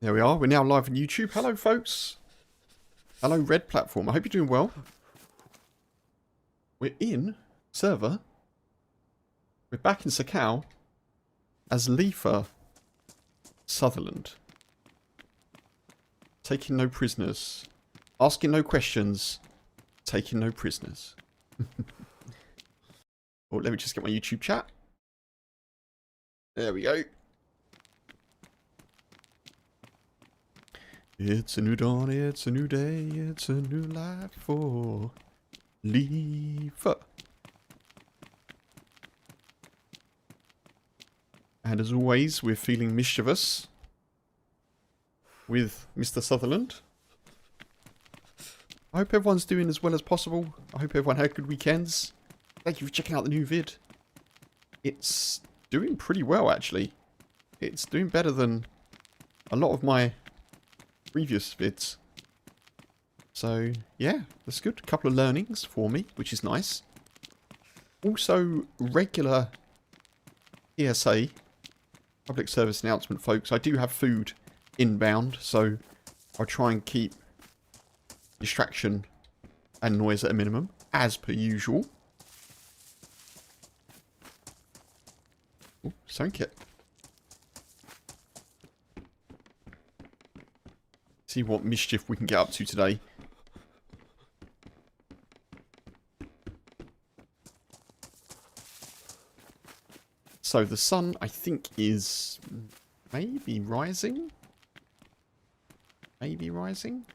There we are. We're now live on YouTube. Hello, folks. Hello, Red Platform. I hope you're doing well. We're in server. We're back in Sakhal as Leafur Sutherland. Taking no prisoners. Asking no questions. Taking no prisoners. Oh, let me just get my YouTube chat. There we go. It's a new dawn, it's a new day, it's a new life for Leafur. And as always, we're feeling mischievous with Mr. Sutherland. I hope everyone's doing as well as possible. I hope everyone had good weekends. Thank you for checking out the new vid. It's doing pretty well, actually. It's doing better than a lot of my previous vids. So, yeah, that's good. A couple of learnings for me, which is nice. Also, regular PSA, public service announcement, folks. I do have food inbound, so I'll try and keep distraction and noise at a minimum, as per usual. Oh, sewing kit. See what mischief we can get up to today. So the sun, I think, is maybe rising? Maybe rising?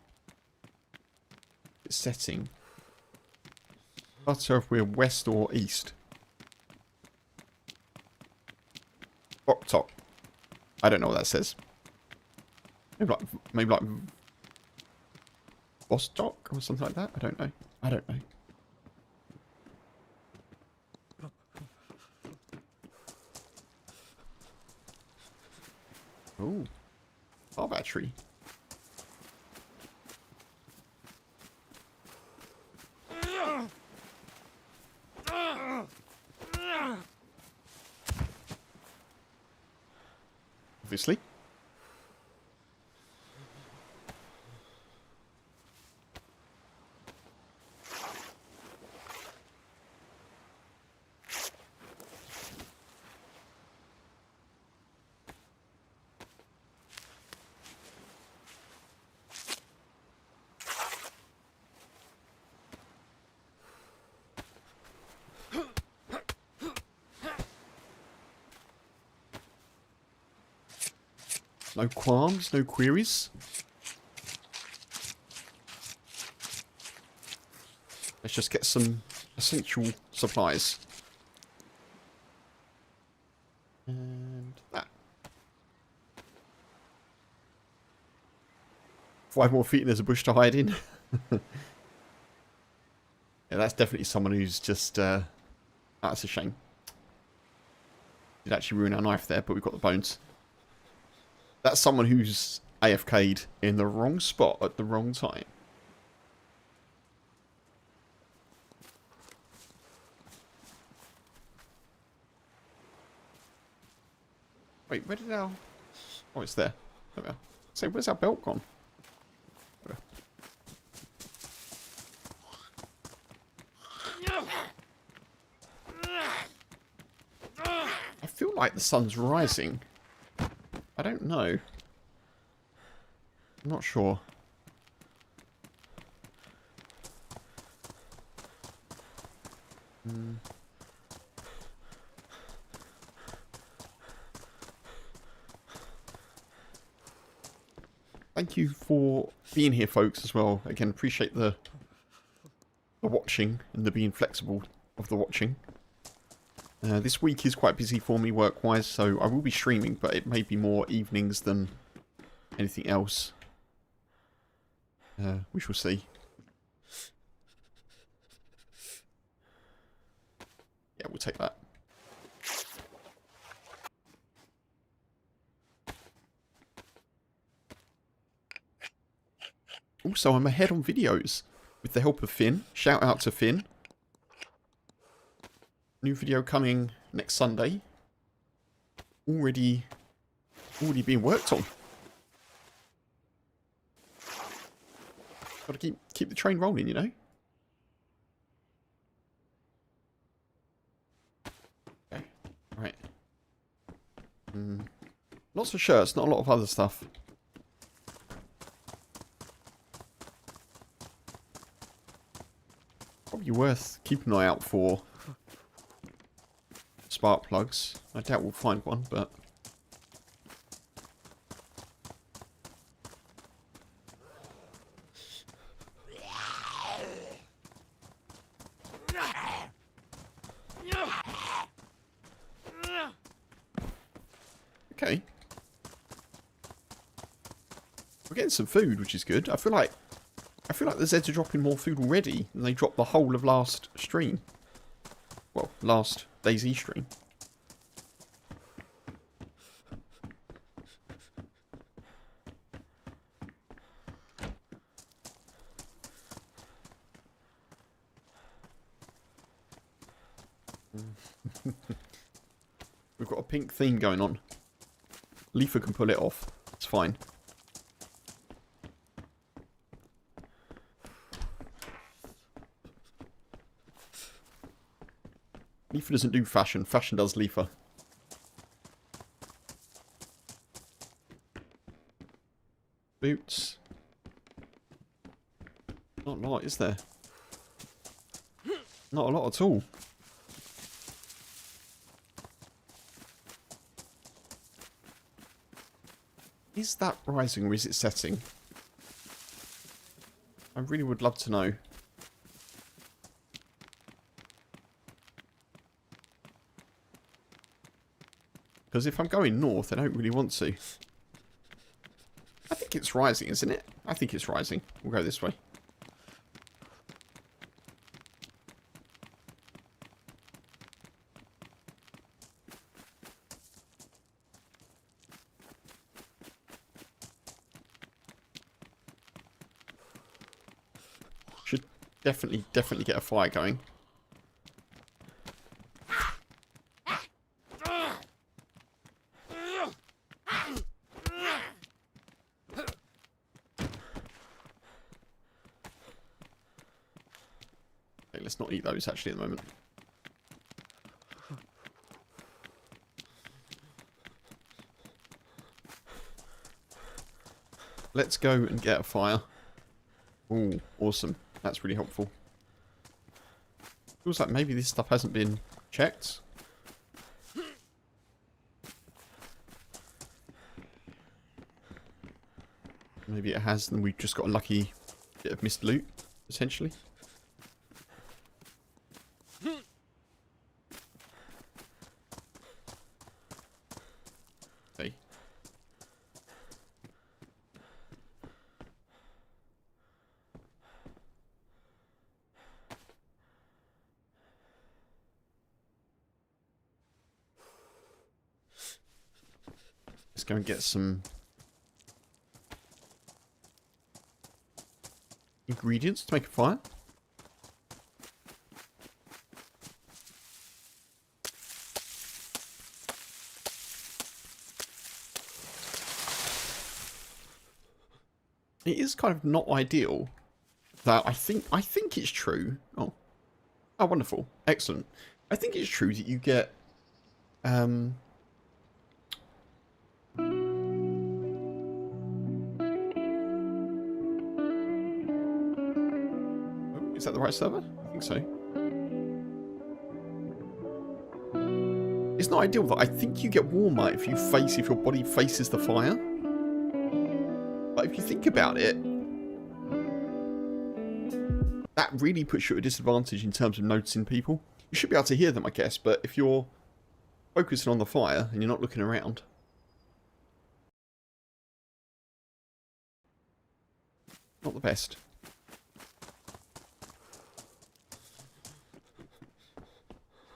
It's setting. Not sure if we're west or east. Top. I don't know what that says. Maybe like Vostok or something like that. I don't know. I don't know. Oh, car battery. Obviously. No qualms, no queries. Let's just get some essential supplies. And that. 5 more feet and there's a bush to hide in. Yeah, that's definitely someone who's just... that's a shame. Did actually ruin our knife there, but we've got the bones. That's someone who's AFK'd in the wrong spot at the wrong time. Wait, where did our... Oh, it's there. There we are. So, where's our belt gone? I feel like the sun's rising. I don't know. I'm not sure. Thank you for being here, folks, as well. Again, appreciate the watching and the being flexible of the watching. This week is quite busy for me work-wise, so I will be streaming, but it may be more evenings than anything else. We shall see. Yeah, we'll take that. Also, I'm ahead on videos with the help of Finn. Shout out to Finn. New video coming next Sunday. Already being worked on. Got to keep the train rolling, you know. Okay, right. Lots of shirts, not a lot of other stuff. Probably worth keeping an eye out for spark plugs. I doubt we'll find one, but... Okay. We're getting some food, which is good. I feel like the Zeds are dropping more food already than they dropped the whole of last stream. Well, last DayZ stream. We've got a pink theme going on. Leafur can pull it off. It's fine. Leafur doesn't do fashion. Fashion does Leafur. Boots. Not a lot, is there? Not a lot at all. Is that rising or is it setting? I really would love to know. Because if I'm going north, I don't really want to. I think it's rising, isn't it? I think it's rising. We'll go this way. Should definitely get a fire going. Okay, let's not eat those actually at the moment. Let's go and get a fire. Ooh, awesome. That's really helpful. Feels like maybe this stuff hasn't been checked. Maybe it has, and we've just got a lucky bit of missed loot, potentially. Okay. Let's go and get some ingredients to make a fire. It is kind of not ideal that I think it's true. Oh, wonderful, excellent. I think it's true that you get oh, is that the right server? I think so. It's not ideal that I think you get warmer if your body faces the fire. But if you think about it, that really puts you at a disadvantage in terms of noticing people. You should be able to hear them, I guess, but if you're focusing on the fire and you're not looking around, not the best.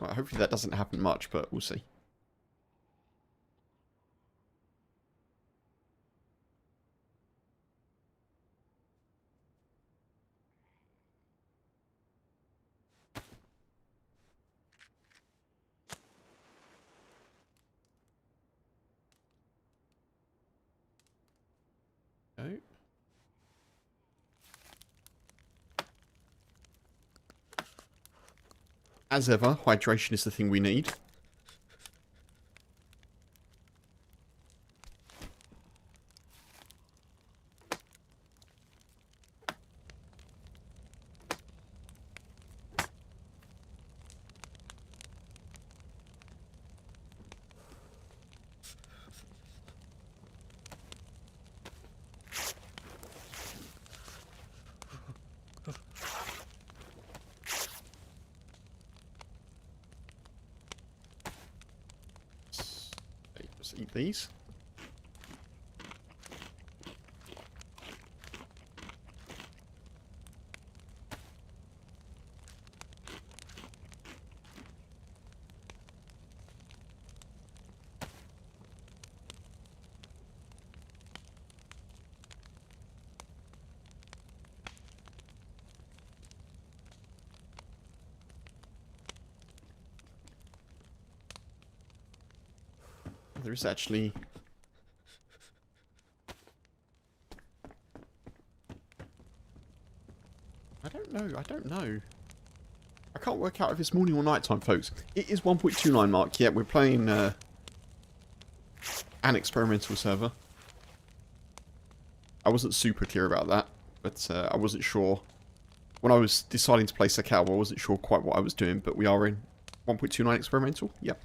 Right, hopefully that doesn't happen much, but we'll see. Okay. As ever, hydration is the thing we need. Let's eat these. There is actually... I don't know. I can't work out if it's morning or night time, folks. It is 1.29 mark. Yeah, we're playing an experimental server. I wasn't super clear about that, but I wasn't sure. When I was deciding to play Sakhal, I wasn't sure quite what I was doing, but we are in 1.29 experimental. Yep.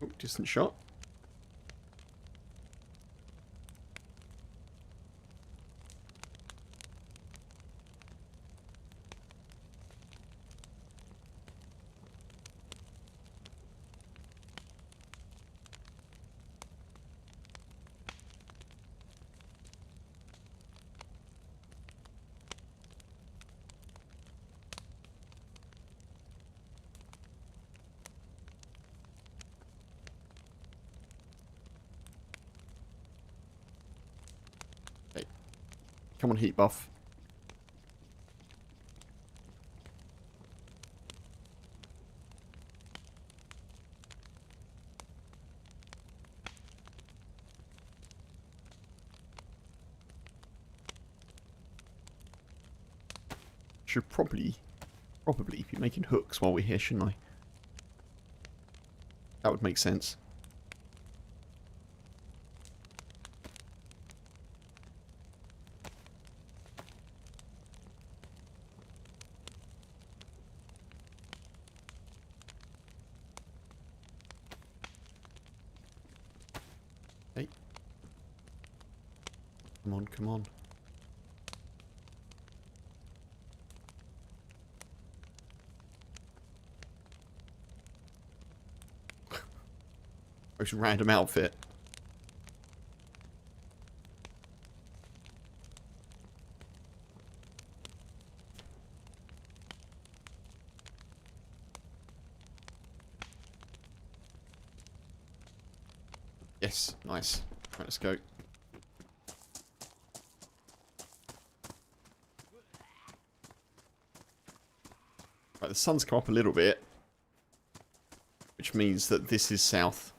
Oh, distant shot. Come on, heat buff. Should probably be making hooks while we're here, shouldn't I? That would make sense. Hey. Come on, come on. Most random outfit. Yes, nice. Right, let's go. Right, the sun's come up a little bit, which means that this is south.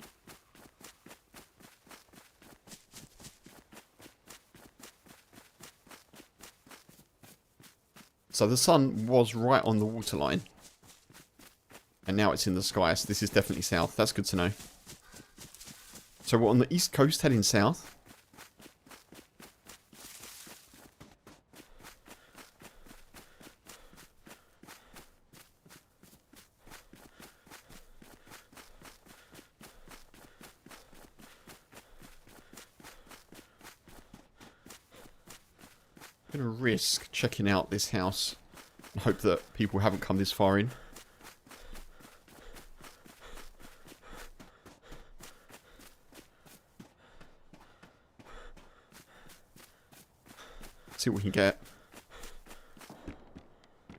So the sun was right on the waterline, and now it's in the sky, so this is definitely south. That's good to know. So we're on the east coast heading south. I'm going to risk checking out this house and hope that people haven't come this far in. See what we can get.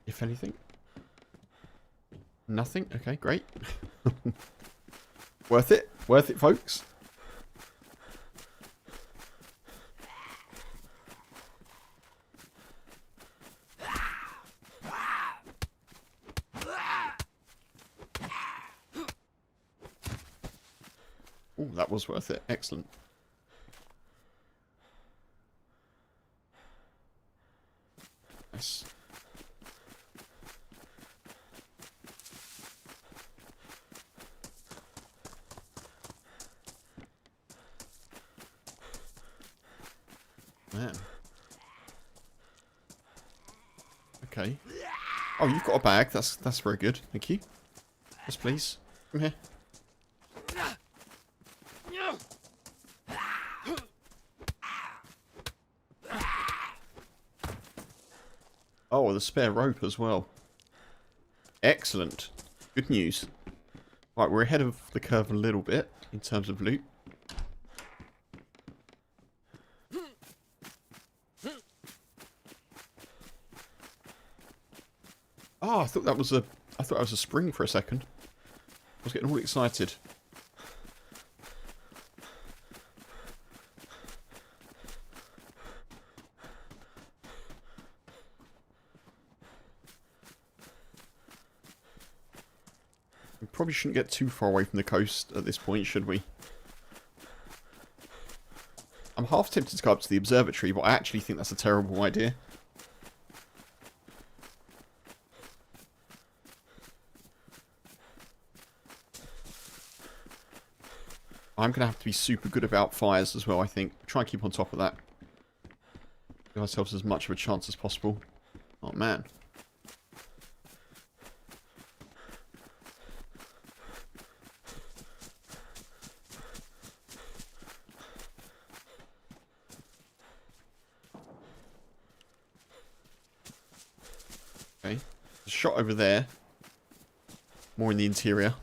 If anything. Nothing? Okay, great. Worth it. Worth it, folks. Oh, that was worth it. Excellent. Nice. Man. Okay. Oh, you've got a bag. That's very good. Thank you. Yes, please. Come here. Oh, the spare rope as well. Excellent. Good news. Right, we're ahead of the curve a little bit in terms of loot. Oh, I thought that was a spring for a second. I was getting all excited. We probably shouldn't get too far away from the coast at this point, should we? I'm half tempted to go up to the observatory, but I actually think that's a terrible idea. I'm going to have to be super good about fires as well, I think. Try and keep on top of that. Give ourselves as much of a chance as possible. Oh, man. Okay. A shot over there. More in the interior.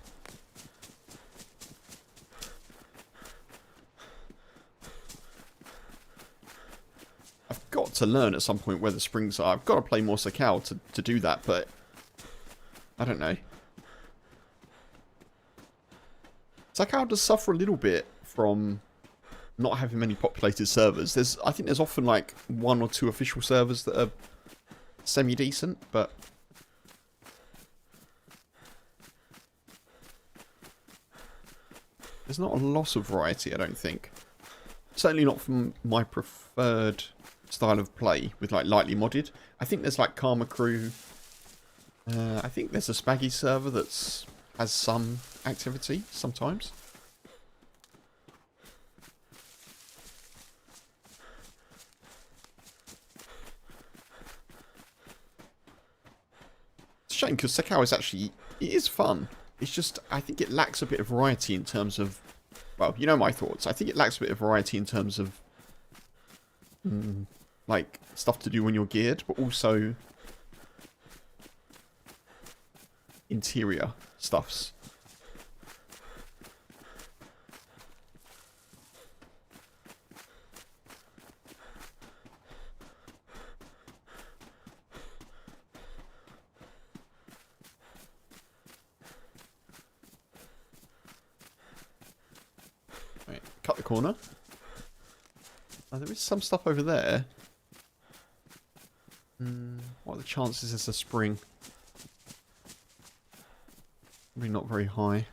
To learn at some point where the springs are. I've got to play more Sakhal to do that, but I don't know. Sakhal does suffer a little bit from not having many populated servers. I think there's often like 1 or 2 official servers that are semi-decent, but there's not a lot of variety, I don't think. Certainly not from my preferred style of play with like lightly modded. I think there's like Karma Crew. I think there's a Spaggy server that's has some activity sometimes. It's a shame because Sakhal is actually, it is fun. It's just, I think it lacks a bit of variety in terms of, well, you know my thoughts. I think it lacks a bit of variety in terms of like stuff to do when you're geared, but also interior stuffs. Right, cut the corner. Oh, there is some stuff over there. What are the chances it's a spring? Probably not very high.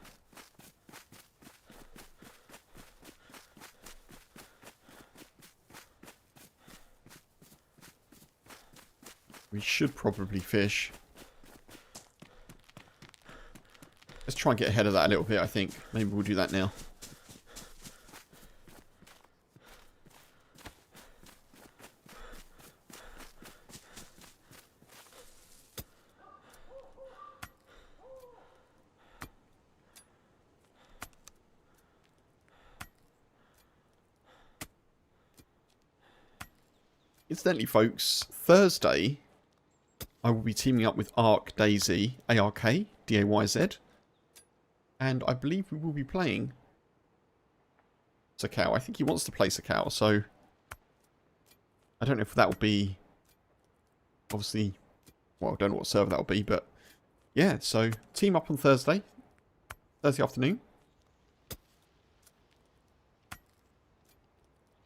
We should probably fish. Let's try and get ahead of that a little bit, I think. Maybe we'll do that now. Incidentally, folks, Thursday, I will be teaming up with DayZ, ARK, D-A-Y-Z. And I believe we will be playing Sakhal. I think he wants to play Sakhal, so I don't know if that will be, obviously, well, I don't know what server that will be, but yeah, so team up on Thursday afternoon.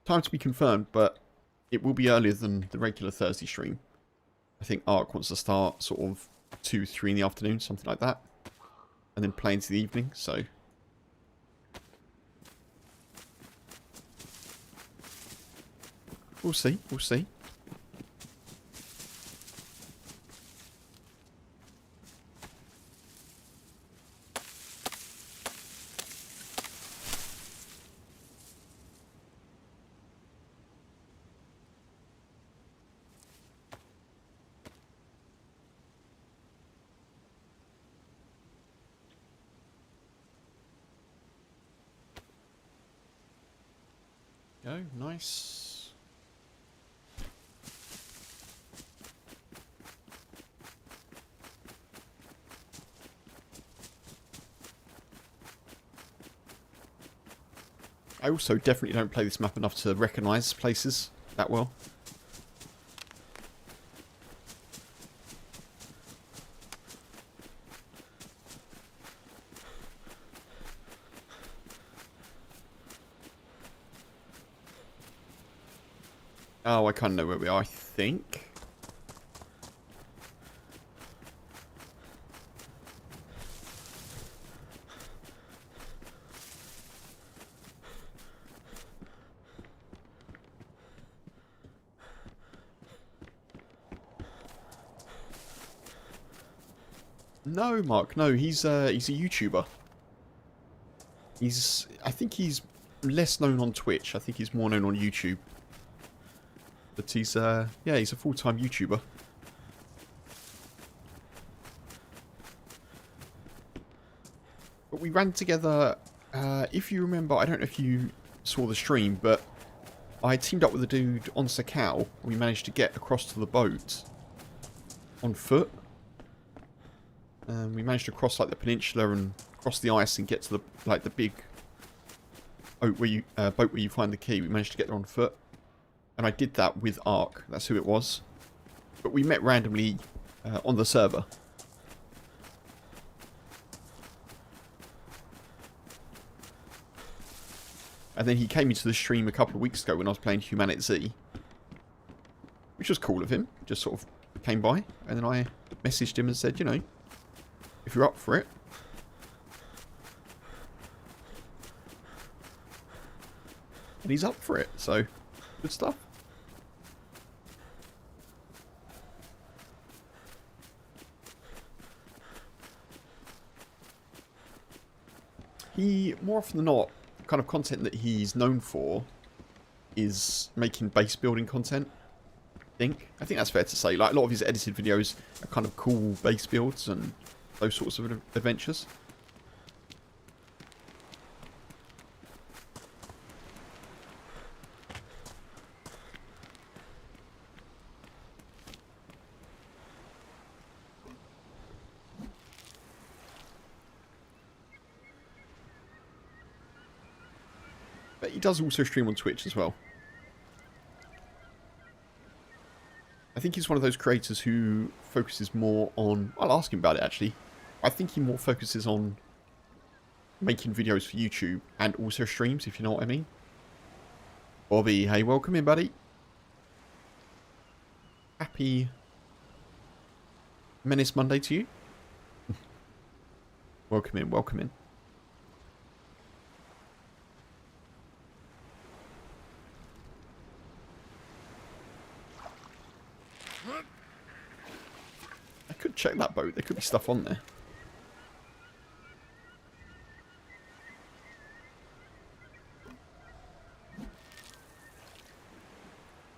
Time to be confirmed, but it will be earlier than the regular Thursday stream. I think Ark wants to start sort of 2, 3 in the afternoon, something like that. And then play into the evening, so... We'll see, we'll see. Go, nice. I also definitely don't play this map enough to recognise places that well. Oh, I kind of know where we are, I think. No, Mark, no, he's a YouTuber. I think he's less known on Twitch. I think he's more known on YouTube. But he's, yeah, he's a full-time YouTuber. But we ran together, if you remember, I don't know if you saw the stream, but I teamed up with a dude on Sakhal. We managed to get across to the boat on foot. We managed to cross like the peninsula and cross the ice and get to the big boat where you find the key. We managed to get there on foot. And I did that with Ark. That's who it was. But we met randomly on the server. And then he came into the stream a couple of weeks ago when I was playing Humanity, which was cool of him. Just sort of came by. And then I messaged him and said, you know, if you're up for it. And he's up for it. So, good stuff. He, more often than not, the kind of content that he's known for is making base building content. I think that's fair to say. Like, a lot of his edited videos are kind of cool base builds and those sorts of adventures. But he does also stream on Twitch as well. I think he's one of those creators who focuses more on... I'll ask him about it, actually. I think he more focuses on making videos for YouTube and also streams, if you know what I mean. Bobby, hey, welcome in, buddy. Happy Menace Monday to you. Welcome in, welcome in. I could check that boat. There could be stuff on there.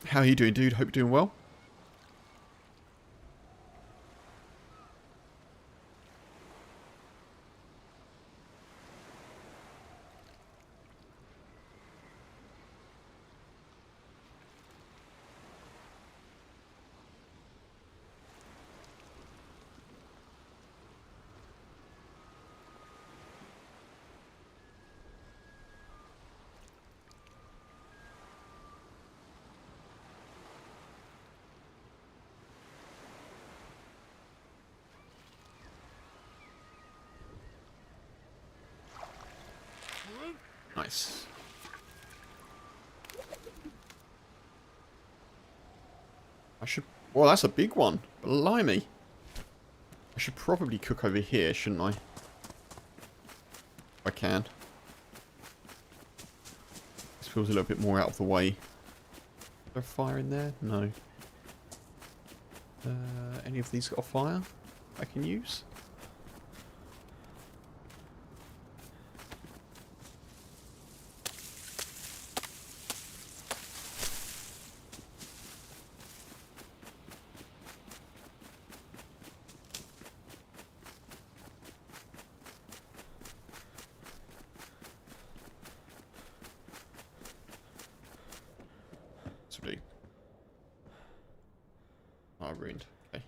How are you doing, dude? Hope you're doing well. Nice. I should... Well, that's a big one. Blimey. I should probably cook over here, shouldn't I? If I can. This feels a little bit more out of the way. Is there a fire in there? No. Any of these got a fire I can use? This will do. Oh, ruined. Okay.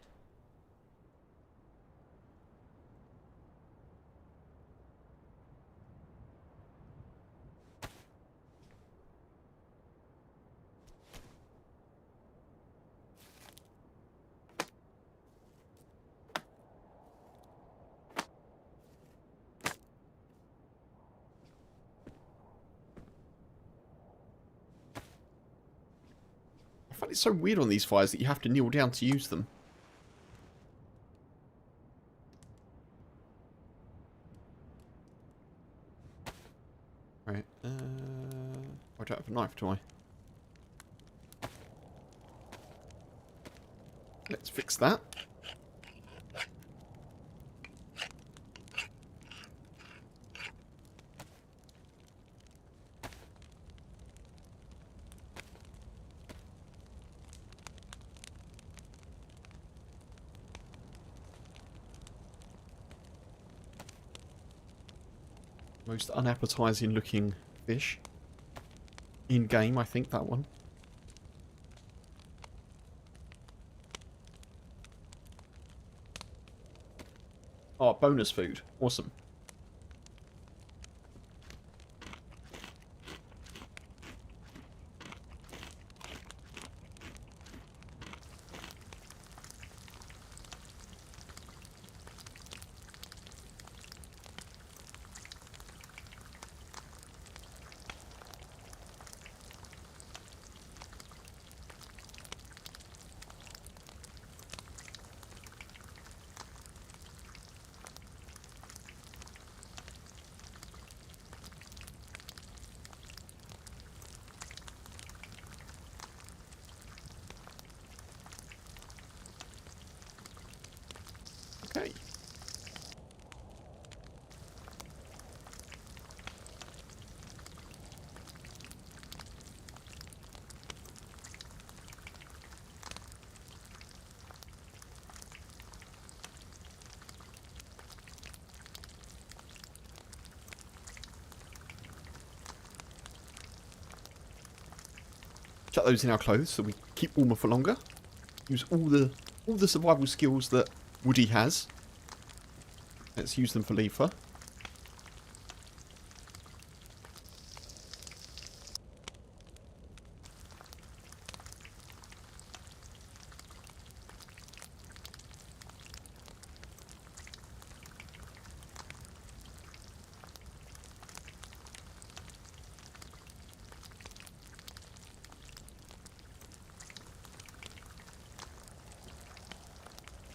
I find it so weird on these fires that you have to kneel down to use them. Right. I don't have a knife, do I? Let's fix that. Most unappetizing looking fish. In game, I think, that one. Oh, bonus food. Awesome. Okay. Chuck those in our clothes so we keep warmer for longer. Use all the survival skills that Woody has. Let's use them for Leafur.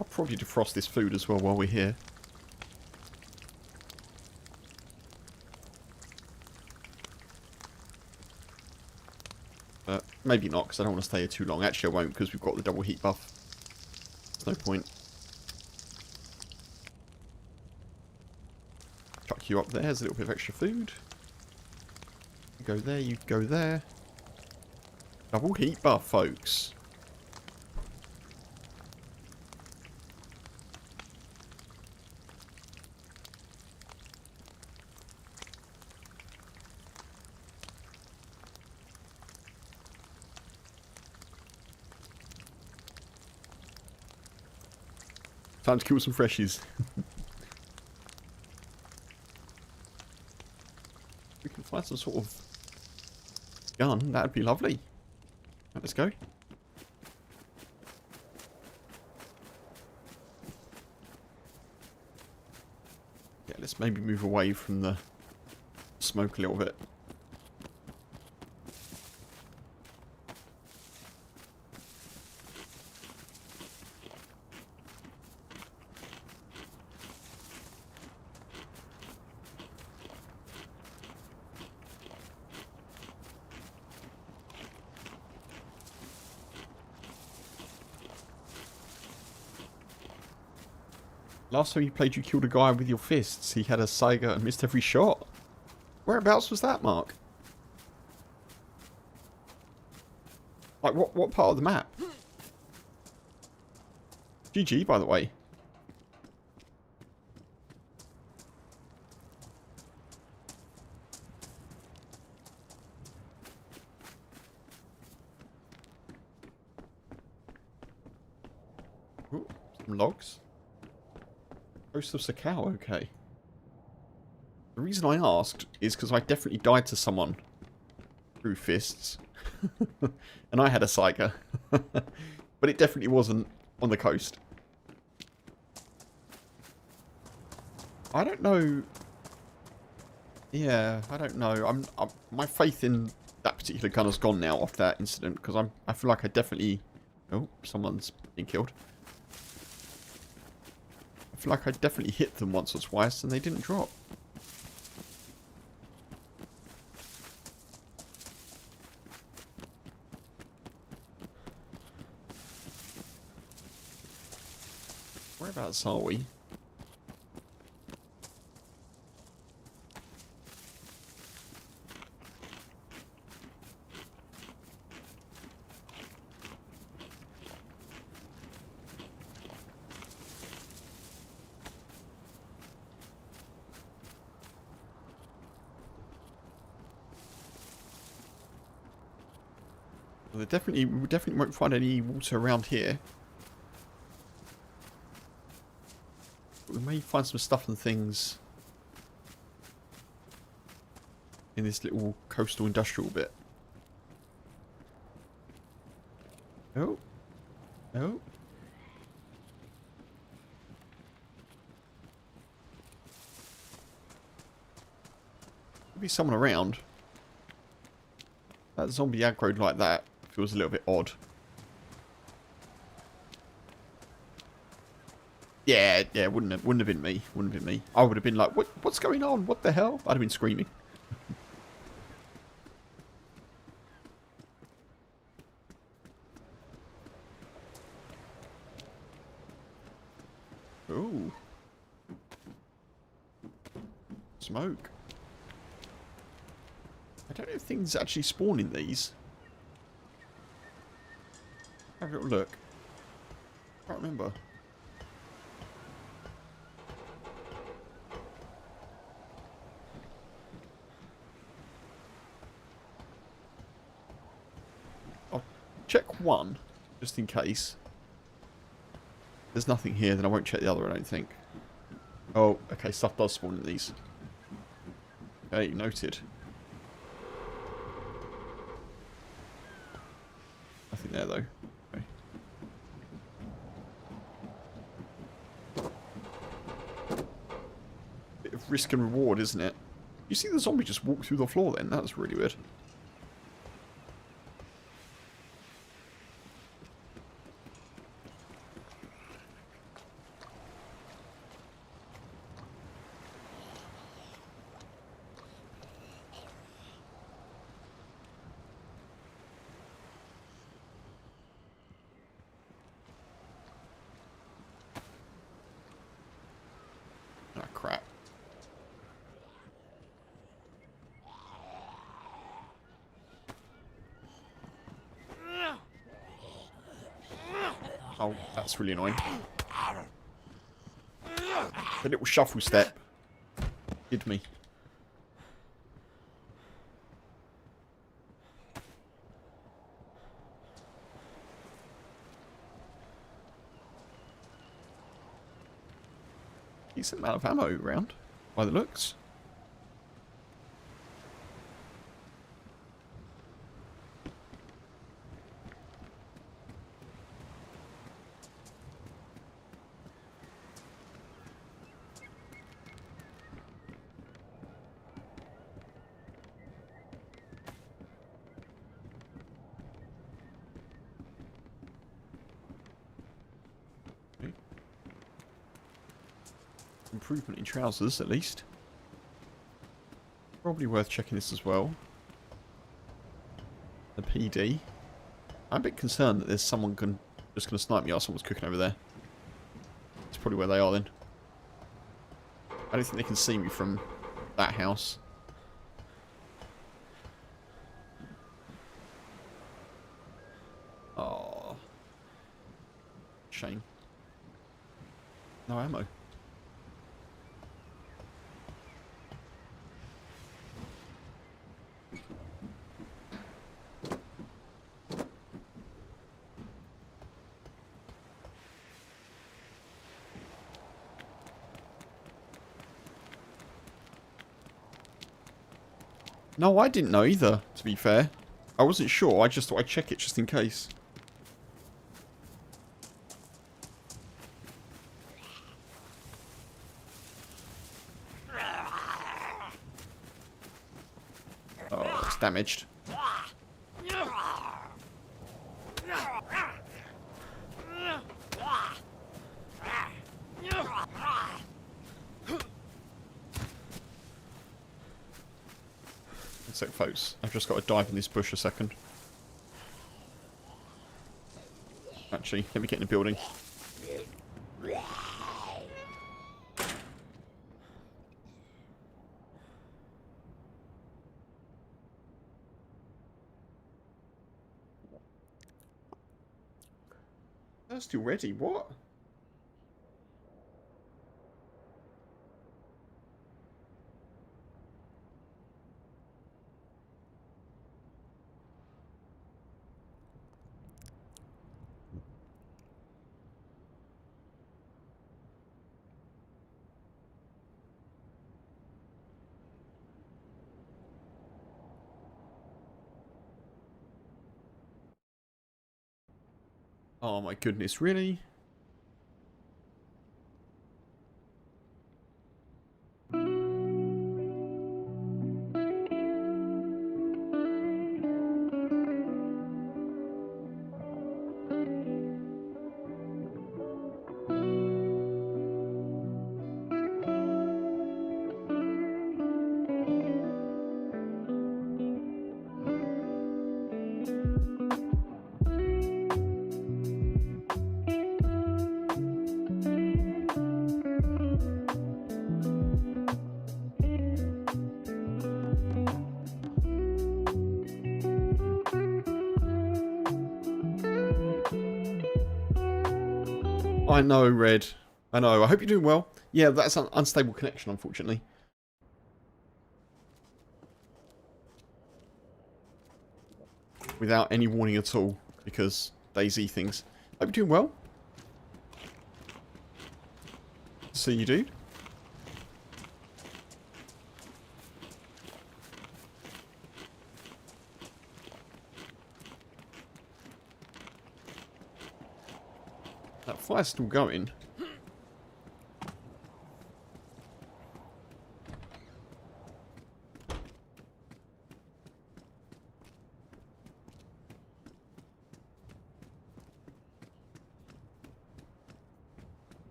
I'll probably defrost this food as well while we're here. Maybe not, because I don't want to stay here too long. Actually, I won't, because we've got the double heat buff. There's no point. Chuck you up there. There's a little bit of extra food. You go there, you go there. Double heat buff, folks. Time to kill some freshies. We can find some sort of gun. That'd be lovely. Right, let's go. Yeah, let's maybe move away from the smoke a little bit. Last time you played, you killed a guy with your fists. He had a Saiga and missed every shot. Whereabouts was that, Mark? Like, what part of the map? GG, by the way. Ooh, some logs. Ghost of Sakhal, okay. The reason I asked is because I definitely died to someone through fists. And I had a Saiga. But it definitely wasn't on the coast. I don't know. Yeah, I don't know. My faith in that particular gun has gone now after that incident, because I feel like I definitely... Oh, someone's been killed. I feel like I definitely hit them once or twice and they didn't drop. Whereabouts are we? Well, we definitely won't find any water around here. We may find some stuff and things in this little coastal industrial bit. Oh. Oh. Could be someone around. That zombie aggroed like that feels a little bit odd. Yeah, wouldn't have been me. Wouldn't have been me. I would have been like, what's going on? What the hell? I'd have been screaming. Ooh. Smoke. I don't know if things actually spawn in these. Have a little look. I can't remember. I'll check one, just in case. There's nothing here, then I won't check the other, I don't think. Oh, okay, stuff does spawn in these. Okay, noted. Nothing there, though. Okay. Bit of risk and reward, isn't it? You see the zombie just walk through the floor then? That's really weird. Ah, crap. Oh, that's really annoying. The little shuffle step hid me. Decent amount of ammo around, by the looks. Improvement in trousers, at least. Probably worth checking this as well. The PD. I'm a bit concerned that there's someone just going to snipe me or someone's cooking over there. That's probably where they are then. I don't think they can see me from that house. Oh. Shame. No ammo. No, I didn't know either, to be fair. I wasn't sure, I just thought I'd check it just in case. Oh, it's damaged. One sec, folks. I've just got to dive in this bush a second. Actually, let me get in the building. Thirsty already? What? Oh my goodness, really? I know, Red. I know. I hope you're doing well. Yeah, that's an unstable connection, unfortunately. Without any warning at all, because DayZ things. Hope you're doing well. See you, dude. That fire's still going.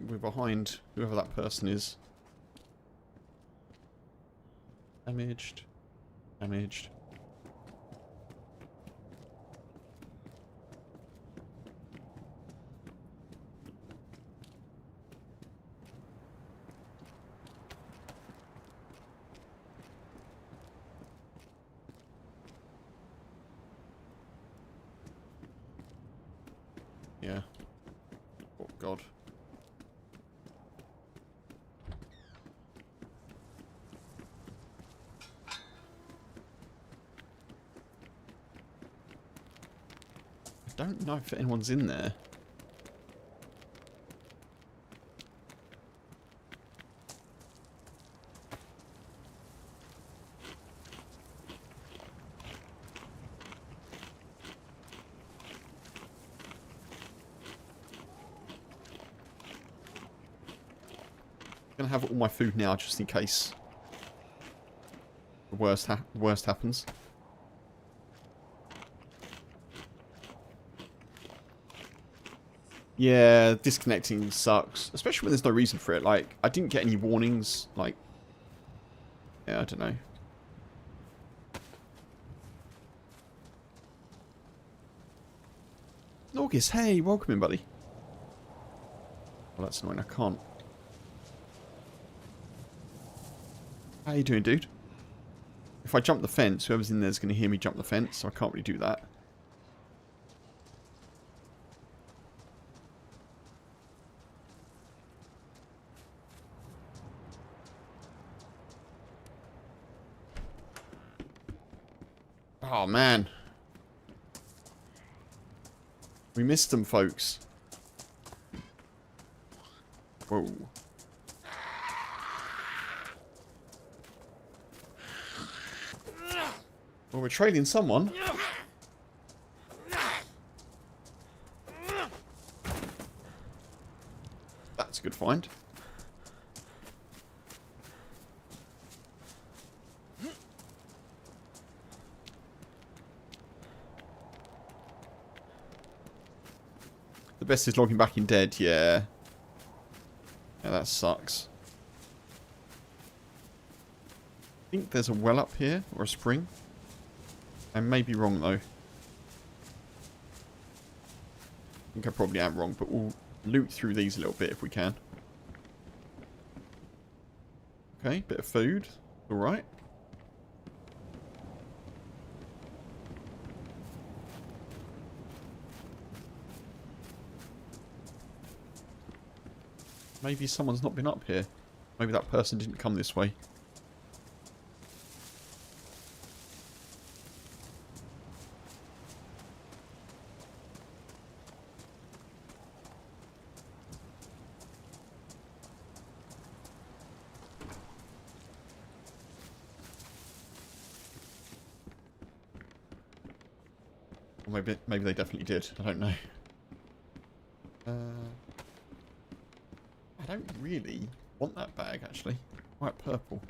We're behind whoever that person is. Damaged. Damaged. Yeah. Oh, God. I don't know if anyone's in there. I'm gonna have all my food now just in case the worst happens. Yeah, disconnecting sucks. Especially when there's no reason for it. Like, I didn't get any warnings. Like, yeah, I don't know. August, hey, welcome in, buddy. Well, that's annoying. I can't. How you doing, dude? If I jump the fence, whoever's in there is going to hear me jump the fence, so I can't really do that. Oh, man. We missed them, folks. Whoa. Well, we're trailing someone. That's a good find. The best is logging back in dead, yeah. Yeah, that sucks. I think there's a well up here, or a spring. I may be wrong, though. I think I probably am wrong, but we'll loot through these a little bit if we can. Okay, bit of food. Alright. Maybe someone's not been up here. Maybe that person didn't come this way. Or maybe they definitely did. I don't know. I don't really want that bag, actually. Quite purple.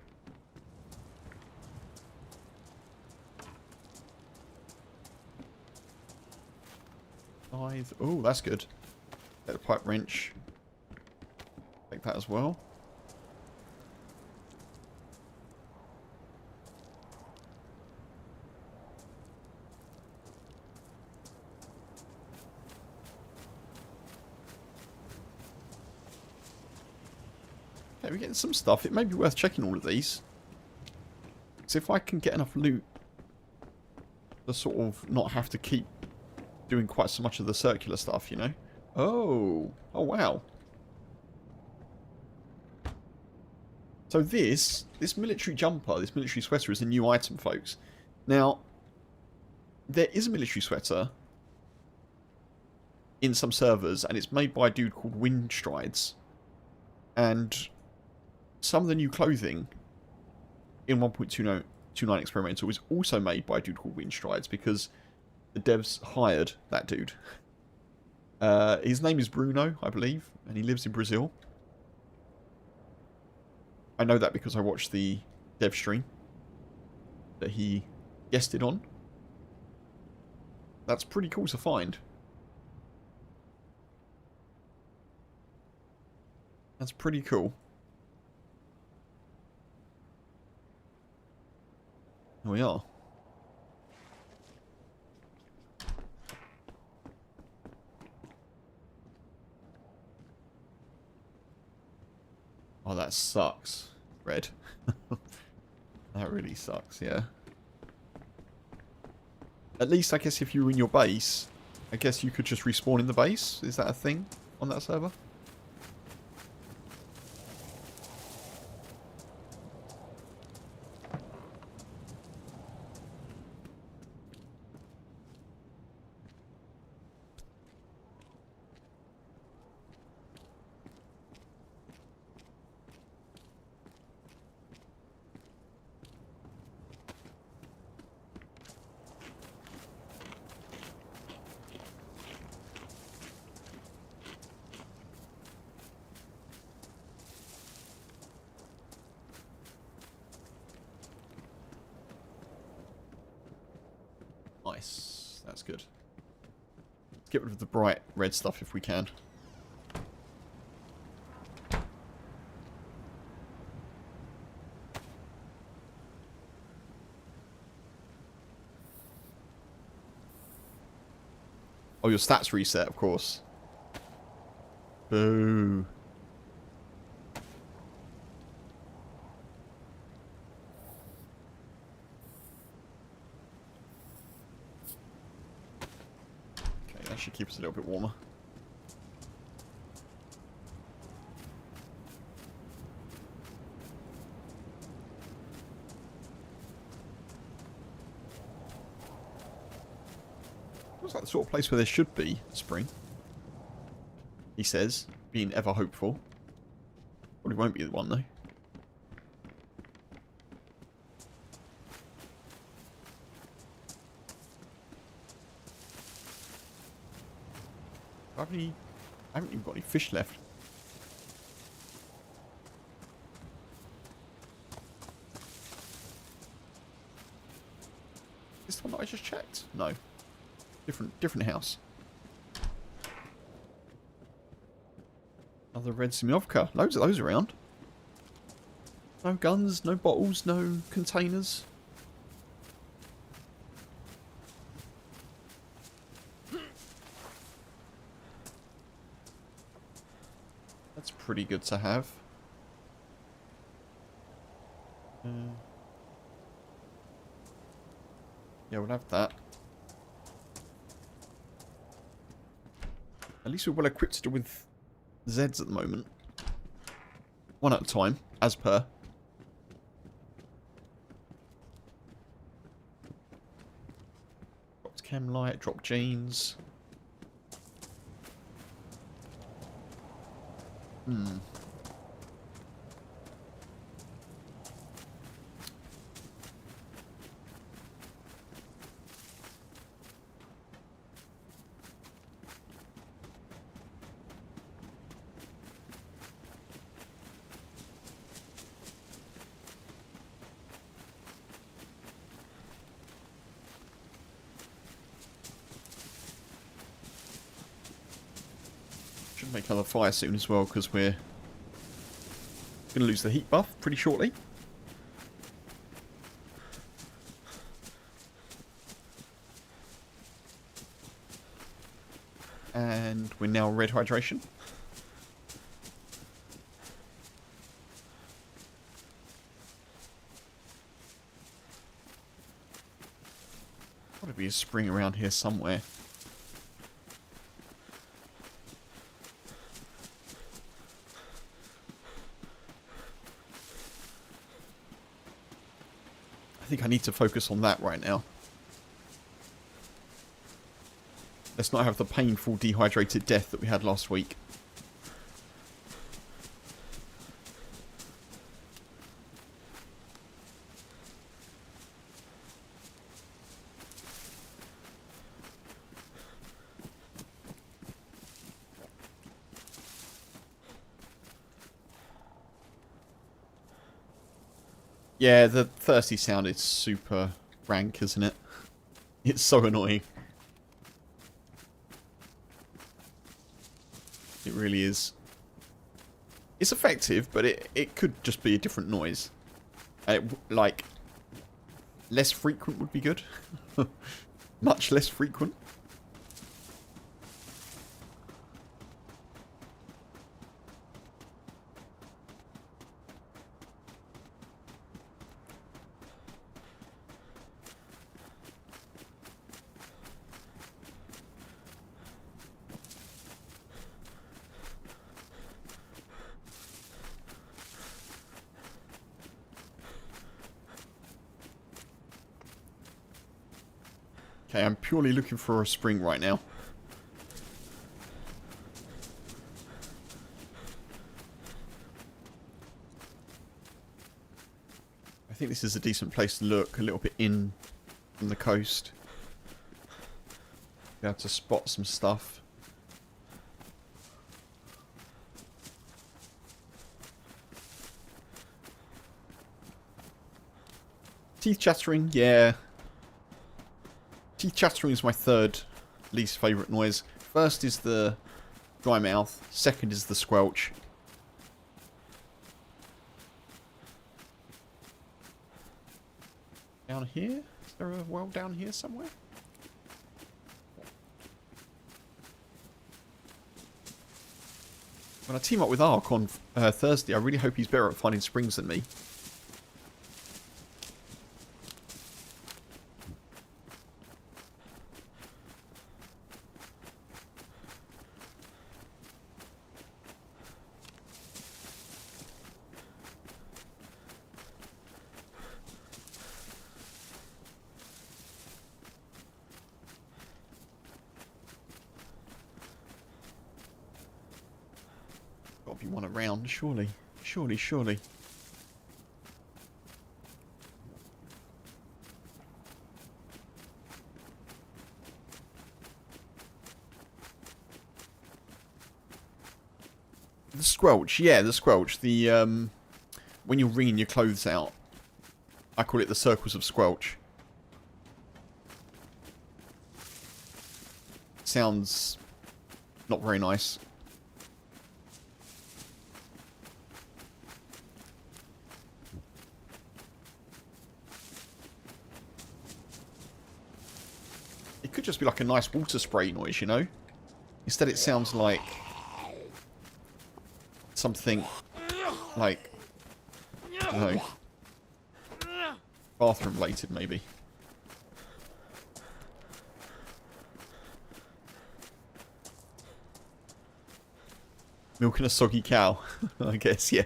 Oh, that's good. Get a pipe wrench. Take that as well. Okay, we're getting some stuff. It may be worth checking all of these. So if I can get enough loot to sort of not have to keep doing quite so much of the circular stuff, you know? Oh wow. So this military jumper, this military sweater is a new item, folks. Now, there is a military sweater in some servers, and it's made by a dude called Windstrides. And some of the new clothing in 1.29 experimental is also made by a dude called Windstrides, because the devs hired that dude. His name is Bruno, I believe, and he lives in Brazil. I know that because I watched the dev stream that he guested on. That's pretty cool to find. That's pretty cool. Here we are. Oh, that sucks. Red. That really sucks, yeah. At least, I guess, if you were in your base, I guess you could just respawn in the base. Is that a thing on that server? Nice. That's good. Let's get rid of the bright red stuff if we can. Oh, your stats reset, of course. Boo. That should keep us a little bit warmer. Looks like the sort of place where there should be spring. He says, being ever hopeful. Probably won't be the one though. I haven't even got any fish left. Is this the one that I just checked? No. Different house. Another red Semyovka. Loads of those around. No guns, no bottles, no containers. That's pretty good to have. Yeah, we'll have that. At least we're well equipped to deal with Zeds at the moment. One at a time, as per. Dropped chem light, dropped jeans. Should make another fire soon as well, because we're going to lose the heat buff pretty shortly. And we're now red hydration. Got to be a spring around here somewhere. I think I need to focus on that right now. Let's not have the painful dehydrated death that we had last week. Yeah, the thirsty sound is super rank, isn't it? It's so annoying. It really is. It's effective, but it could just be a different noise. Like, less frequent would be good. Much less frequent. Okay, I'm purely looking for a spring right now. I think this is a decent place to look, a little bit in from the coast. Be able to spot some stuff. Teeth chattering, yeah. Teeth chattering is my third least favourite noise. First is the dry mouth. Second is the squelch. Down here? Is there a well down here somewhere? When I team up with Ark on Thursday, I really hope he's better at finding springs than me. got to be one around, surely. Surely, surely. The squelch, yeah, the squelch. The, when you're wringing your clothes out. I call it the circles of squelch. Sounds not very nice. It could just be like a nice water spray noise, you know? Instead it sounds like something like, I don't know, bathroom related maybe. Milking a soggy cow, I guess, yeah.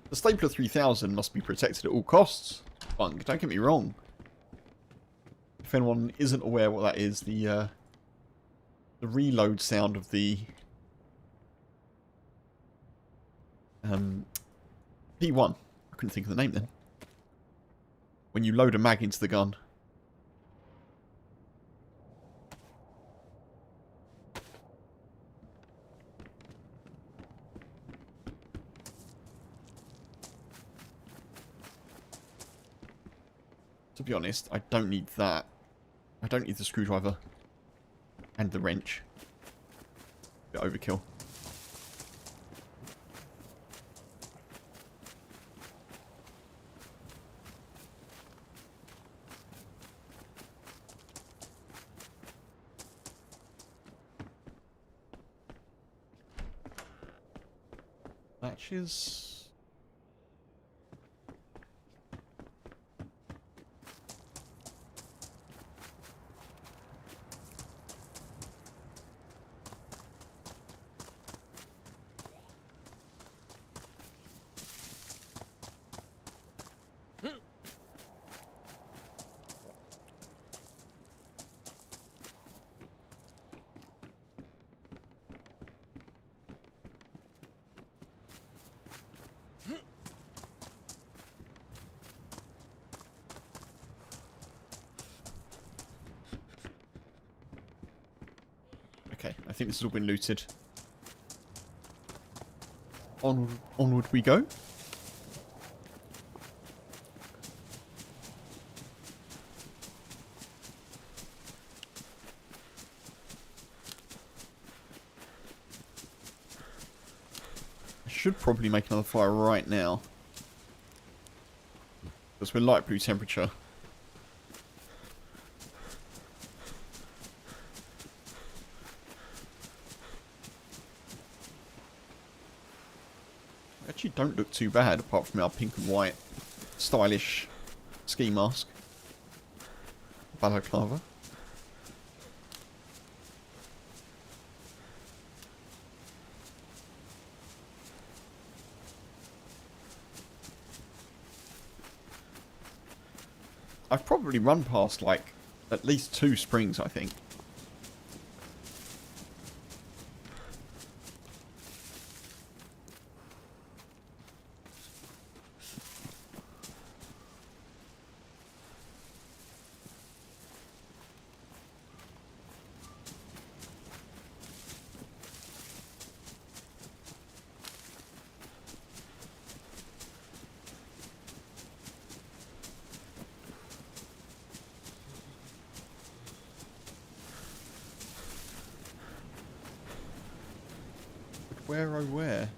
The Stapler 3000 must be protected at all costs. Funk, don't get me wrong. If anyone isn't aware what that is, the reload sound of the P1. I couldn't think of the name then. When you load a mag into the gun. To be honest, I don't need that. I don't need the screwdriver. And the wrench. Bit overkill. Matches. Okay, I think this has all been looted. Onward we go. I should probably make another fire right now. Because we're light blue temperature. Actually don't look too bad apart from our pink and white stylish ski mask. Balaclava. I've probably run past like at least 2 springs, I think. Where, oh where?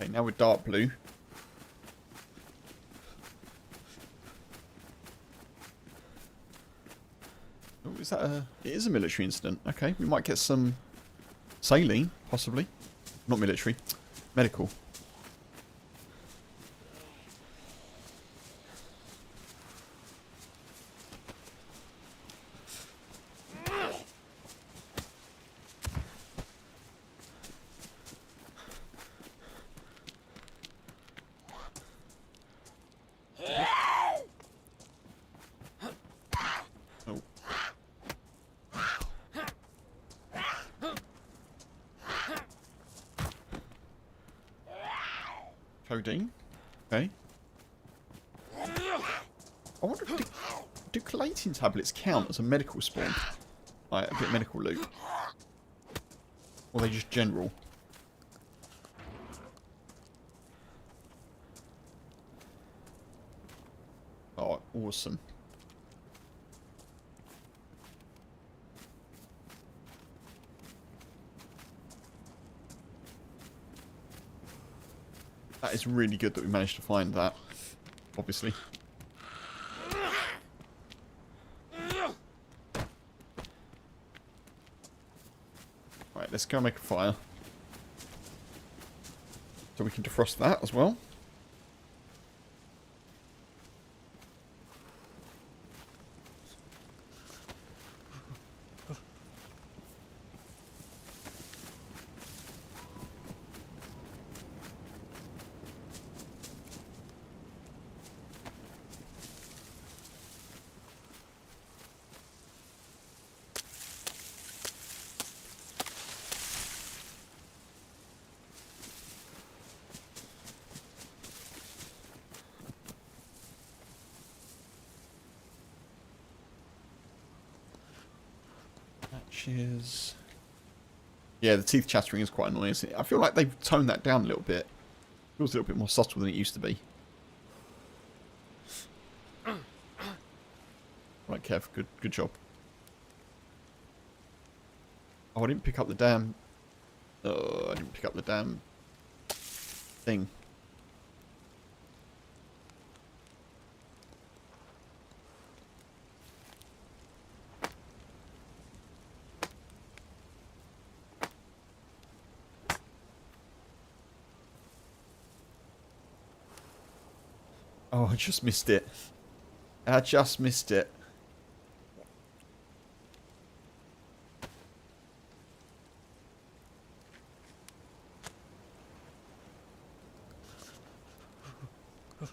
Okay, now we're dark blue. Oh, is that a... It is a military incident. Okay, we might get some saline, possibly. Not military. Medical. Codeine. Okay. I wonder if do collating tablets count as a medical spawn? Like a bit of medical loot. Or are they just general? Oh, awesome. That is really good that we managed to find that, obviously. Right, let's go make a fire. So we can defrost that as well. Matches. Yeah, the teeth chattering is quite annoying, isn't it? I feel like they've toned that down a little bit. It feels a little bit more subtle than it used to be. Right, Kev, good job. Oh, I didn't pick up the damn... Oh, I didn't pick up the damn thing. Oh, I just missed it. I just missed it. There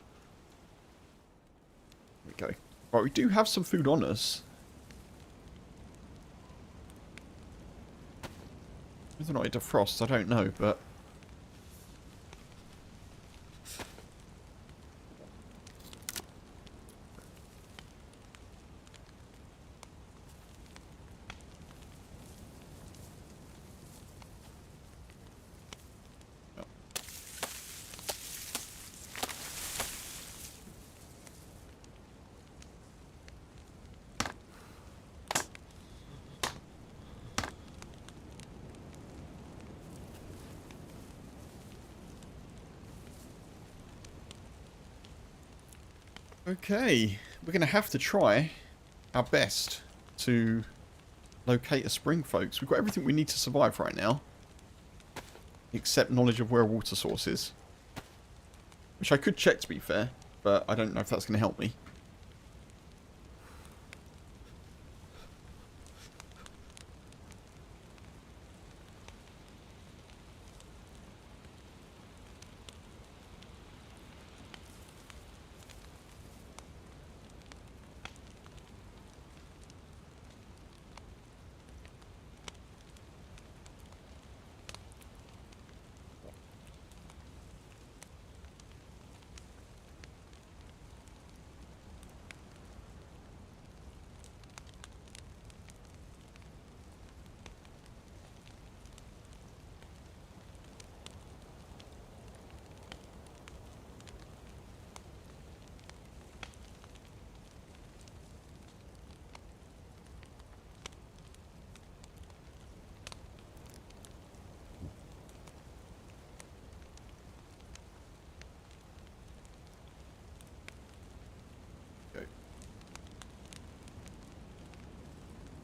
we go. Right, we do have some food on us. Whether or not it defrosts, I don't know, but... Okay, we're going to have to try our best to locate a spring, folks. We've got everything we need to survive right now, except knowledge of where a water source is. Which I could check, to be fair, but I don't know if that's going to help me.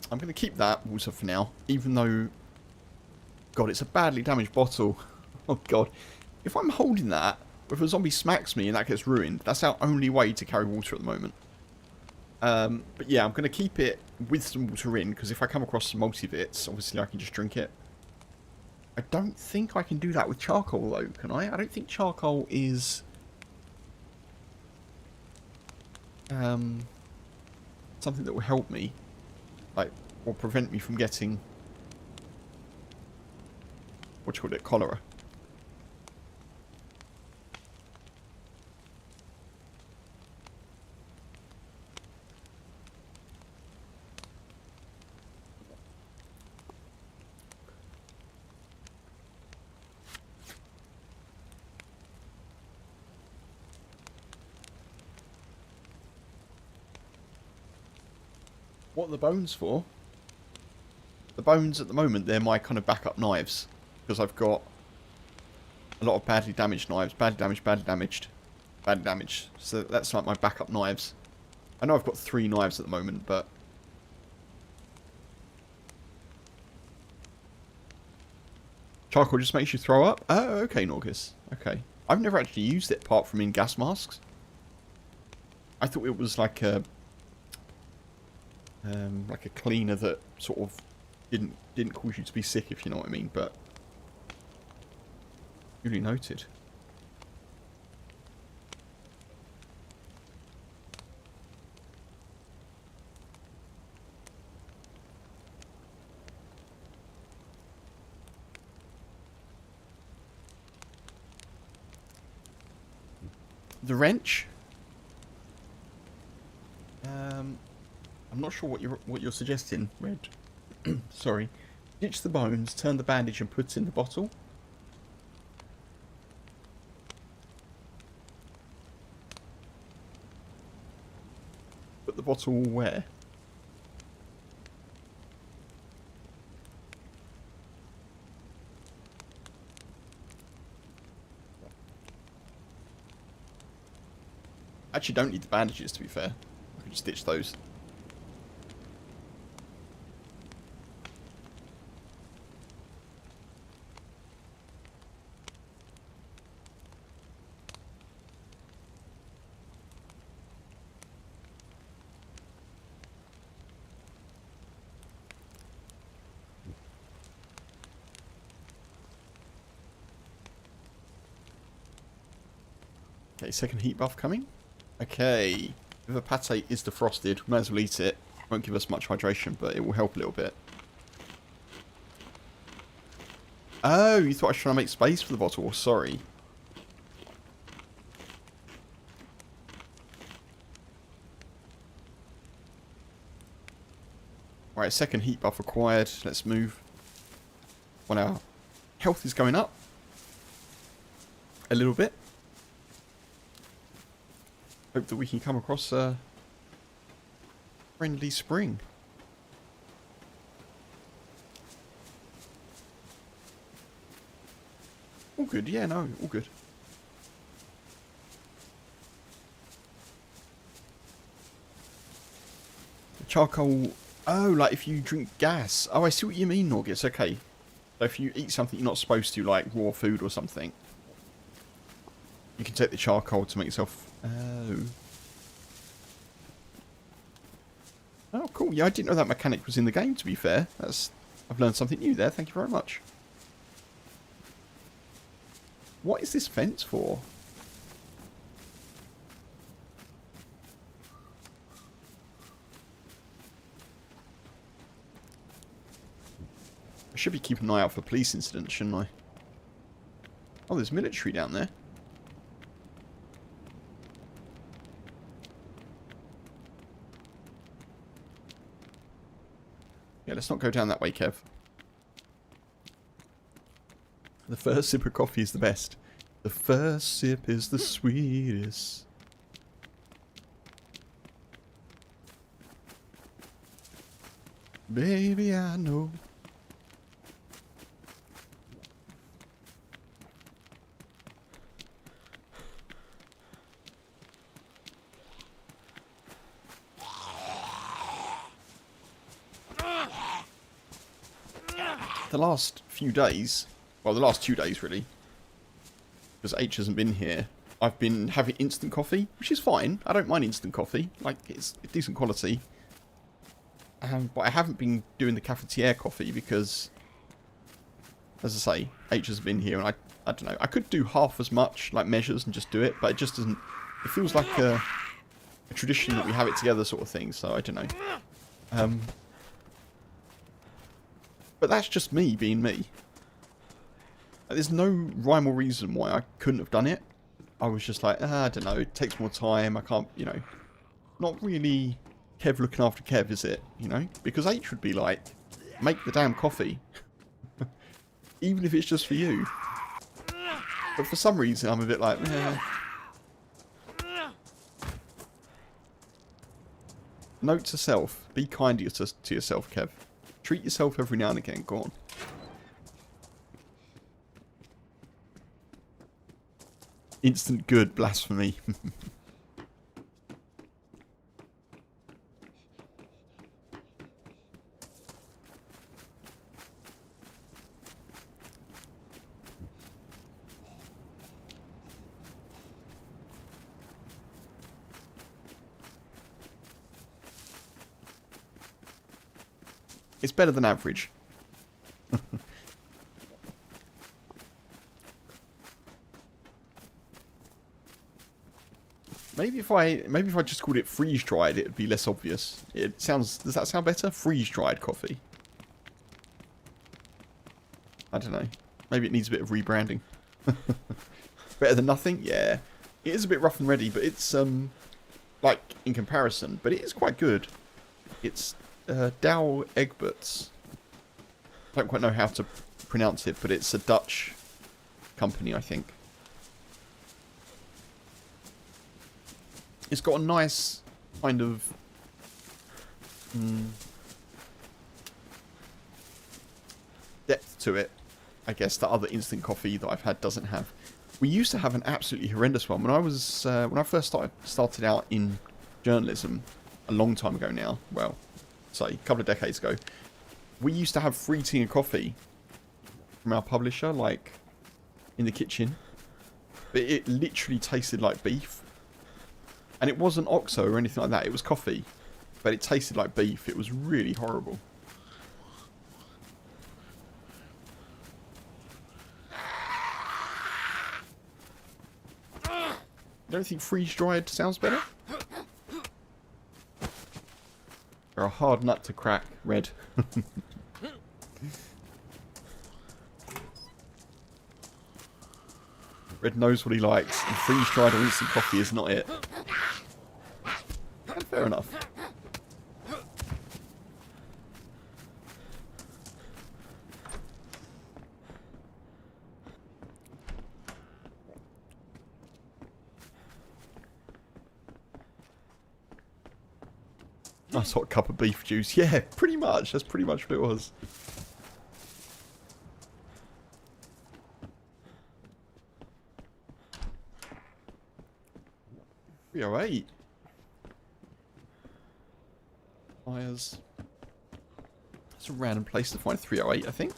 I'm going to keep that water for now, even though... God, it's a badly damaged bottle. Oh, God. If I'm holding that, if a zombie smacks me and that gets ruined, that's our only way to carry water at the moment. But yeah, I'm going to keep it with some water in, because if I come across some multivits, obviously I can just drink it. I don't think I can do that with charcoal, though, can I? I don't think charcoal is... something that will help me. Like, or prevent me from getting... what do you call it? Cholera. What are the bones for? The bones at the moment, they're my kind of backup knives. Because I've got a lot of badly damaged knives. Badly damaged, badly damaged, badly damaged. So that's like my backup knives. I know I've got 3 knives at the moment, but... Charcoal just makes you throw up? Oh, okay, Norgus. Okay. I've never actually used it apart from in gas masks. I thought it was like a cleaner that sort of didn't cause you to be sick, if you know what I mean, but duly noted. The wrench. I'm not sure what you're suggesting, Red. Sorry. Ditch the bones, turn the bandage and put in the bottle. Put the bottle where? Actually don't need the bandages, to be fair. I can just ditch those. Okay, second heat buff coming. Okay, if a pate is defrosted, we may as well eat it. Won't give us much hydration, but it will help a little bit. Oh, you thought I was trying to make space for the bottle? Sorry. Right, second heat buff acquired. Let's move. When our health is going up a little bit. Hope that we can come across a friendly spring. All good, yeah, no, all good. The charcoal, oh, like if you drink gas. Oh, I see what you mean, Norgus, okay. So if you eat something you're not supposed to, like raw food or something, you can take the charcoal to make yourself... Oh. Oh, cool. Yeah, I didn't know that mechanic was in the game, to be fair. I've learned something new there. Thank you very much. What is this fence for? I should be keeping an eye out for police incidents, shouldn't I? Oh, there's military down there. Yeah, let's not go down that way, Kev. The first sip of coffee is the best. The first sip is the sweetest. Baby, I know. The last few days, well, the last 2 days really, because H hasn't been here, I've been having instant coffee, which is fine. I don't mind instant coffee, like it's decent quality. But I haven't been doing the cafetiere coffee because, as I say, H has been here, and I don't know. I could do half as much, like measures, and just do it, but it just doesn't. It feels like a tradition that we have it together, sort of thing. So I don't know. But that's just me being me. There's no rhyme or reason why I couldn't have done it. I was just like, I don't know, it takes more time, I can't, you know. Not really Kev looking after Kev, is it? You know? Because H would be like, make the damn coffee. Even if it's just for you. But for some reason, I'm a bit like, Note to self. Be kinder to yourself, Kev. Treat yourself every now and again. Go on. Instant good. Blasphemy. It's better than average. Maybe if I just called it freeze dried, it'd be less obvious. Does that sound better? Freeze dried coffee. I don't know. Maybe it needs a bit of rebranding. Better than nothing? Yeah. It is a bit rough and ready, but it's like in comparison, but it is quite good. It's Dow Egberts. I don't quite know how to pronounce it, but it's a Dutch company, I think. It's got a nice kind of depth to it, I guess, that other instant coffee that I've had doesn't have. We used to have an absolutely horrendous one when I first started out in journalism a long time ago now. Well, say a couple of decades ago. We used to have free tea and coffee from our publisher, like in the kitchen, but it literally tasted like beef. And it wasn't OXO or anything like that. It was coffee. But it tasted like beef. It was really horrible. Don't think freeze-dried sounds better? They're a hard nut to crack, Red. Red knows what he likes, and freeze-dried or instant coffee is not it. Fair enough. Nice hot cup of beef juice. Yeah, pretty much. That's pretty much what it was. $3.08. Fires. It's a random place to find $3.08, I think.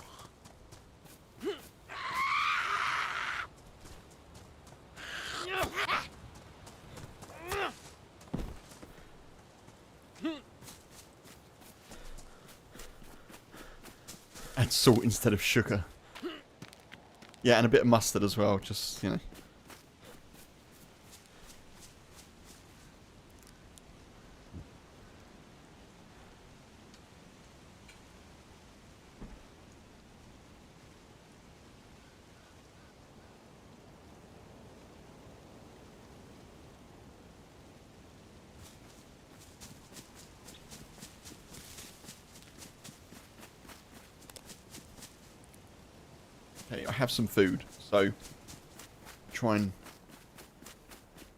Add salt instead of sugar. Yeah, and a bit of mustard as well, just, you know. Okay, I have some food, so try and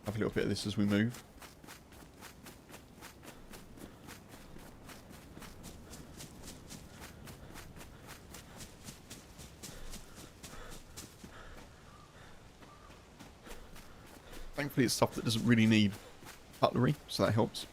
have a little bit of this as we move. Thankfully it's stuff that doesn't really need cutlery, so that helps.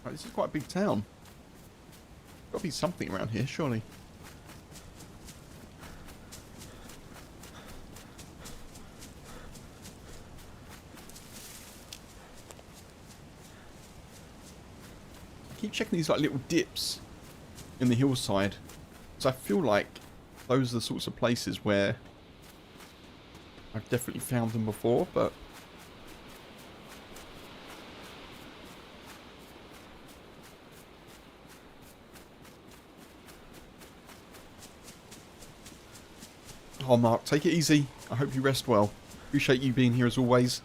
Right, this is quite a big town. Got to be something around here, surely. I keep checking these like little dips in the hillside, so I feel like those are the sorts of places where I've definitely found them before, but Oh, Mark, take it easy. I hope you rest well. Appreciate you being here as always.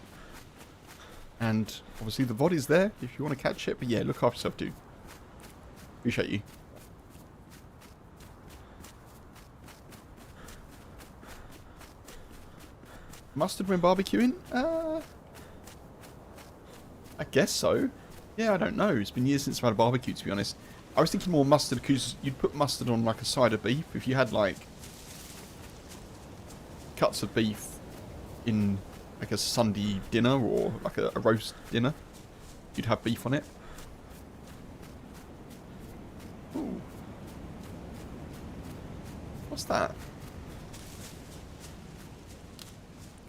And obviously the VOD is there if you want to catch it. But yeah, look after yourself, dude. Appreciate you. Mustard when barbecuing? I guess so. Yeah, I don't know. It's been years since I've had a barbecue, to be honest. I was thinking more mustard because you'd put mustard on like a side of beef. If you had like cuts of beef in like a Sunday dinner or like a roast dinner, you'd have beef on it. Ooh. What's that?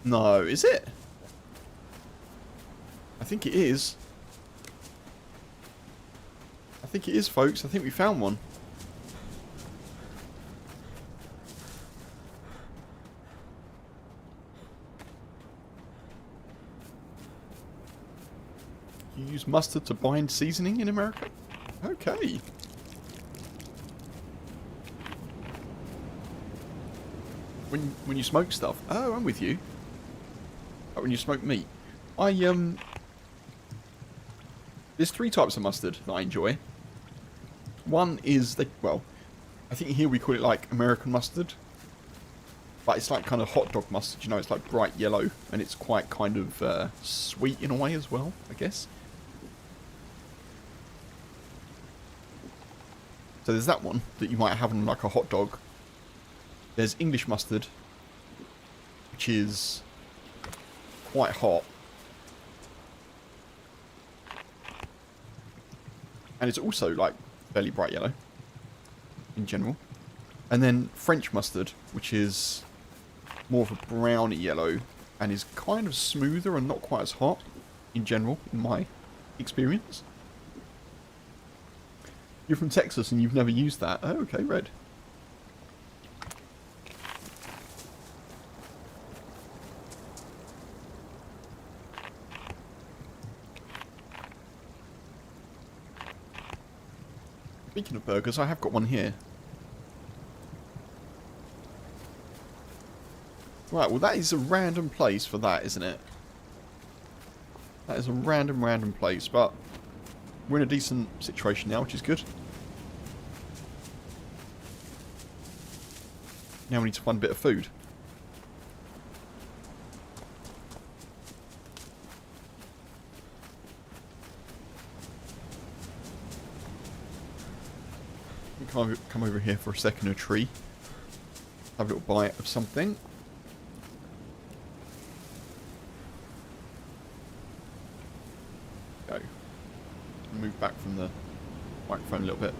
No, is it? I think it is. I think it is, folks. I think we found one. You use mustard to bind seasoning in America? Okay. When you smoke stuff. Oh, I'm with you. Oh, when you smoke meat. There's 3 types of mustard that I enjoy. One is, well, I think here we call it like American mustard. But it's like kind of hot dog mustard, you know, it's like bright yellow. And it's quite kind of sweet in a way as well, I guess. So there's that one that you might have on like a hot dog. There's English mustard, which is quite hot. And it's also like fairly bright yellow in general. And then French mustard, which is more of a browny yellow and is kind of smoother and not quite as hot in general, in my experience. You're from Texas and you've never used that. Oh, okay, Red. Speaking of burgers, I have got one here. Right, well that is a random place for that, isn't it? That is a random place, but we're in a decent situation now, which is good. Now we need to find a bit of food. Come over here for a second, a tree. Have a little bite of something. Go. Move back from the microphone a little bit.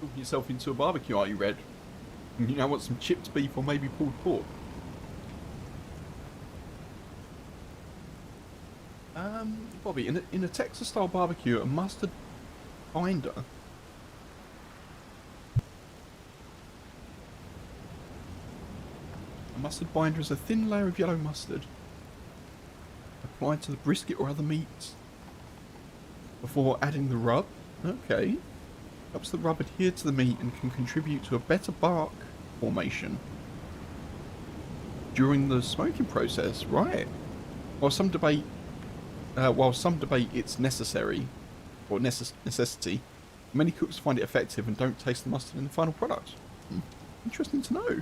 Talking yourself into a barbecue, are you, Red? You now want some chipped beef or maybe pulled pork? Bobby, in a Texas-style barbecue, a mustard binder. A mustard binder is a thin layer of yellow mustard applied to the brisket or other meats before adding the rub. Okay. Helps the rub adhere to the meat and can contribute to a better bark formation during the smoking process. Right. While some debate, it's necessary or necessity, many cooks find it effective and don't taste the mustard in the final product. Interesting to know.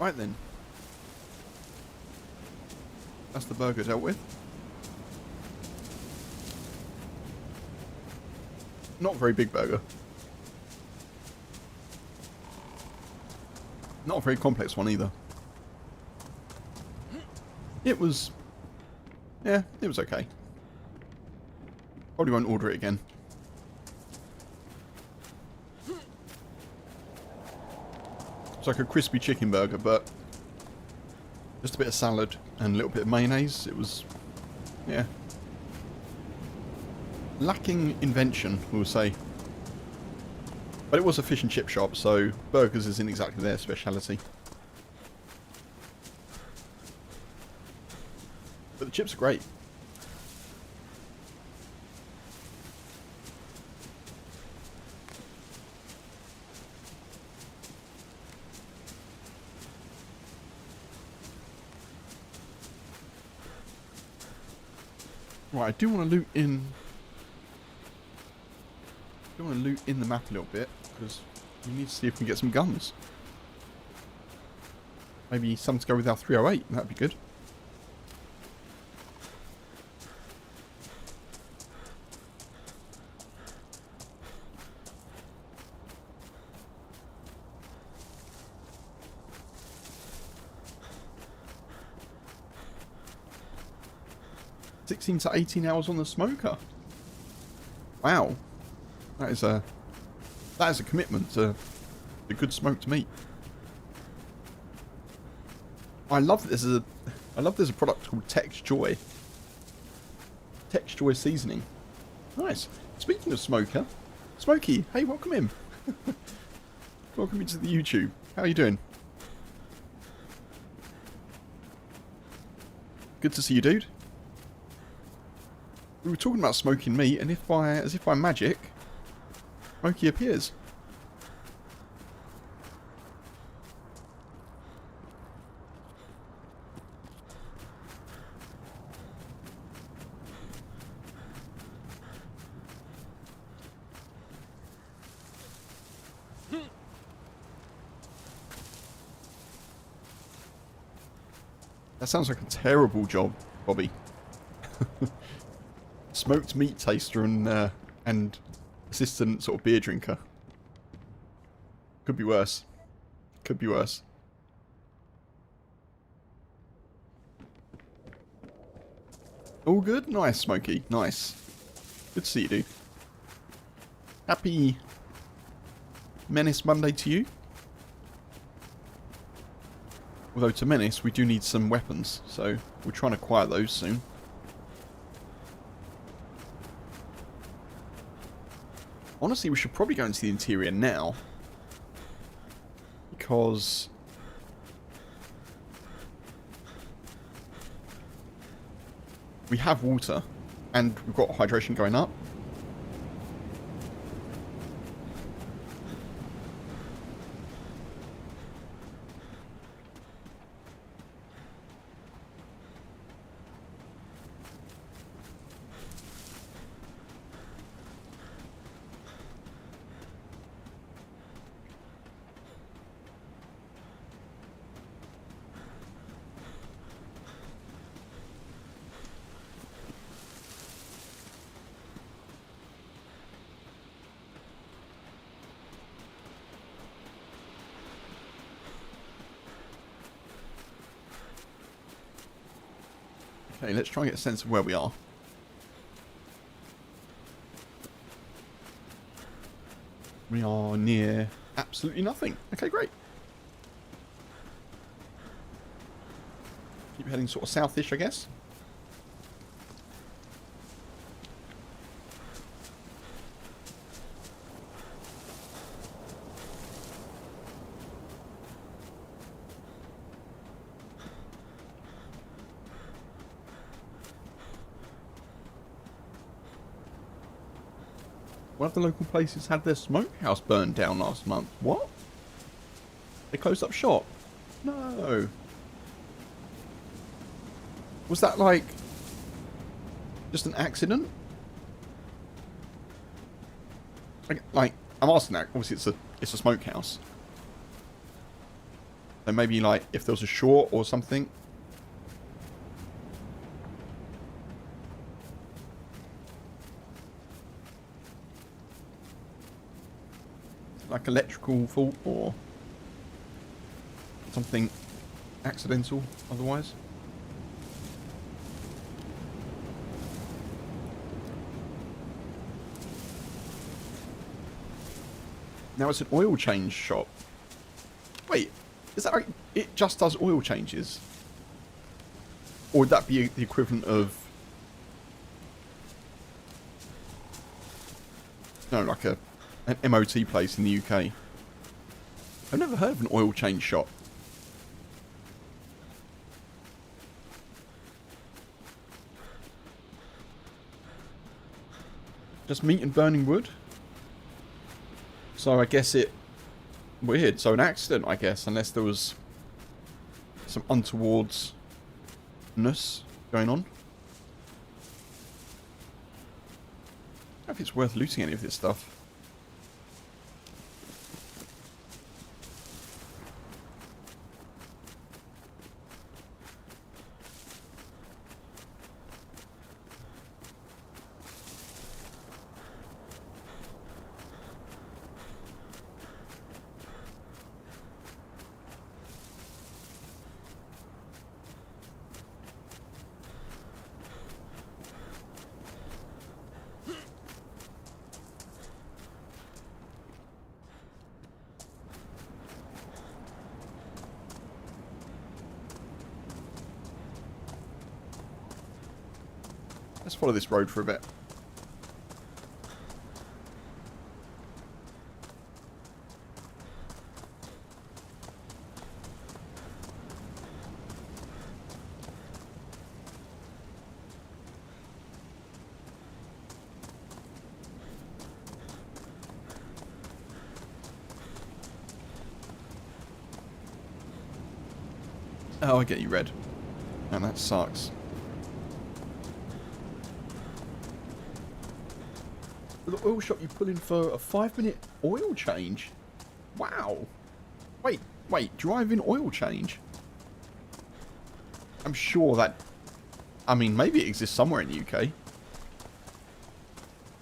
Right then. That's the burger dealt with. Not a very big burger. Not a very complex one either. It was... yeah, it was okay. Probably won't order it again. It's like a crispy chicken burger, but just a bit of salad and a little bit of mayonnaise. It was, yeah, lacking invention, we'll say. But it was a fish and chip shop, so burgers isn't exactly their speciality. But the chips are great. Right, I do want to loot in. I do want to loot in the map a little bit because we need to see if we can get some guns. Maybe some to go with our 308. That'd be good. $16 to 18 hours on the smoker. Wow, that is a commitment to the good smoked meat. I love that there's a product called Tex Joy. Tex Joy seasoning. Nice. Speaking of smoker, Smokey, hey, welcome in. Welcome into the YouTube. How are you doing? Good to see you, dude. We were talking about smoking meat, and as if by magic, Smokey appears. That sounds like a terrible job, Bobby. Smoked meat taster and assistant sort of beer drinker. Could be worse. Could be worse. All good? Nice, Smokey. Nice. Good to see you, dude. Happy Menace Monday to you. Although to Menace, we do need some weapons, so we're trying to acquire those soon. Honestly, we should probably go into the interior now. Because we have water and we've got hydration going up. Okay, let's try and get a sense of where we are. We are near absolutely nothing. Okay, great. Keep heading sort of southish, I guess. One of the local places had their smokehouse burned down last month. What? They closed up shop? No. Was that like just an accident? Like I'm asking that. Obviously, it's a smokehouse. So maybe like if there was a short or something. Like electrical fault or something accidental otherwise. Now it's an oil change shop. Wait, is that right? It just does oil changes? Or would that be the equivalent of... No, like an MOT place in the UK. I've never heard of an oil change shop. Just meat and burning wood? So I guess it... Weird. So an accident, I guess, unless there was some untowardness going on. I don't know if it's worth looting any of this stuff. Let's follow this road for a bit. Oh, I get you, Red. And that sucks. The oil shop you pull in for a 5-minute oil change? Wow. Wait, drive-in oil change? I'm sure that... I mean, maybe it exists somewhere in the UK.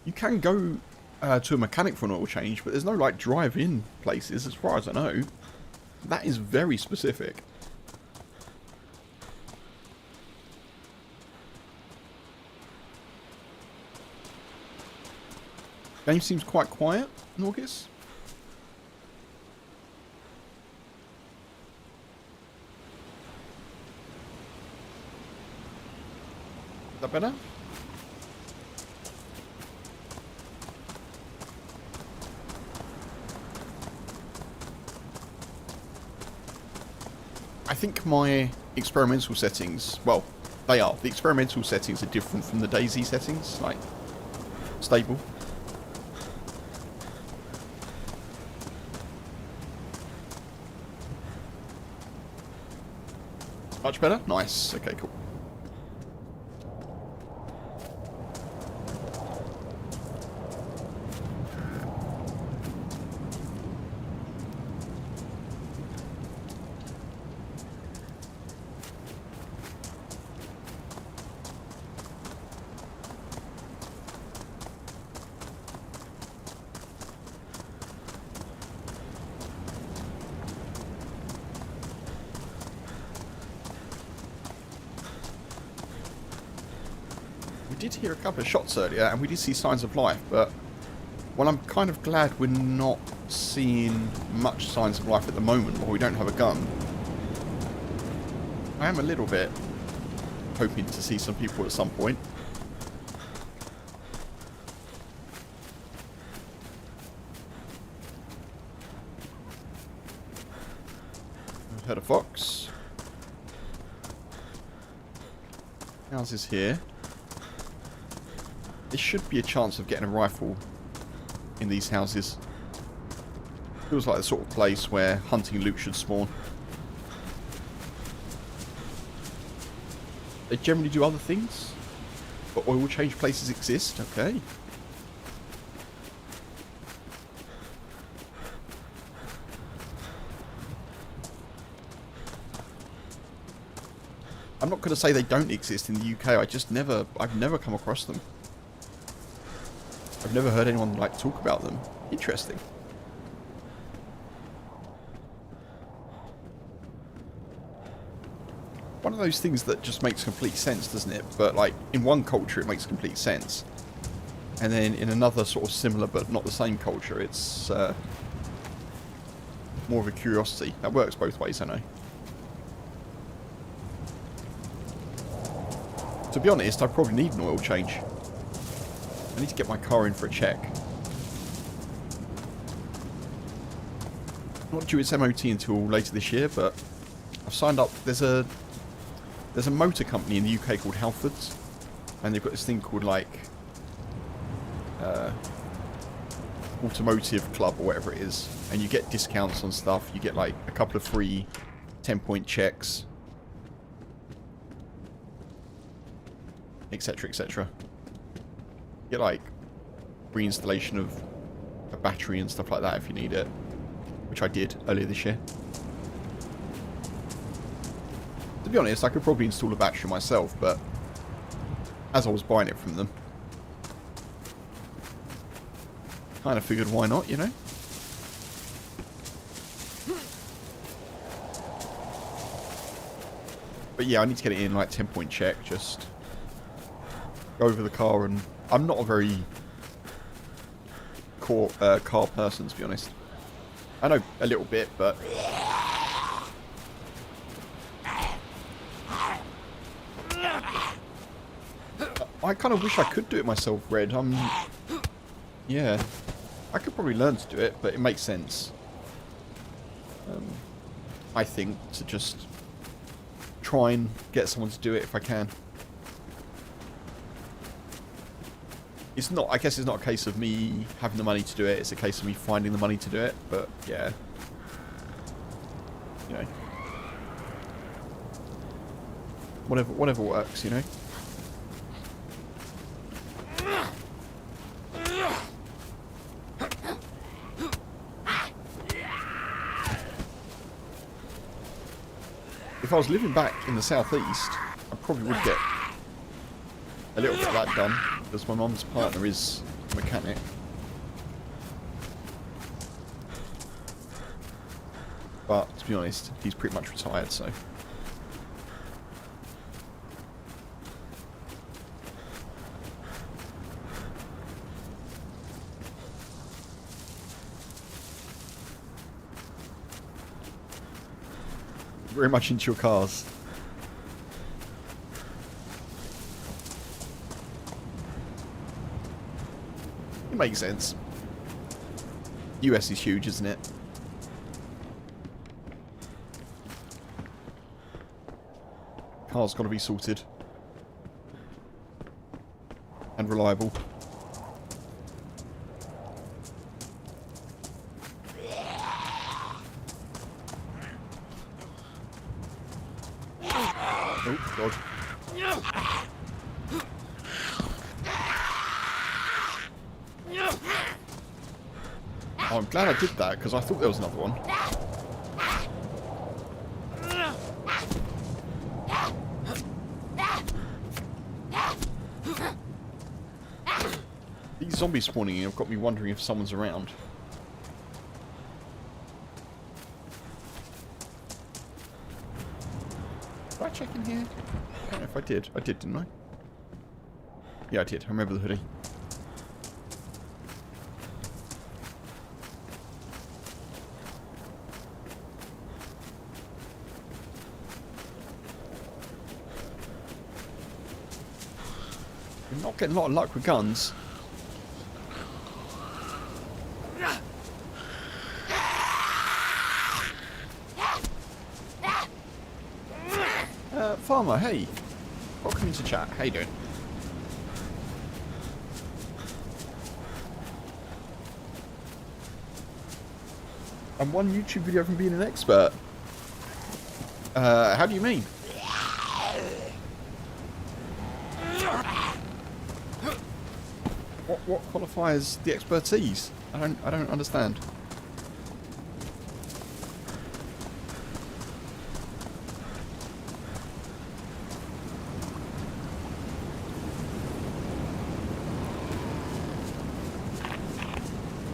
You can go to a mechanic for an oil change, but there's no, like, drive-in places, as far as I know. That is very specific. Game seems quite quiet in August. Is that better? I think my experimental settings, well, they are. The experimental settings are different from the DayZ settings, like stable. Much better? Nice. Okay, cool. did hear a couple of shots earlier, and we did see signs of life, but... Well, I'm kind of glad we're not seeing much signs of life at the moment, while we don't have a gun. I am a little bit hoping to see some people at some point. I've heard a fox. Houses here. There should be a chance of getting a rifle in these houses. Feels like the sort of place where hunting loot should spawn. They generally do other things, but oil change places exist. Okay. I'm not going to say they don't exist in the UK. I've never come across them. I've never heard anyone like talk about them. Interesting. One of those things that just makes complete sense, doesn't it? But like in one culture it makes complete sense, and then in another sort of similar but not the same culture, it's more of a curiosity. That works both ways, I know. To be honest, I probably need an oil change. I need to get my car in for a check. Not due its MOT until later this year, but I've signed up. There's a motor company in the UK called Halfords, and they've got this thing called like Automotive Club or whatever it is, and you get discounts on stuff. You get like a couple of free 10-point checks, etc, etc. Get like reinstallation of a battery and stuff like that if you need it, which I did earlier this year. To be honest, I could probably install a battery myself, but as I was buying it from them, kind of figured why not, you know? But yeah, I need to get it in like 10-point check, just go over the car, and I'm not a very car person, to be honest. I know a little bit, but I kind of wish I could do it myself, Red. Yeah, I could probably learn to do it, but it makes sense, I think, to just try and get someone to do it if I can. It's not, I guess it's not a case of me having the money to do it, it's a case of me finding the money to do it, but yeah. You know. Whatever works, you know. If I was living back in the southeast, I probably would get a little bit of that done, because my mum's partner is a mechanic. But, to be honest, he's pretty much retired, so... very much into your cars. It makes sense. US is huge, isn't it? Car's got to be sorted. And reliable. Oh, God. Oh, I'm glad I did that, because I thought there was another one. These zombies spawning in have got me wondering if someone's around. Did I check in here? I don't know if I did. I did, didn't I? Yeah, I did. I remember the hoodie. We're not getting a lot of luck with guns. Farmer, hey. Welcome into chat. How you doing? I'm one YouTube video from being an expert. How do you mean? What qualifies the expertise? I don't understand.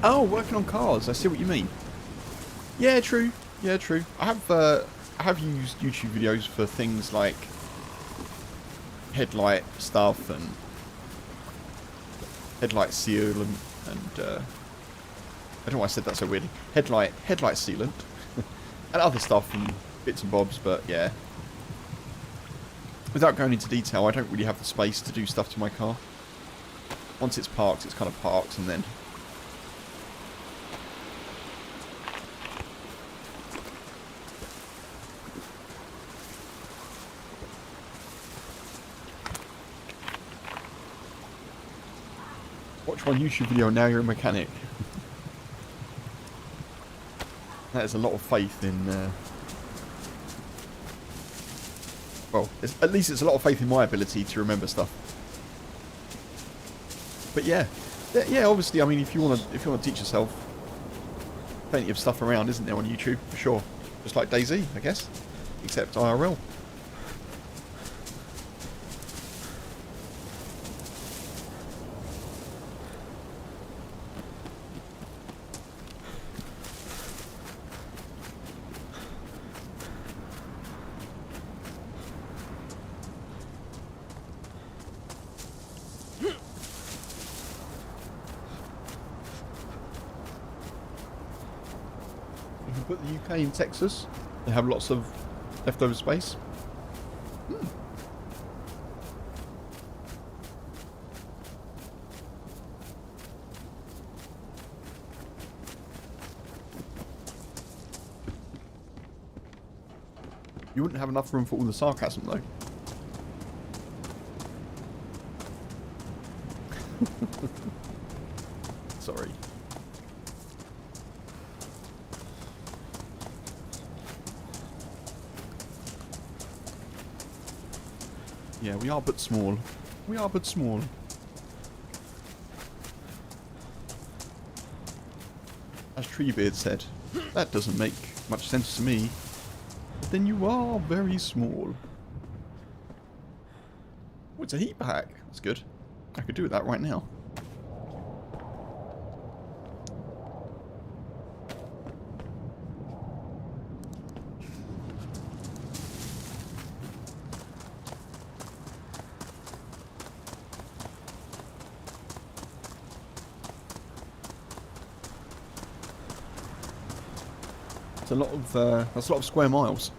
Oh, working on cars. I see what you mean. Yeah, true. Yeah, true. I have used YouTube videos for things like headlight stuff and headlight seal and I don't know why I said that so weirdly. Headlight sealant and other stuff and bits and bobs, but yeah. Without going into detail, I don't really have the space to do stuff to my car. Once it's parked, it's kind of parked, and then watch one YouTube video and now you're a mechanic. That is a lot of faith in... well, at least it's a lot of faith in my ability to remember stuff. But yeah, obviously, I mean, if you want to teach yourself, plenty of stuff around, isn't there, on YouTube for sure? Just like DayZ, I guess, except IRL. Put the UK in Texas. They have lots of leftover space. You wouldn't have enough room for all the sarcasm, though. Sorry. Yeah, we are but small. We are but small. As Treebeard said, that doesn't make much sense to me. But then you are very small. Oh, it's a heat pack. That's good. I could do with that right now. That's a lot of square miles.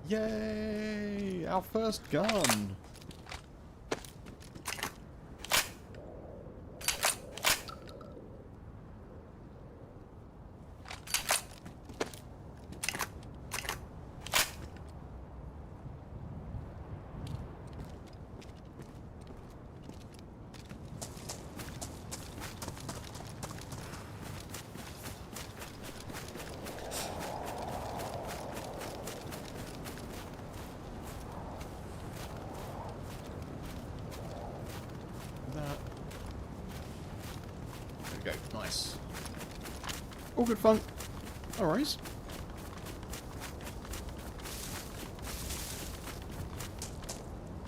Yay! Our first gun. There we go. Nice. All good fun. No worries.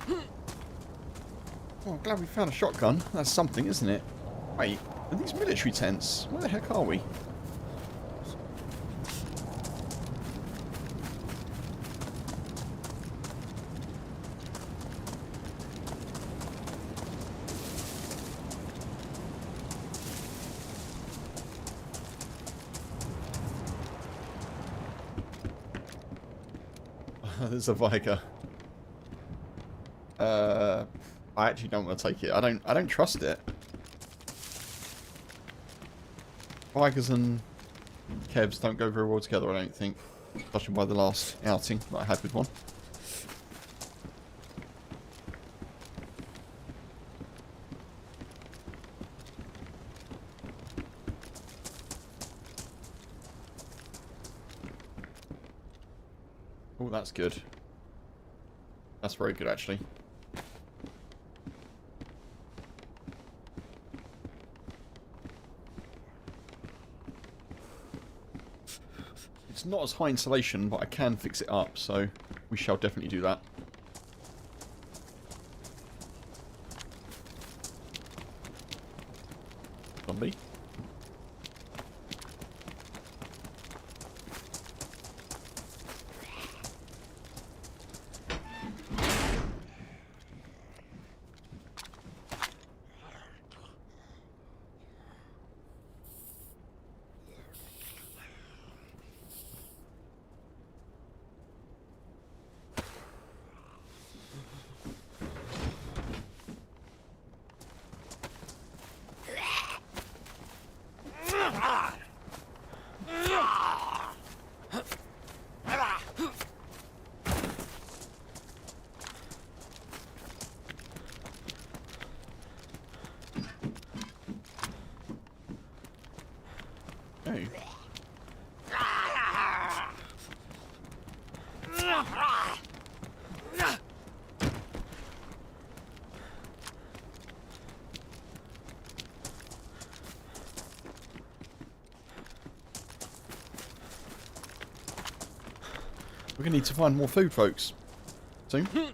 Oh, I'm glad we found a shotgun. That's something, isn't it? Wait, are these military tents? Where the heck are we? There's a Viger. I actually don't want to take it. I don't trust it. Vigers and Kevs don't go very well together, I don't think. Judging by the last outing that I had with one. Oh, that's good. That's very good, actually. It's not as high insulation, but I can fix it up, so we shall definitely do that. Zombie. Okay. We're going to need to find more food, folks. Soon. Well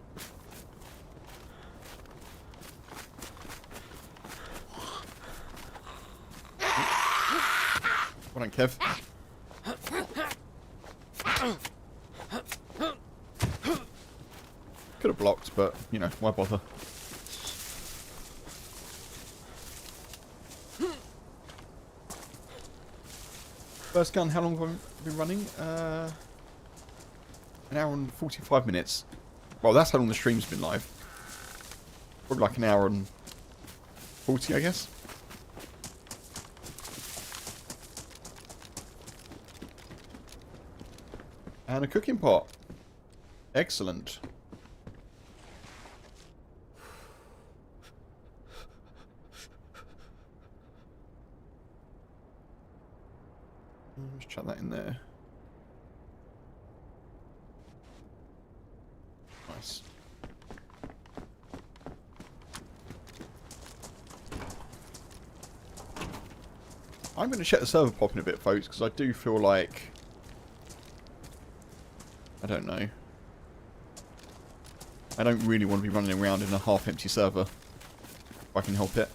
done, Kev. Could have blocked, but, you know, why bother? First gun, how long have I been running? An hour and 45 minutes. Well, that's how long the stream's been live. Probably like an hour and 40, I guess. And a cooking pot. Excellent. Let's chuck that in there. Nice. I'm going to check the server pop in a bit, folks, because I do feel like... I don't know. I don't really want to be running around in a half-empty server, if I can help it.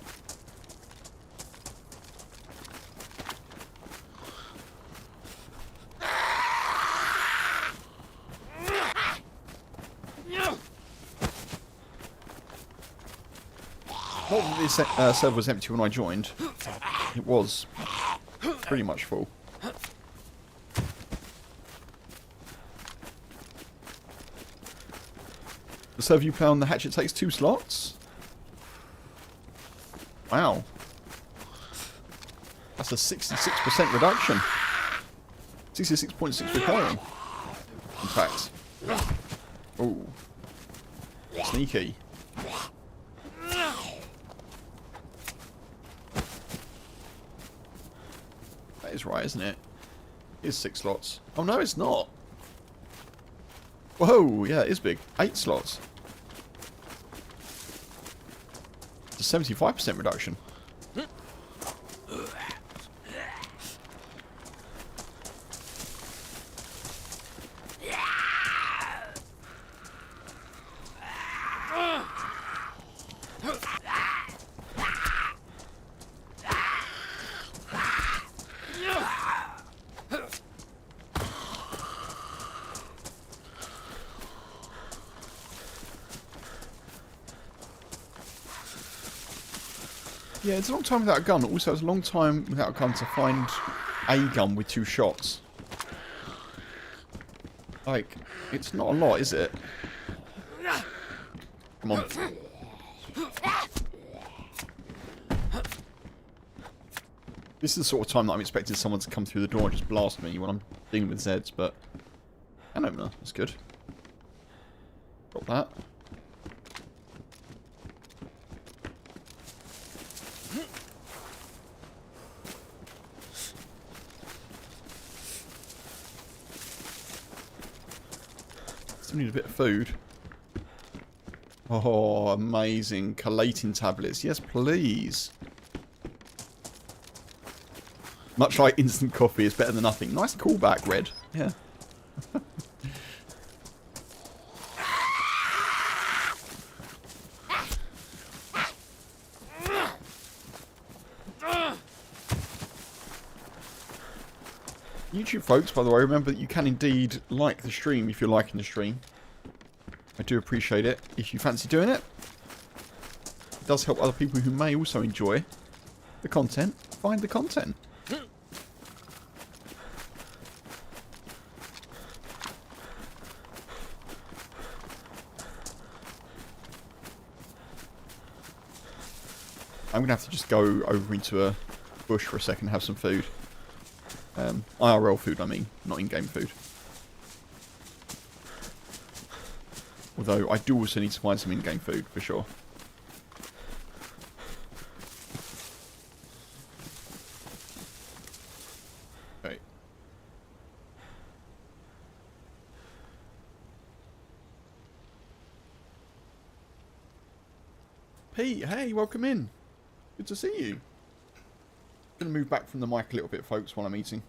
Not that this server was empty when I joined. It was pretty much full. The server you play on the hatchet takes 2 slots? Wow. That's a 66% reduction. 66.6 recurring. In fact. Ooh. Sneaky. That is right, isn't it? It is 6 slots. Oh no, it's not. Whoa, yeah, it is big. 8 slots. It's a 75% reduction. Yeah, it's a long time without a gun. Also, it's a long time without a gun to find a gun with 2 shots. Like, it's not a lot, is it? Come on. This is the sort of time that I'm expecting someone to come through the door and just blast me when I'm dealing with Zeds, but... Can opener, that's good. Got that. Still need a bit of food. Oh, amazing. Collating tablets. Yes, please. Much like instant coffee is better than nothing. Nice callback, Red. Yeah. YouTube folks, by the way, remember that you can indeed like the stream if you're liking the stream. I do appreciate it. If you fancy doing it, it does help other people who may also enjoy the content find the content. I'm going to have to just go over into a bush for a second and have some food. IRL food, I mean, not in-game food. Although, I do also need to find some in-game food, for sure. Okay. Pete, hey, welcome in. Good to see you. Gonna move back from the mic a little bit, folks, while I'm eating.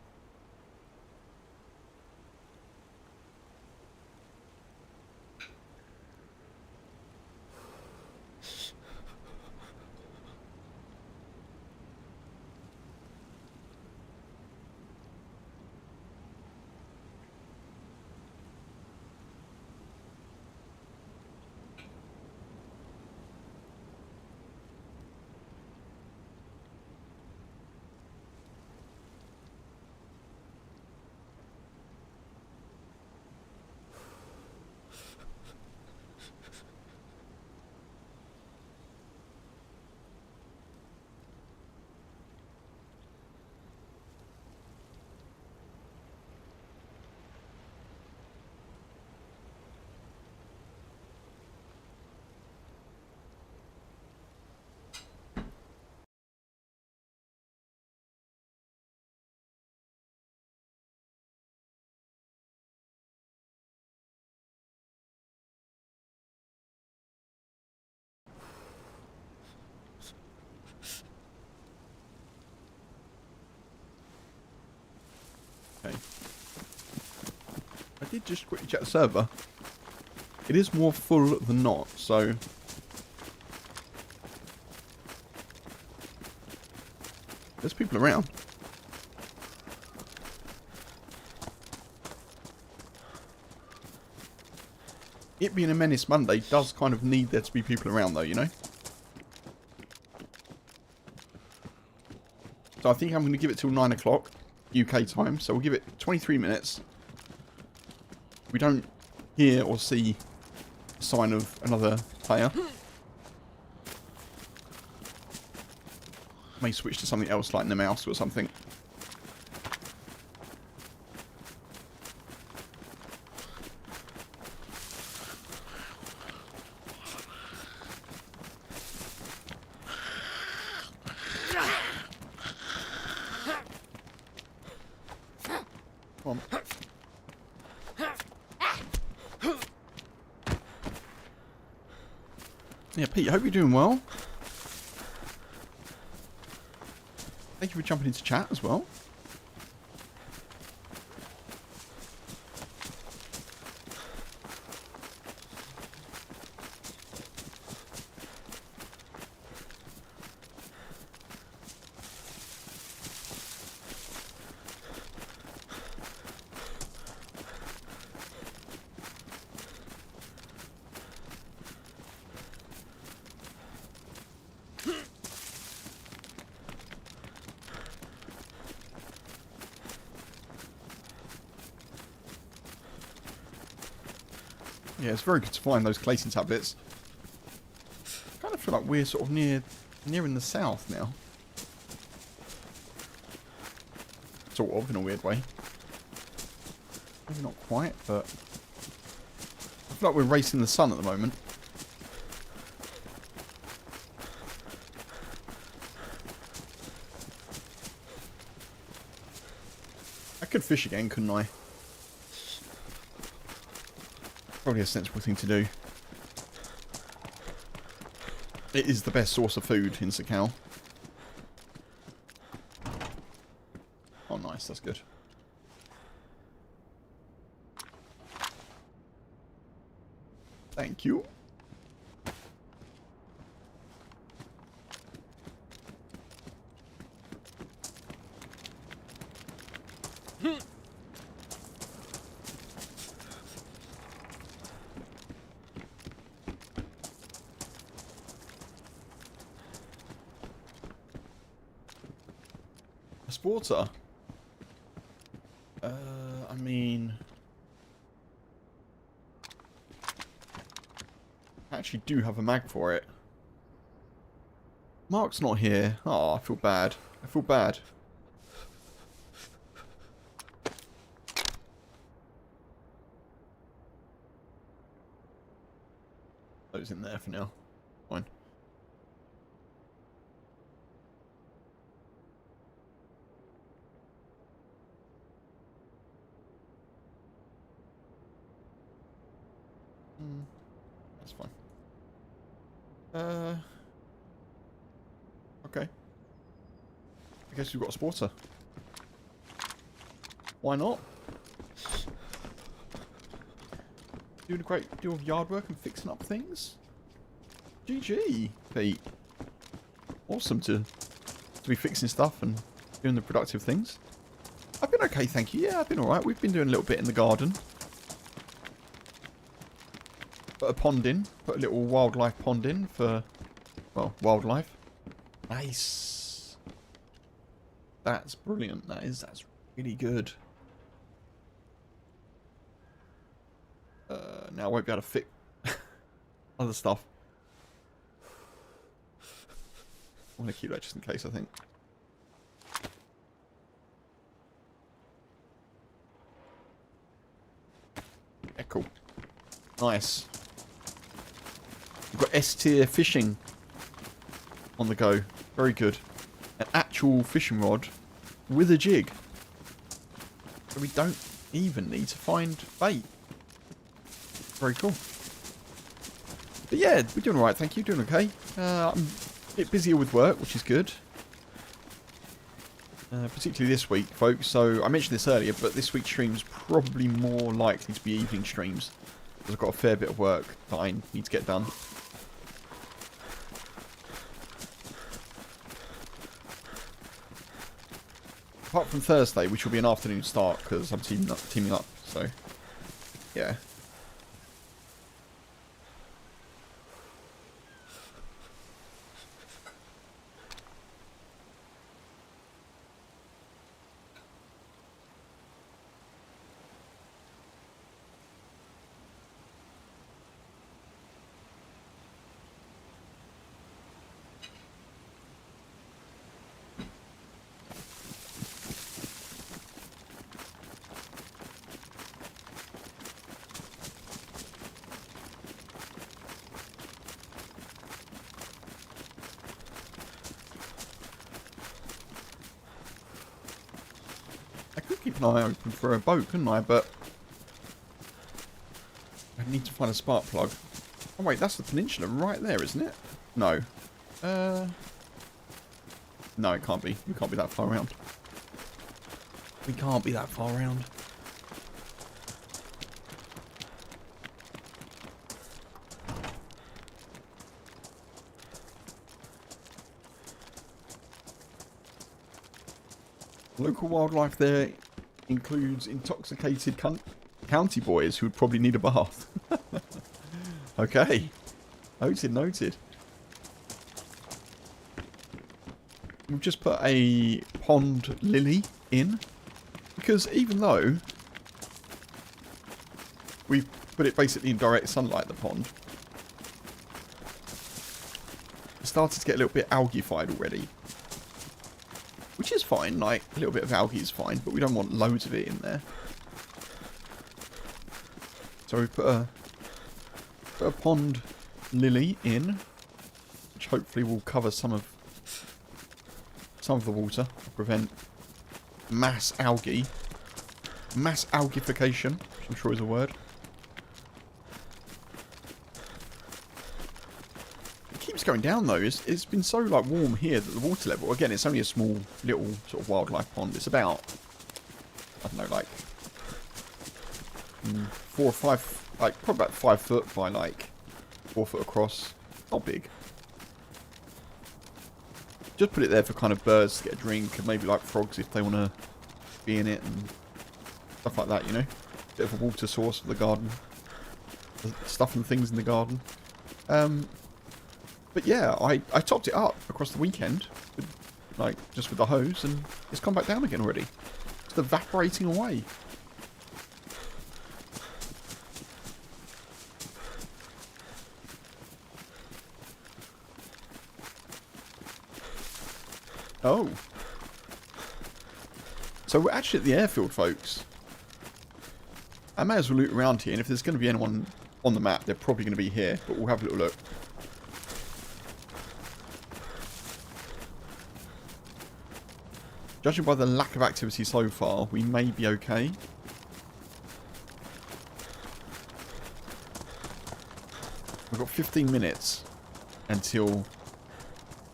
Okay. I did just quickly check the server. It is more full than not, so... There's people around. It being a Menace Monday does kind of need there to be people around though, you know? So I think I'm going to give it till 9 o'clock UK time, so we'll give it 23 minutes. We don't hear or see a sign of another player. May switch to something else like the mouse or something. Come on. Yeah, Pete, I hope you're doing well. Thank you for jumping into chat as well. Yeah, it's very good to find those chelating tablets. I kind of feel like we're sort of near in the south now. Sort of, in a weird way. Maybe not quite, but I feel like we're racing the sun at the moment. I could fish again, couldn't I? Probably a sensible thing to do. It is the best source of food in Sakhal. Oh, nice. That's good. Thank you. A sporter? I mean... I actually do have a mag for it. Mark's not here. Oh, I feel bad. I feel bad. Those in there for now. Fine. That's fine. Okay. I guess we've got a sporter. Why not? Doing a great deal of yard work and fixing up things. GG, Pete. Awesome to be fixing stuff and doing the productive things. I've been okay, thank you. Yeah, I've been alright. We've been doing a little bit in the garden. Put a pond in. Put a little wildlife pond in for, well, wildlife. Nice. That's brilliant. That's really good. Now I won't be able to fit other stuff. I'm going to keep that just in case, I think. Yeah, cool. Nice. We've got S-tier fishing on the go. Very good. An actual fishing rod with a jig. So we don't even need to find bait. Very cool. But yeah, we're doing alright, thank you. Doing okay. I'm a bit busier with work, which is good. Particularly this week, folks. So I mentioned this earlier, but this week's stream's probably more likely to be evening streams. Because I've got a fair bit of work that I need to get done. Apart from Thursday, which will be an afternoon start, because I'm teaming up, so yeah. Keep an eye open for a boat, couldn't I? But I need to find a spark plug. Oh wait, that's the peninsula right there, isn't it? No. No, it can't be. We can't be that far around. We can't be that far around. Local wildlife there includes intoxicated county boys who would probably need a bath. Okay. Noted. We've just put a pond lily in. Because even though we've put it basically in direct sunlight, the pond. It started to get a little bit algae-fied already. Which is fine, like, a little bit of algae is fine, but we don't want loads of it in there. So we put a pond lily in, which hopefully will cover some of the water, prevent mass algaeification, which I'm sure is a word. It keeps going down though. It's been so like warm here that the water level, again, it's only a small little sort of wildlife pond. It's about, I don't know, like 4 or 5, like probably about 5 foot by like 4 foot across. Not big. Just put it there for kind of birds to get a drink, and maybe like frogs if they want to be in it and stuff like that, you know. Bit of a water source for the garden. Stuff and things in the garden. But yeah, I topped it up across the weekend, with, like just with the hose, and it's come back down again already. It's evaporating away. Oh. So we're actually at the airfield, folks. I may as well loot around here, and if there's going to be anyone on the map, they're probably going to be here, but we'll have a little look. Judging by the lack of activity so far, we may be okay. We've got 15 minutes until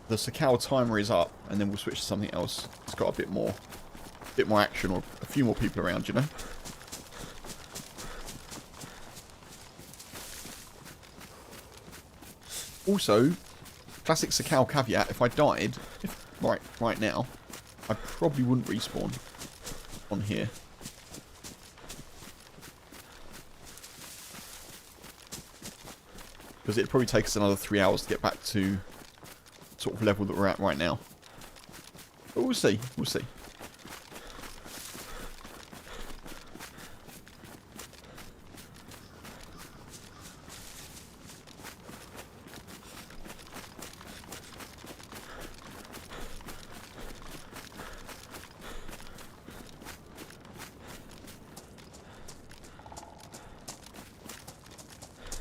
the Sakhal timer is up, and then we'll switch to something else. It's got a bit more action, or a few more people around, you know. Also, classic Sakhal caveat: if I died, right now, I probably wouldn't respawn on here. Because it'd probably take us another 3 hours to get back to sort of level that we're at right now. But we'll see. We'll see.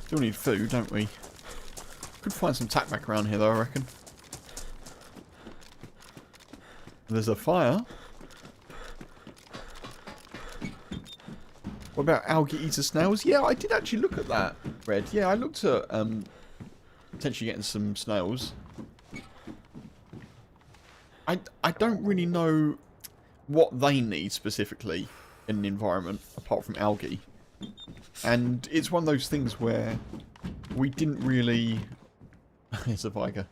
Still need food, don't we? Could find some tack back around here though, I reckon. There's a fire. What about algae eater snails? Yeah, I did actually look at that, Red. Yeah, I looked at potentially getting some snails. I don't really know what they need specifically in an environment apart from algae. And it's one of those things where we didn't really... It's a viger.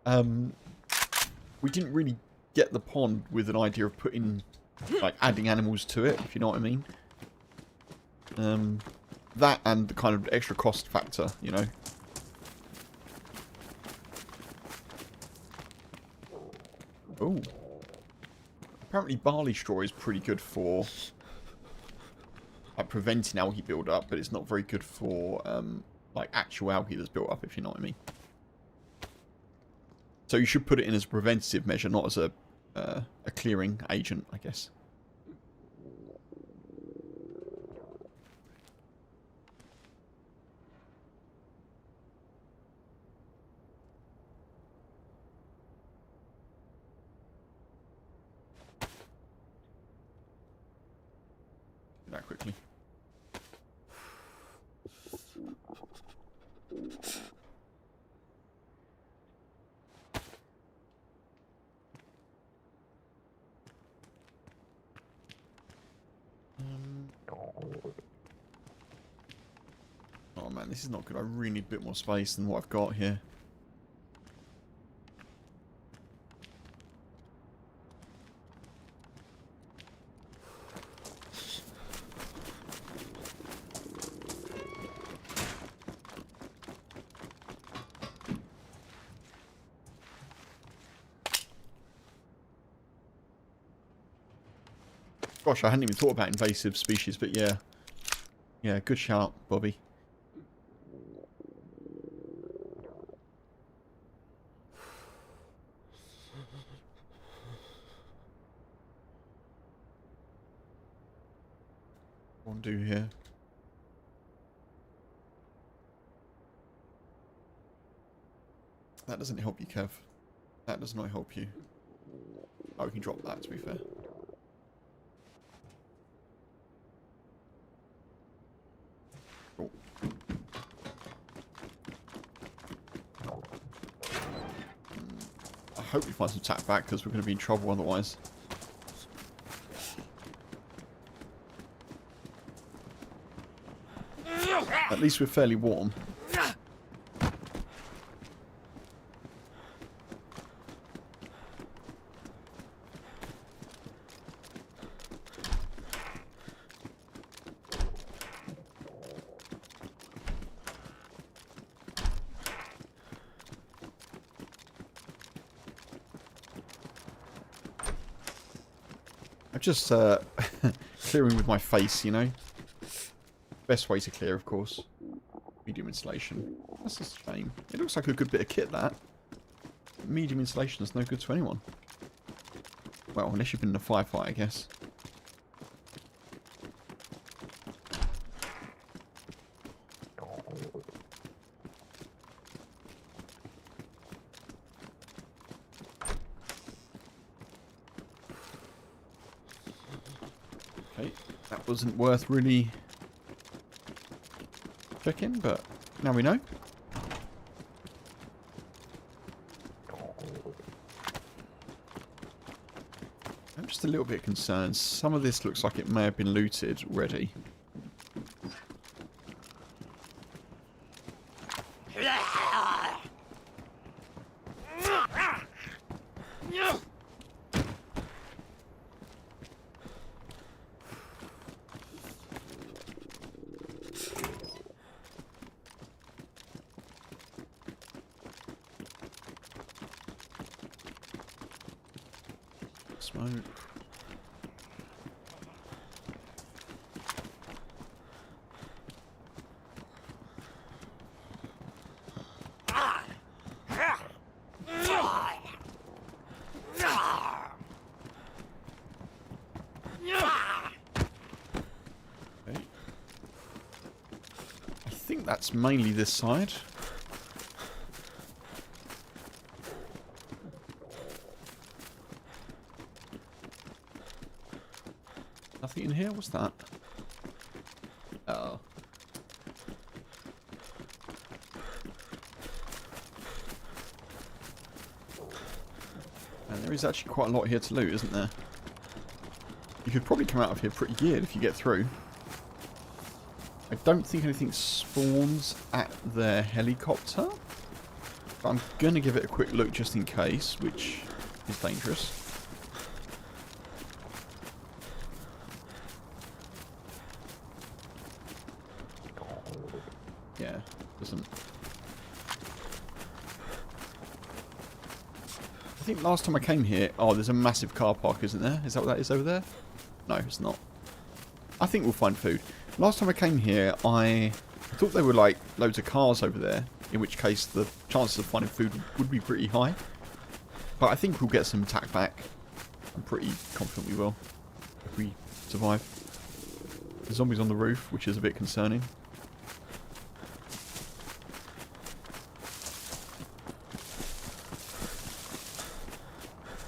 We didn't really get the pond with an idea of putting, like, adding animals to it, if you know what I mean. That and the kind of extra cost factor, you know. Oh. Apparently barley straw is pretty good for like preventing algae build up, but it's not very good for like actual algae that's built up, if you know what I mean. So you should put it in as a preventative measure, not as a clearing agent, I guess. Do that quickly. Oh man, this is not good. I really need a bit more space than what I've got here. Gosh, I hadn't even thought about invasive species, but yeah. Yeah, good shout, Bobby. What do here? That doesn't help you, Kev. That does not help you. Oh, we can drop that, to be fair. Cool. I hope we find some tack back, because we're going to be in trouble otherwise. At least we're fairly warm. I'm just clearing with my face, you know. Best way to clear, of course. Medium insulation. That's a shame. It looks like a good bit of kit, that. Medium insulation is no good to anyone. Well, unless you've been in a firefight, I guess. Okay, that wasn't worth really checking, but now we know. I'm just a little bit concerned. Some of this looks like it may have been looted already. Smoke. Okay. I think that's mainly this side. Nothing in here? What's that? Oh. And there is actually quite a lot here to loot, isn't there? You could probably come out of here pretty geared if you get through. I don't think anything spawns at their helicopter. But I'm going to give it a quick look just in case, which is dangerous. Yeah, doesn't. I think last time I came here, oh, there's a massive car park, isn't there? Is that what that is over there? No, it's not. I think we'll find food. Last time I came here, I thought there were like loads of cars over there, in which case the chances of finding food would be pretty high. But I think we'll get some attack back. I'm pretty confident we will, if we survive. The zombies on the roof, which is a bit concerning.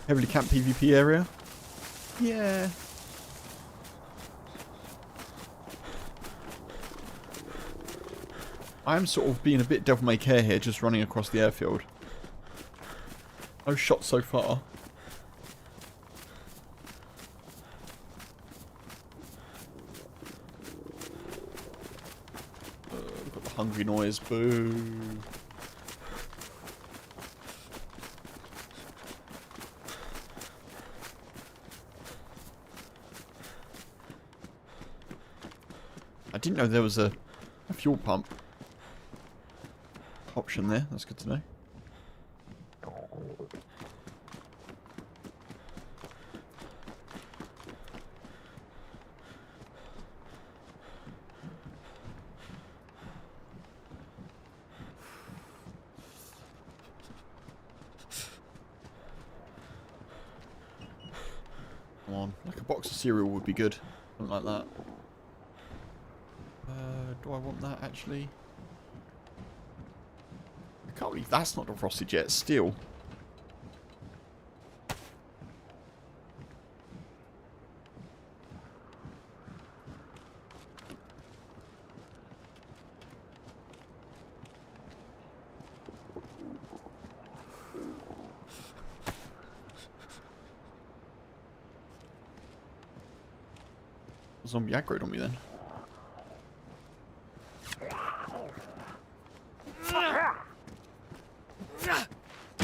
Heavily camped PvP area. Yeah. I'm sort of being a bit devil may care here, just running across the airfield. No shots so far. We've got the hungry noise. Boo. I didn't know there was a fuel pump option there. That's good to know. Come on. Like a box of cereal would be good. Something like that. Do I want that, actually? I can't believe that's not defrosted yet. Still. Zombie aggroed on me then.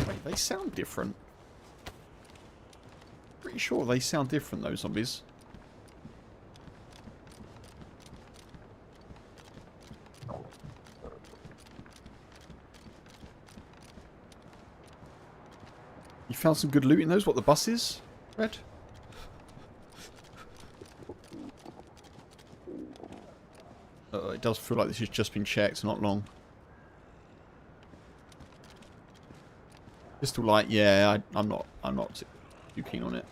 Wait, they sound different. Pretty sure they sound different, those zombies. You found some good loot in those? What, the buses? Red? It does feel like this has just been checked, not long. Pistol light, yeah, I'm not too keen on it.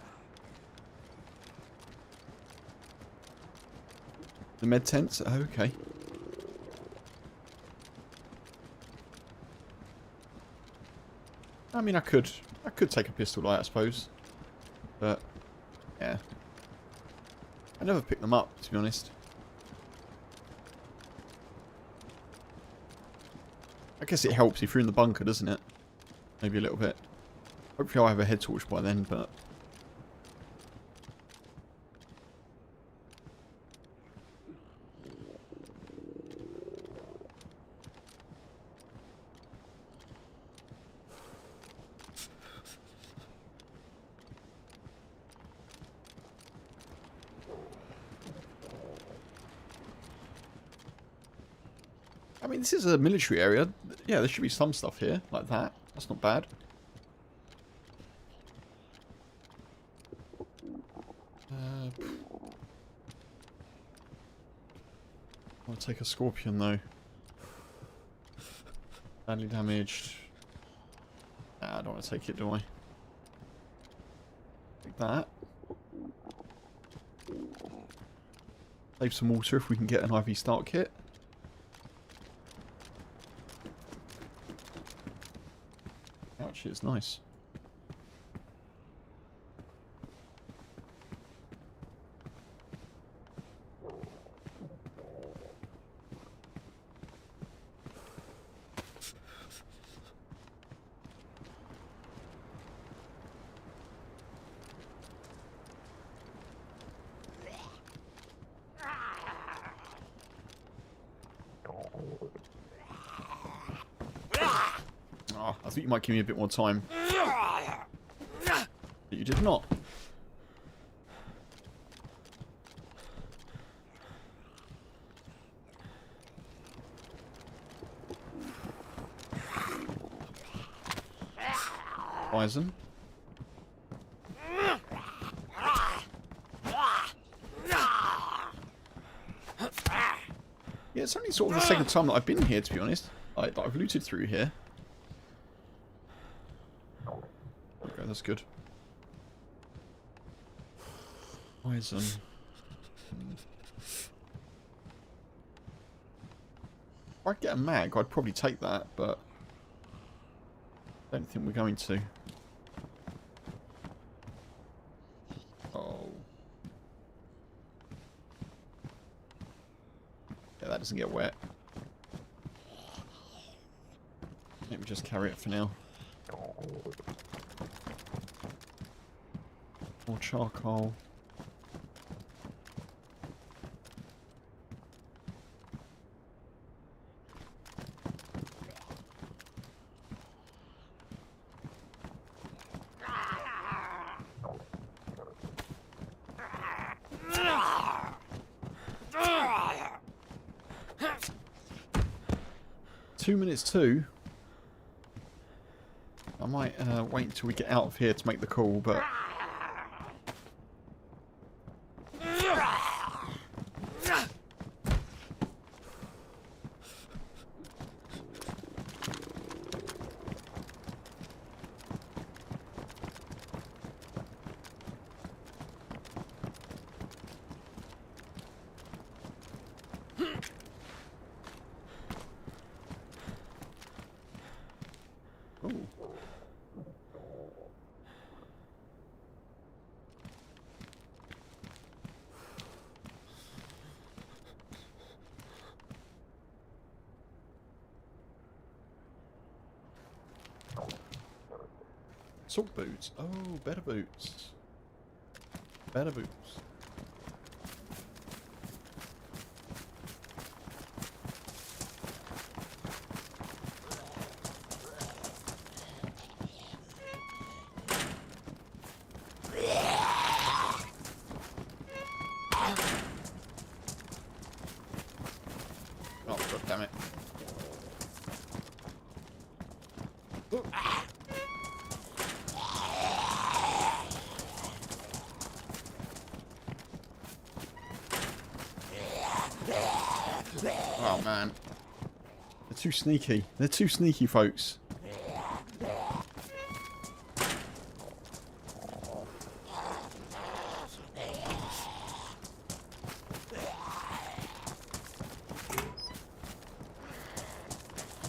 The med tents, oh, okay. I mean, I could take a pistol light, I suppose, but yeah, I never pick them up, to be honest. I guess it helps if you're in the bunker, doesn't it? Maybe a little bit. Hopefully I'll have a head torch by then, but... I mean, this is a military area. Yeah, there should be some stuff here, like that. That's not bad. I'll take a scorpion, though. Badly damaged. Nah, I don't want to take it, do I? Take that. Save some water if we can get an IV start kit. Actually, it's nice. Oh, I think you might give me a bit more time. But you did not. Bison. Yeah, it's only sort of the second time that I've been here, to be honest. That I've looted through here. Okay, that's good. Bison. If I could get a mag, I'd probably take that, but I don't think we're going to. Oh. Yeah, that doesn't get wet. Let me just carry it for now. More charcoal. Two minutes two. I might wait until we get out of here to make the call, but... Salt boots. Oh, better boots. Better boots. Oh, God damn it. Ooh. Oh, man. They're too sneaky. They're too sneaky, folks.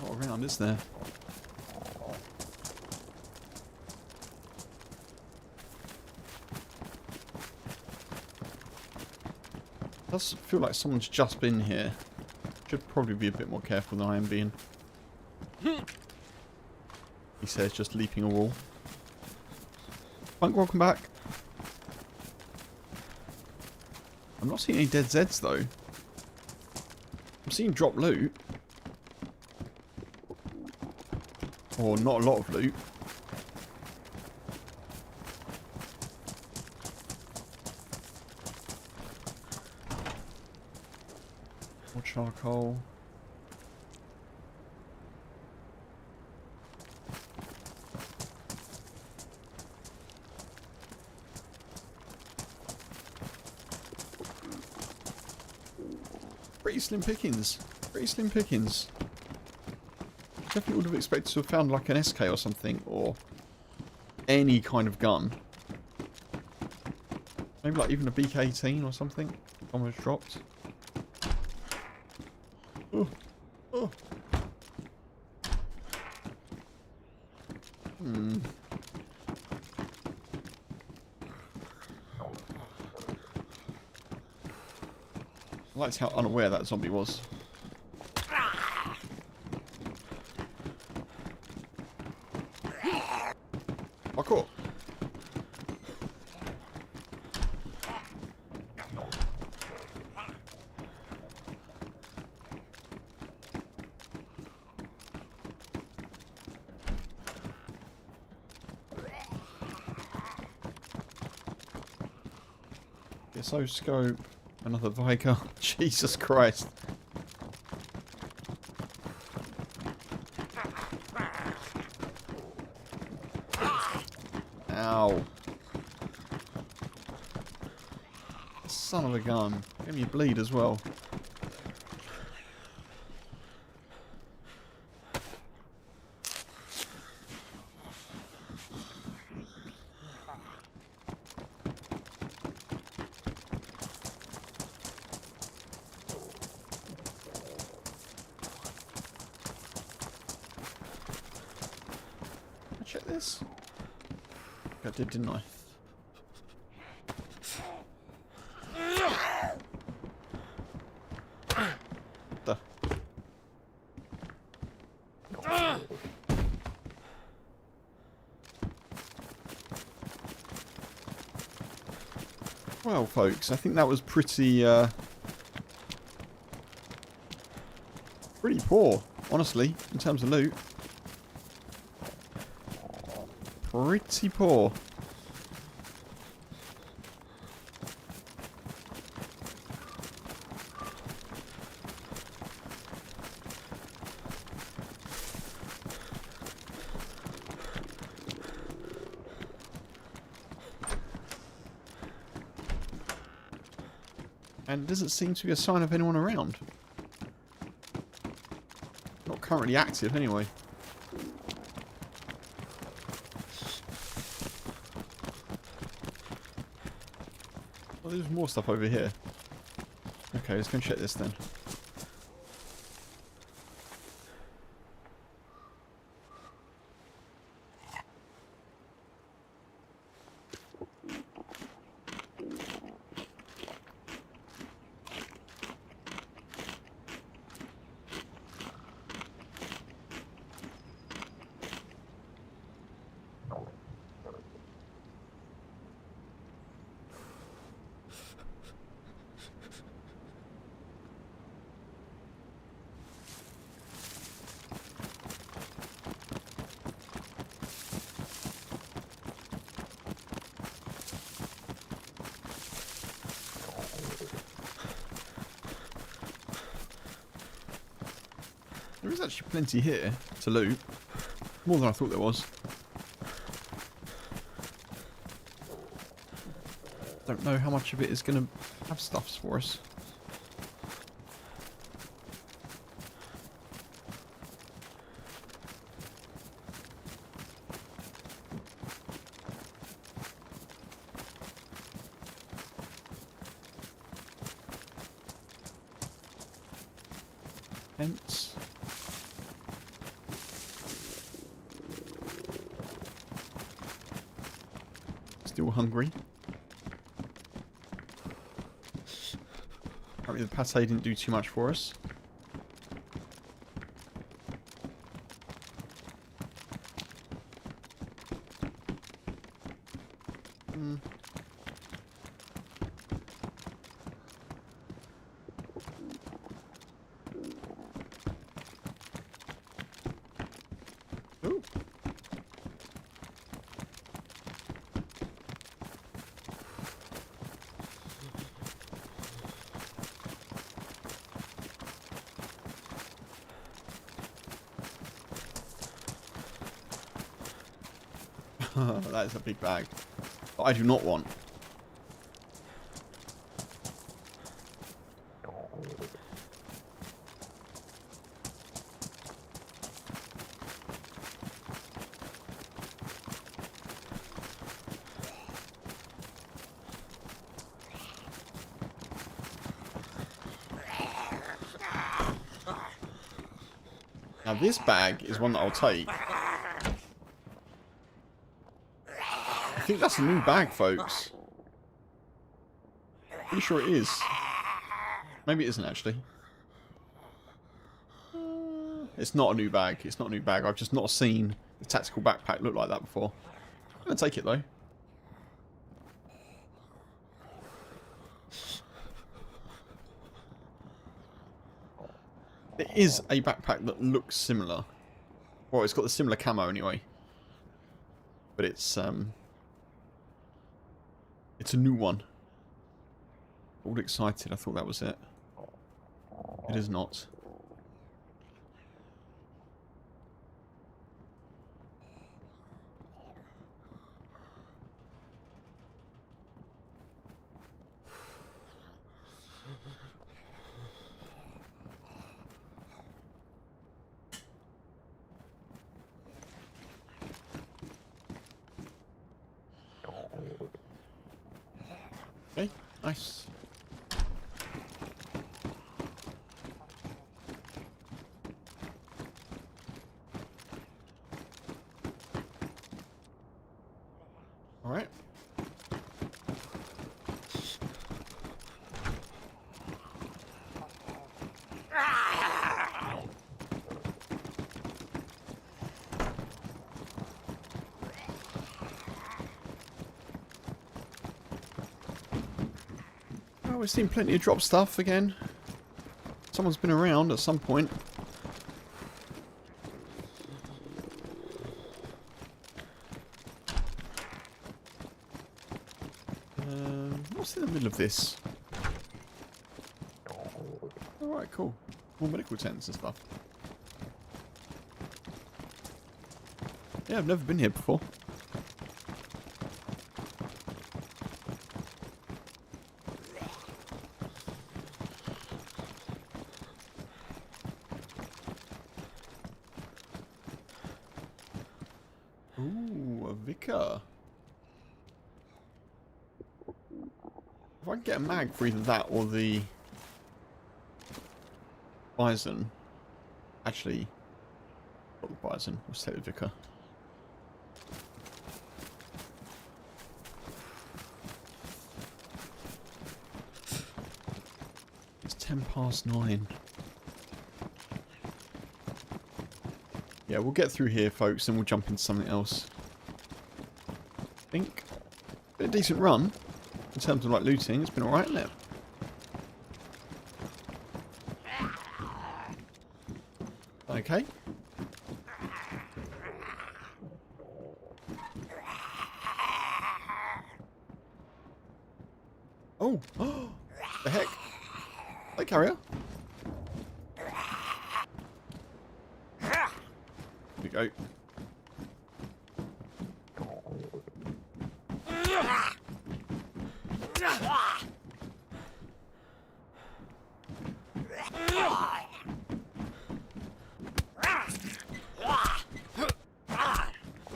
What around is there? Does feel like someone's just been here. Should probably be a bit more careful than I am being. He says, just leaping a wall. Funk, welcome back. I'm not seeing any dead Zeds though. I'm seeing drop loot. Or not a lot of loot. More charcoal. Pretty slim pickings. Pretty slim pickings. Definitely would have expected to have found like an SK or something, or any kind of gun. Maybe like even a BK-18 or something. Almost dropped. Oh. Oh. Hmm. I liked how unaware that zombie was. Parkour. So scope, another Vicar. Jesus Christ. Ow. Son of a gun. Give me a bleed as well. Check this. I did, didn't I? The. Well, folks, I think that was pretty poor, honestly, in terms of loot. Pretty poor. And there doesn't seem to be a sign of anyone around. Not currently active, anyway. Well, there's more stuff over here. Okay, let's go and check this then. There is actually plenty here to loot. More than I thought there was. Don't know how much of it is going to have stuffs for us. Hence. Still hungry. Apparently the pate didn't do too much for us. Ooh. That is a big bag. But I do not want. Now this bag is one that I'll take. I think that's a new bag, folks. Pretty sure it is. Maybe it isn't actually. It's not a new bag. It's not a new bag. I've just not seen the tactical backpack look like that before. I'm going to take it though. It is a backpack that looks similar. Well, it's got the similar camo anyway. But it's a new one. All excited. I thought that was it. It is not. Okay, nice. All right. Oh, we've seen plenty of drop stuff again. Someone's been around at some point. What's in the middle of this? Alright, cool. More medical tents and stuff. Yeah, I've never been here before. Ooh, a vicar. If I can get a mag for either that or the bison. Actually, not the bison. Let's take the vicar. It's 9:10. Yeah, we'll get through here, folks, and we'll jump into something else. I think a decent run in terms of like looting. It's been alright, isn't it? Okay. Oh, the heck! Hey, carrier. go.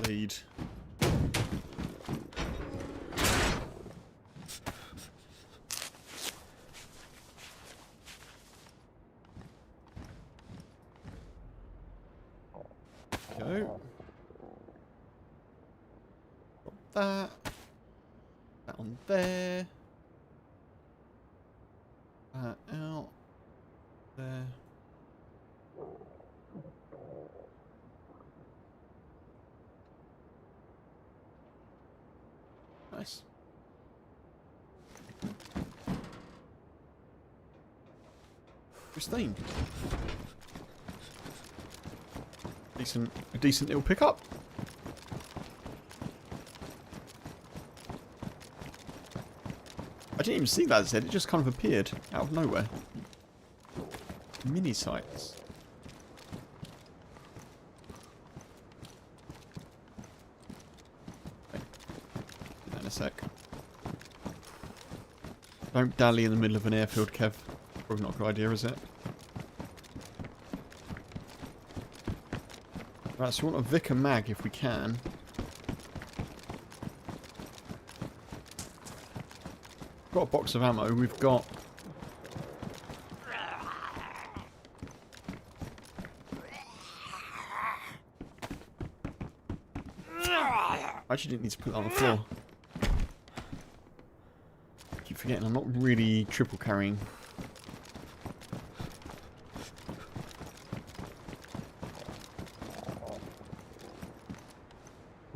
Bleed. Go. Got that. That on there. That out. There. Nice. Pristine. A decent little pickup. I didn't even see that Z, it just kind of appeared out of nowhere. Mini sights. Okay. Do that in a sec. Don't dally in the middle of an airfield, Kev. Probably not a good idea, is it? Right, so we want a Vicar mag if we can. Got a box of ammo. We've got... I actually didn't need to put that on the floor. Keep forgetting I'm not really triple carrying.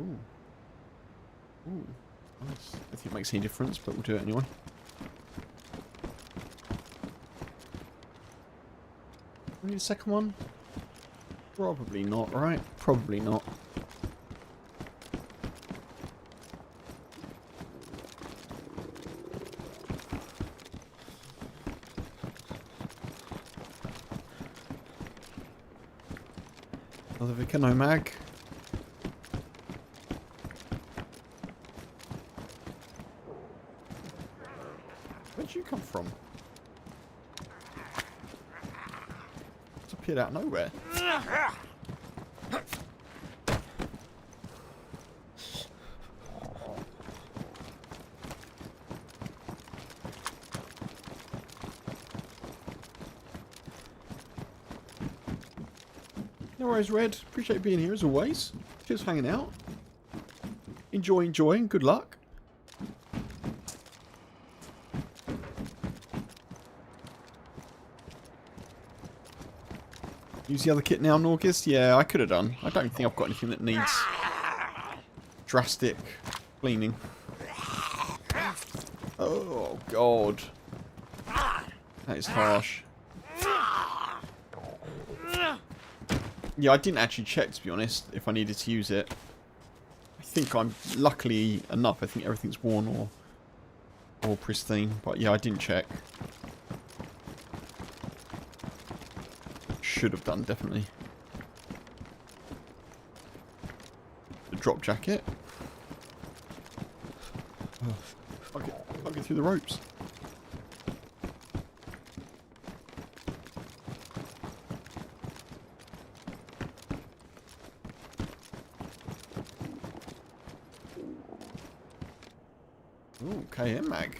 Ooh. Ooh. Nice. I don't think it makes any difference, but we'll do it anyway. We need a second one? Probably not, right? Probably not. Another Vicar, no mag. Where'd you come from? It's appeared out of nowhere. No worries, Red. Appreciate being here as always. Cheers for hanging out. Enjoy, and good luck. Use the other kit now, Norgist? Yeah, I could have done. I don't think I've got anything that needs drastic cleaning. Oh, God. That is harsh. Yeah, I didn't actually check, to be honest, if I needed to use it. I think I'm, luckily enough, I think everything's worn or pristine. But yeah, I didn't check. Should have done, definitely. The drop jacket. Oh, I'll get through the ropes. Ooh, KM mag.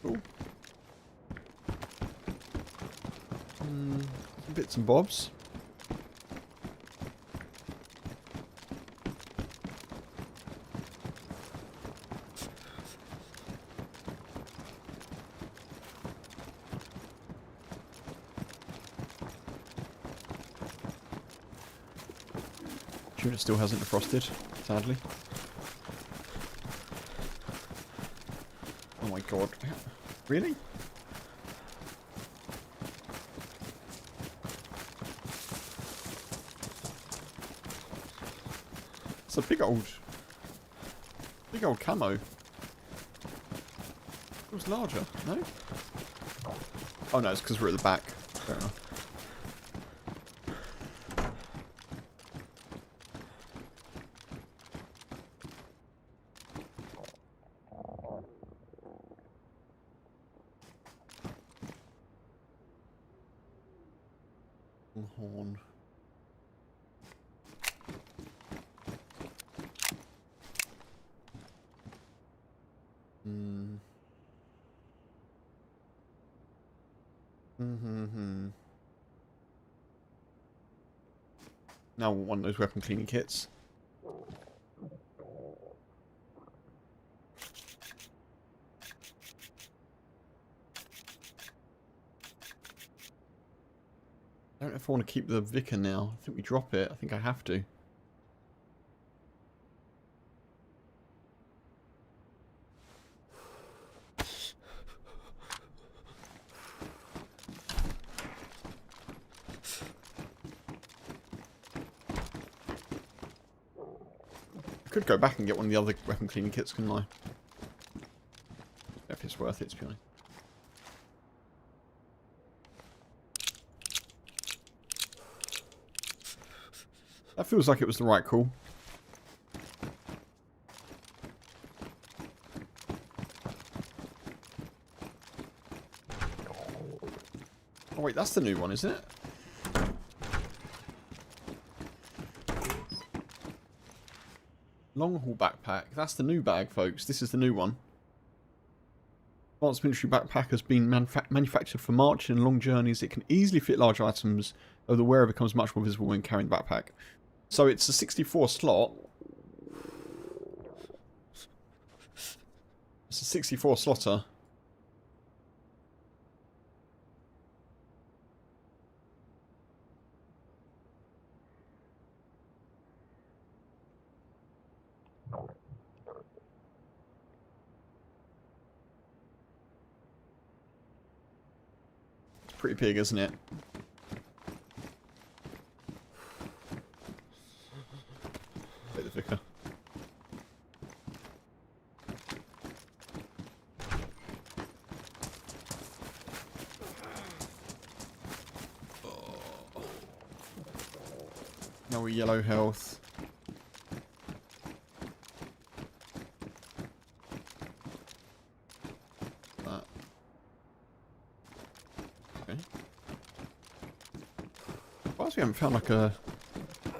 Cool. Bits and bobs. Tuna still hasn't defrosted, sadly. Oh my god. Really? It's a big old camo. It was larger, no? Oh no, it's because we're at the back. Fair enough. horn. Hmm. Now I want one of those weapon cleaning kits. I don't know if I want to keep the Vicar now. I think we drop it. I think I have to. I could go back and get one of the other weapon cleaning kits, couldn't I? If it's worth it, to be honest. That feels like it was the right call. Oh wait, that's the new one, isn't it? Long haul backpack. That's the new bag, folks. This is the new one. Advanced military backpack has been manufactured for marching and long journeys. It can easily fit large items, though the wearer becomes much more visible when carrying the backpack. So it's a 64 slot. It's a 64 slotter. It's pretty big, isn't it? Take the Vicar. Now we're yellow health. That. Okay. Why we haven't found like a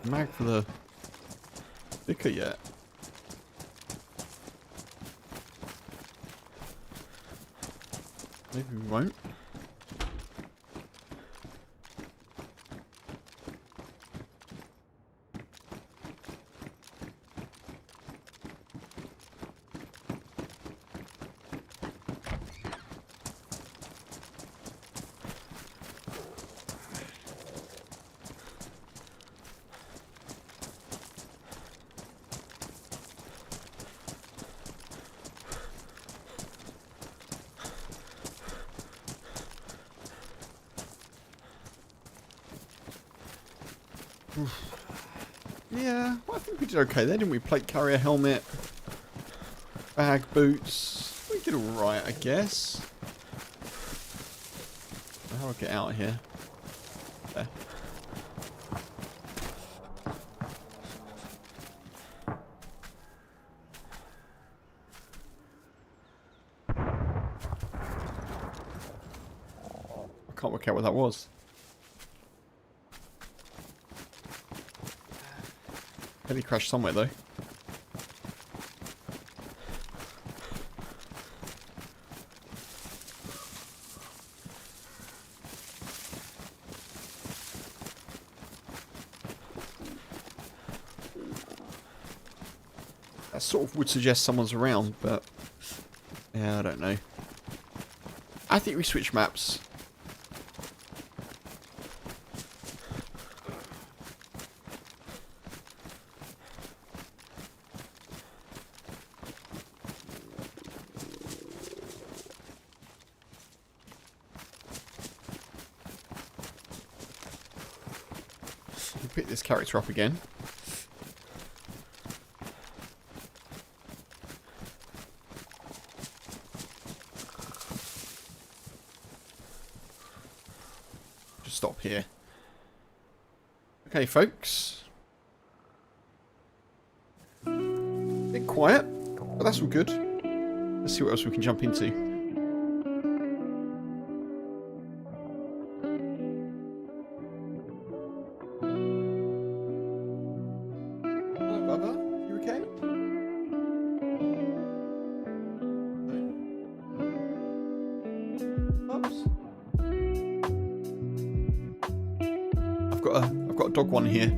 mag for the Vicar yet? Maybe we won't. Yeah, well, I think we did okay there, didn't we? Plate carrier, helmet, bag, boots. We did alright, I guess. How do I get out of here? There. I can't work out what that was. Heli crashed somewhere though. That sort of would suggest someone's around, but yeah, I don't know. I think we switch maps. Pick this character up again. Just stop here. Okay, folks. Bit quiet, but that's all good. Let's see what else we can jump into. Oops. I've got a dog one here.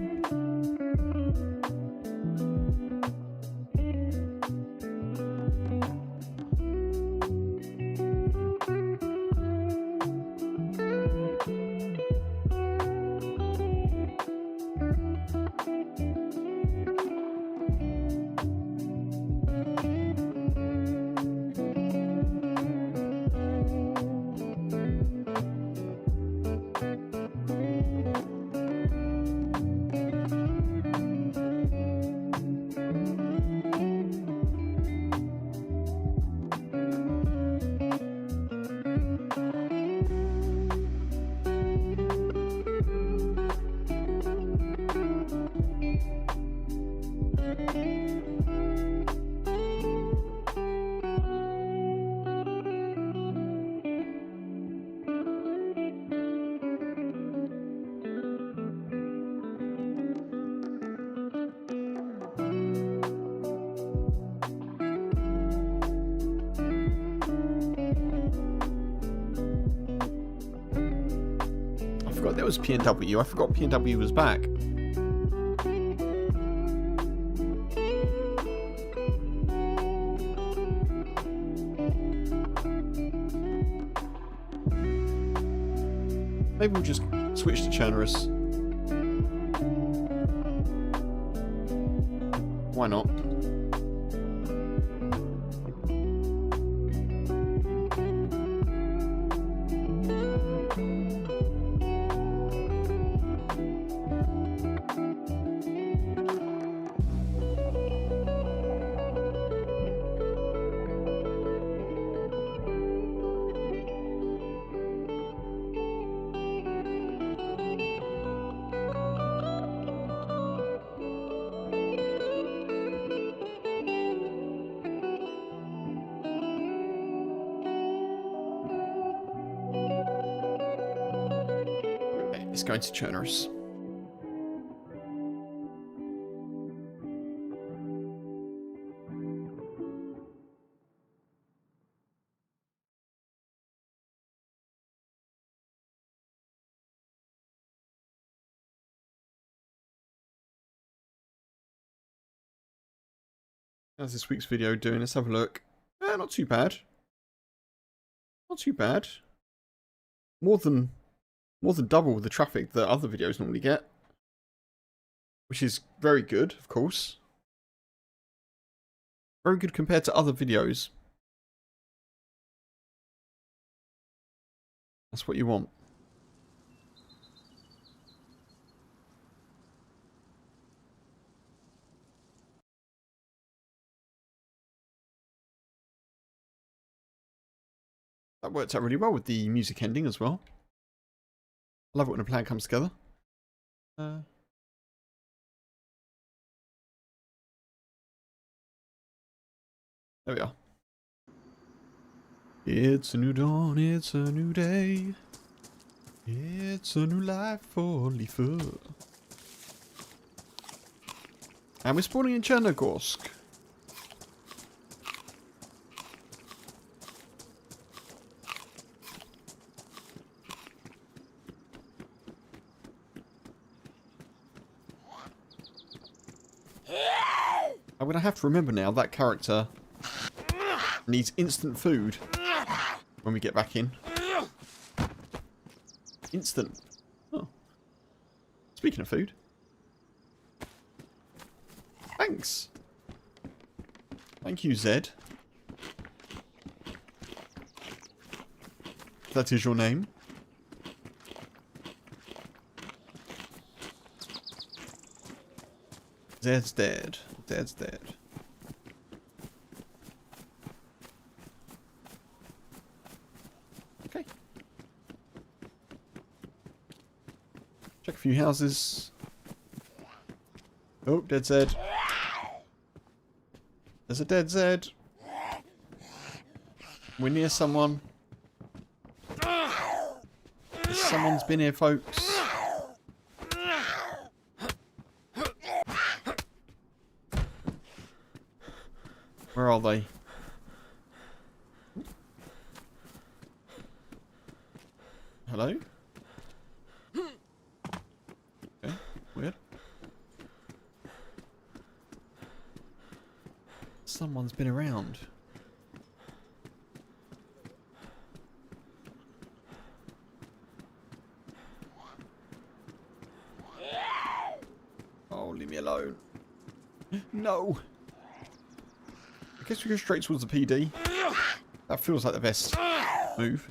I forgot there was P&W. I forgot P&W was back. Maybe we'll just switch to Chernarus. Why not? It's going to Chernarus. How's this week's video doing? Let's have a look. Not too bad. Not too bad. More than double the traffic that other videos normally get, which is very good, of course. Very good compared to other videos. That's what you want. That worked out really well with the music ending as well. I love it when a plan comes together. There we are. It's a new dawn, it's a new day. It's a new life for Leafur. And we're spawning in Chernarus. I'm going to have to remember now that character needs instant food when we get back in. Instant. Oh. Speaking of food. Thanks. Thank you, Zed. That is your name. Zed's dead. Zed's dead. Okay. Check a few houses. Oh, dead Zed. There's a dead Zed. We're near someone. Someone's been here, folks. Where are they? Hello? Okay, weird. Someone's been around. Oh, leave me alone. No! I guess we go straight towards the PD. That feels like the best move.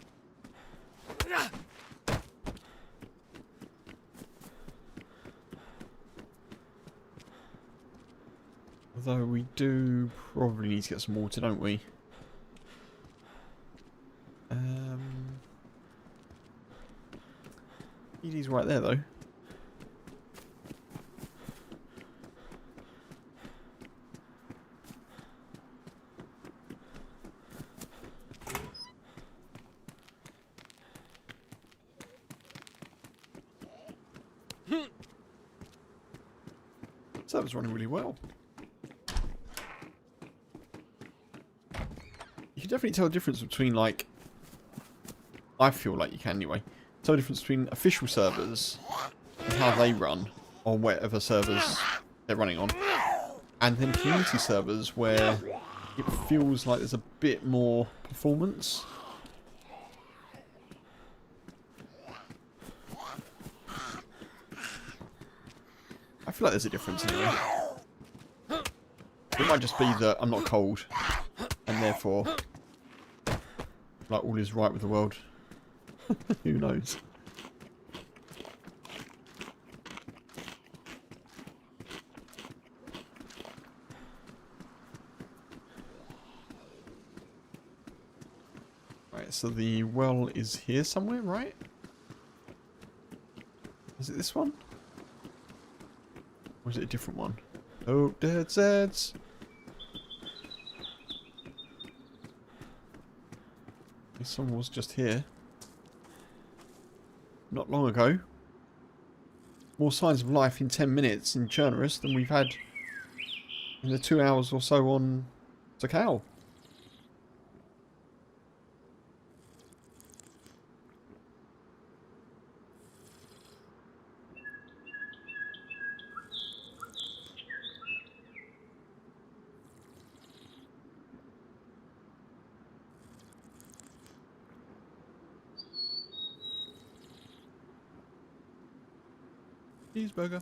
Although we do probably need to get some water, don't we? PD's right there, though. Server's running really well. You can definitely tell the difference between, like, I feel like you can anyway, tell the difference between official servers and how they run on whatever servers they're running on, and then community servers where it feels like there's a bit more performance. I feel like there's a difference anyway. It might just be that I'm not cold, and therefore, like, all is right with the world. Who knows? Right, so the well is here somewhere, right? Is it this one? Or is it a different one? Oh, DayZ. Someone was just here. Not long ago. More signs of life in 10 minutes in Chernarus than we've had in the 2 hours or so on Sakhal. Cheeseburger.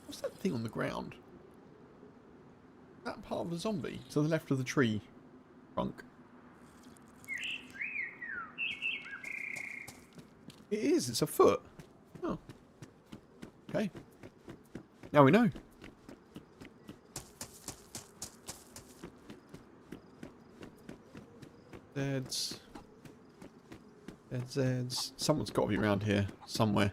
What's that thing on the ground? That part of the zombie to the left of the tree trunk. It is, it's a foot. Oh. Okay. Now we know. DayZ. Someone's got to be around here somewhere.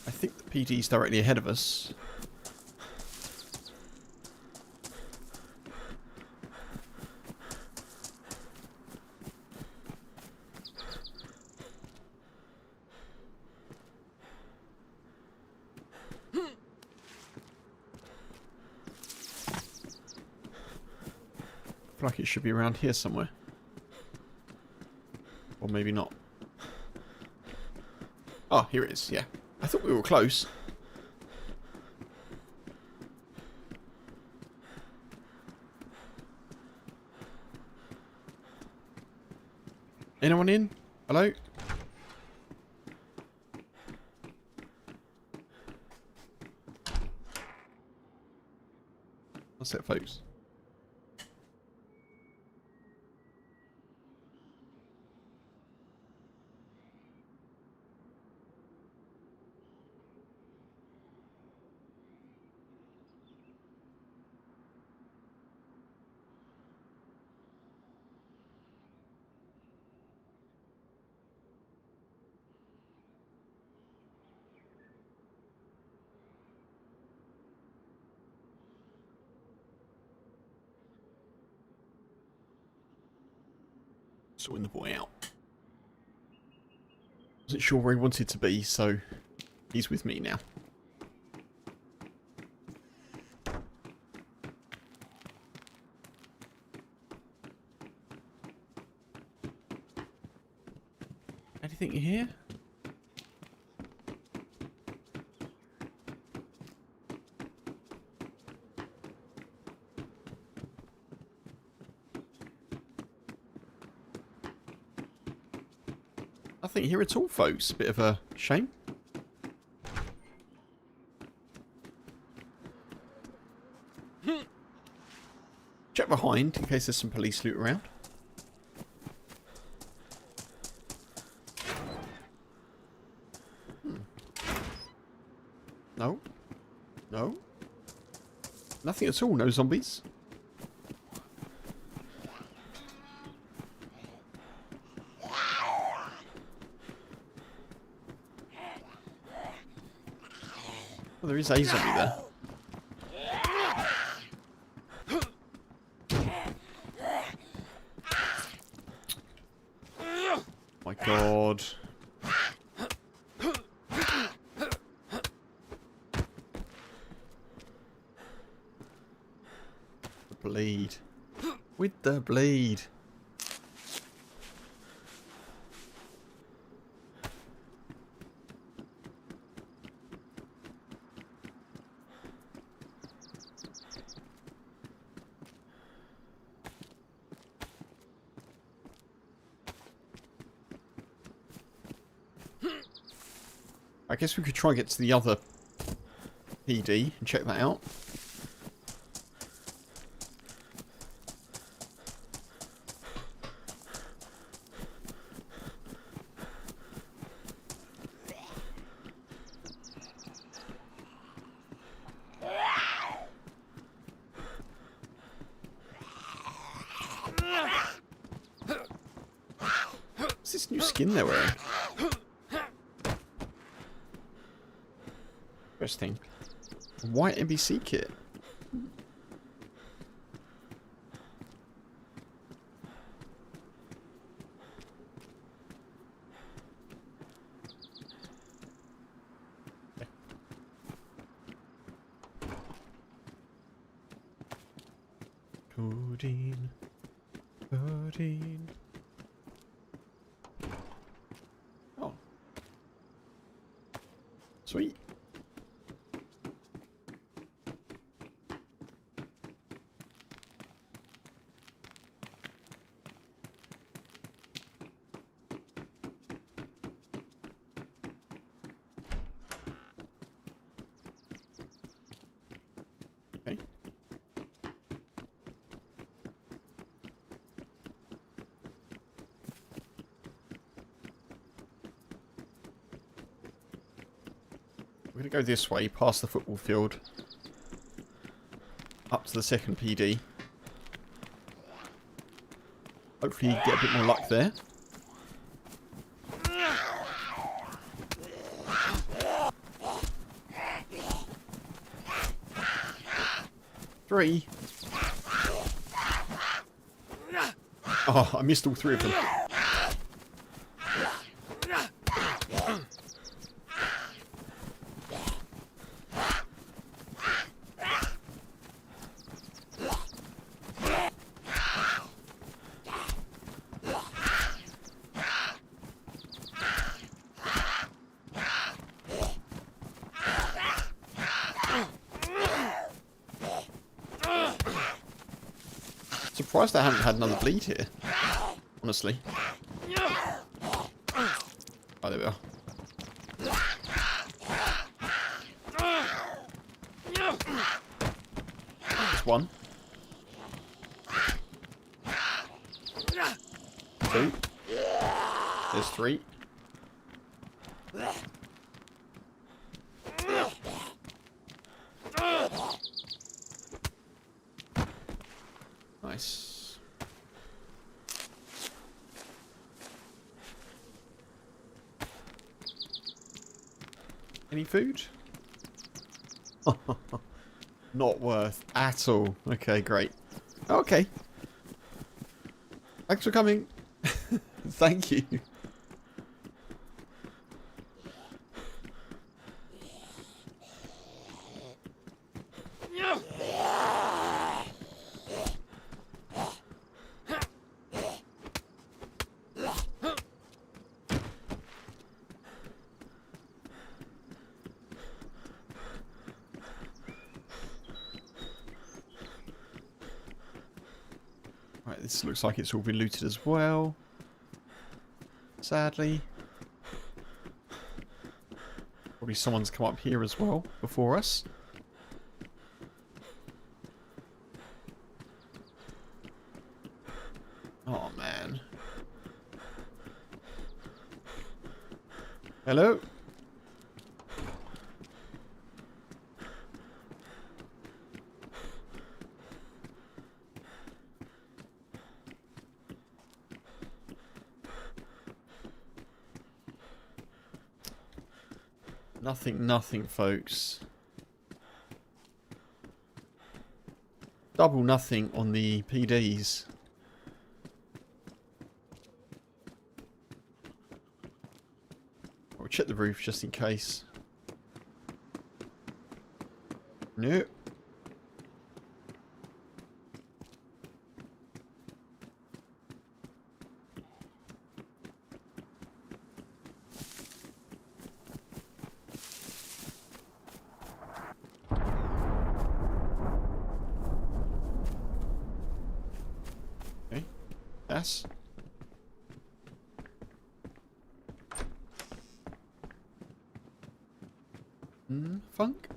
I think the PD's directly ahead of us. I feel like it should be around here somewhere. Or maybe not. Oh, here it is, yeah. I thought we were close. Anyone in? Hello? That's it, folks. Sorting the boy out. Wasn't sure where he wanted to be, so he's with me now. Anything here? Nothing here at all, folks. Bit of a shame. Check behind in case there's some police loot around. No. No. Nothing at all. No zombies. Well, there is a zombie there. My God. The bleed. With the bleed. I guess we could try and get to the other PD and check that out. What's this new skin they're wearing? Interesting. White NBC kit. Codeine. Codeine. Oh. Sweet. Okay. We're going to go this way, past the football field, up to the second PD. Hopefully get a bit more luck there. Three. Oh, I missed all three of them. Surprised I haven't had another bleed here, honestly. Oh, there we are. There's one. 2. There's 3. Nice. Any food? Not worth at all. Okay, great. Okay. Thanks for coming. Thank you. Right, this looks like it's all been looted as well. Sadly. Probably someone's come up here as well before us. Oh man. Hello? Nothing, folks. Double nothing on the PDs. I'll check the roof just in case. Nope. Yes. Funk.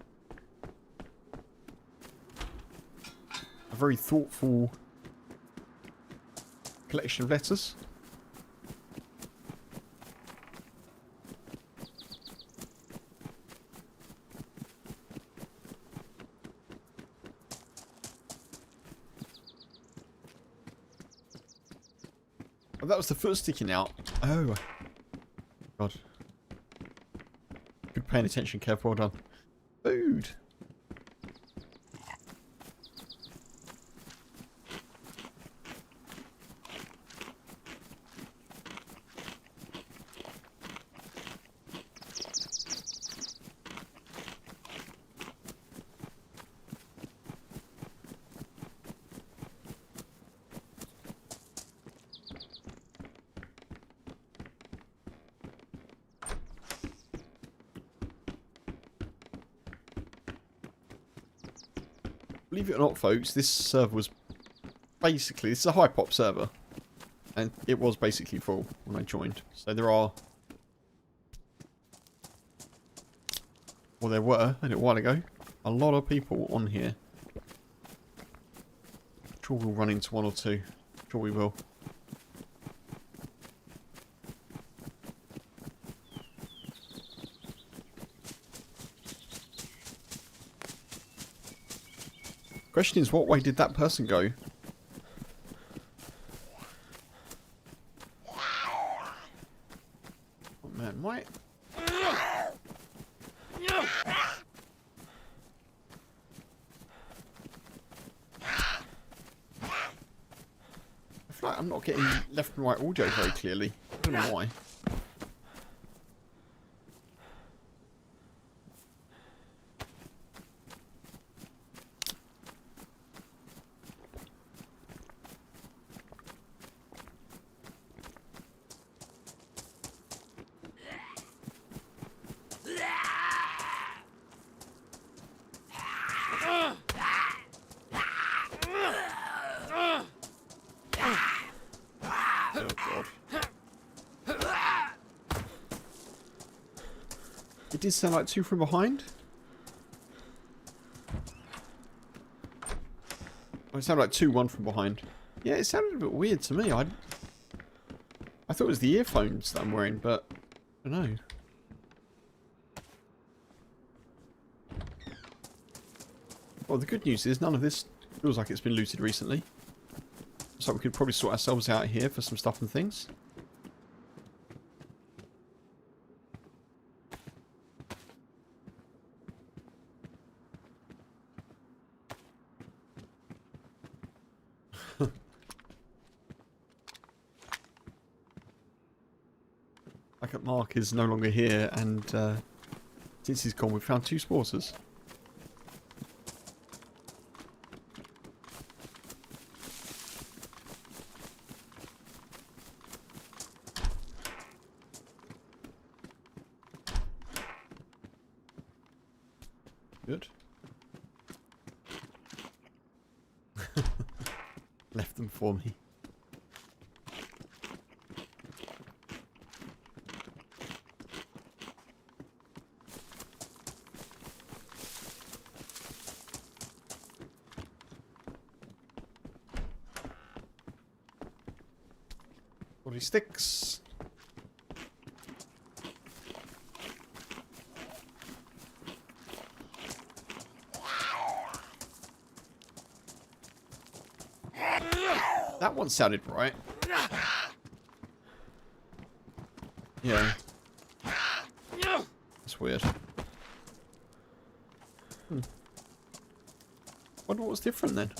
A very thoughtful collection of letters. Oh, that was the foot sticking out. Oh. God. Good paying attention, Kev. Well done. Food. Believe it or not, folks, this server was basically... This is a high pop server. And it was basically full when I joined. So there are... Well, there were, a little while ago, a lot of people on here. I'm sure we'll run into one or two. I'm sure we will. Question is, what way did that person go? Oh man, why? I feel like I'm not getting left and right audio very clearly. I don't know why. It did sound like two from behind. Oh, it sounded like 2-1 from behind. Yeah, it sounded a bit weird to me. I thought it was the earphones that I'm wearing, but I don't know. Well, the good news is none of this feels like it's been looted recently. So we could probably sort ourselves out here for some stuff and things. Like at Mark is no longer here, and since he's gone, we've found 2 sporters. Good. Left them for me. Body sticks. That one sounded right. Yeah. That's weird. Wonder what was different then.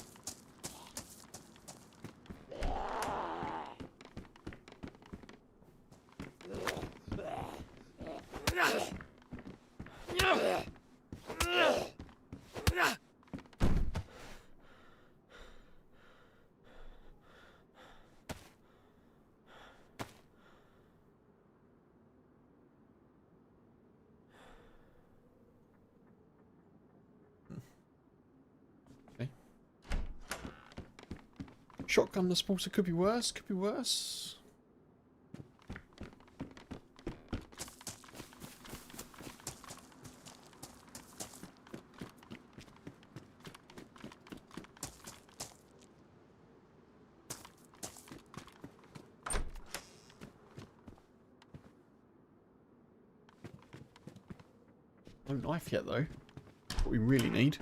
Shotgun the sporter could be worse, could be worse. No knife yet though. What we really need.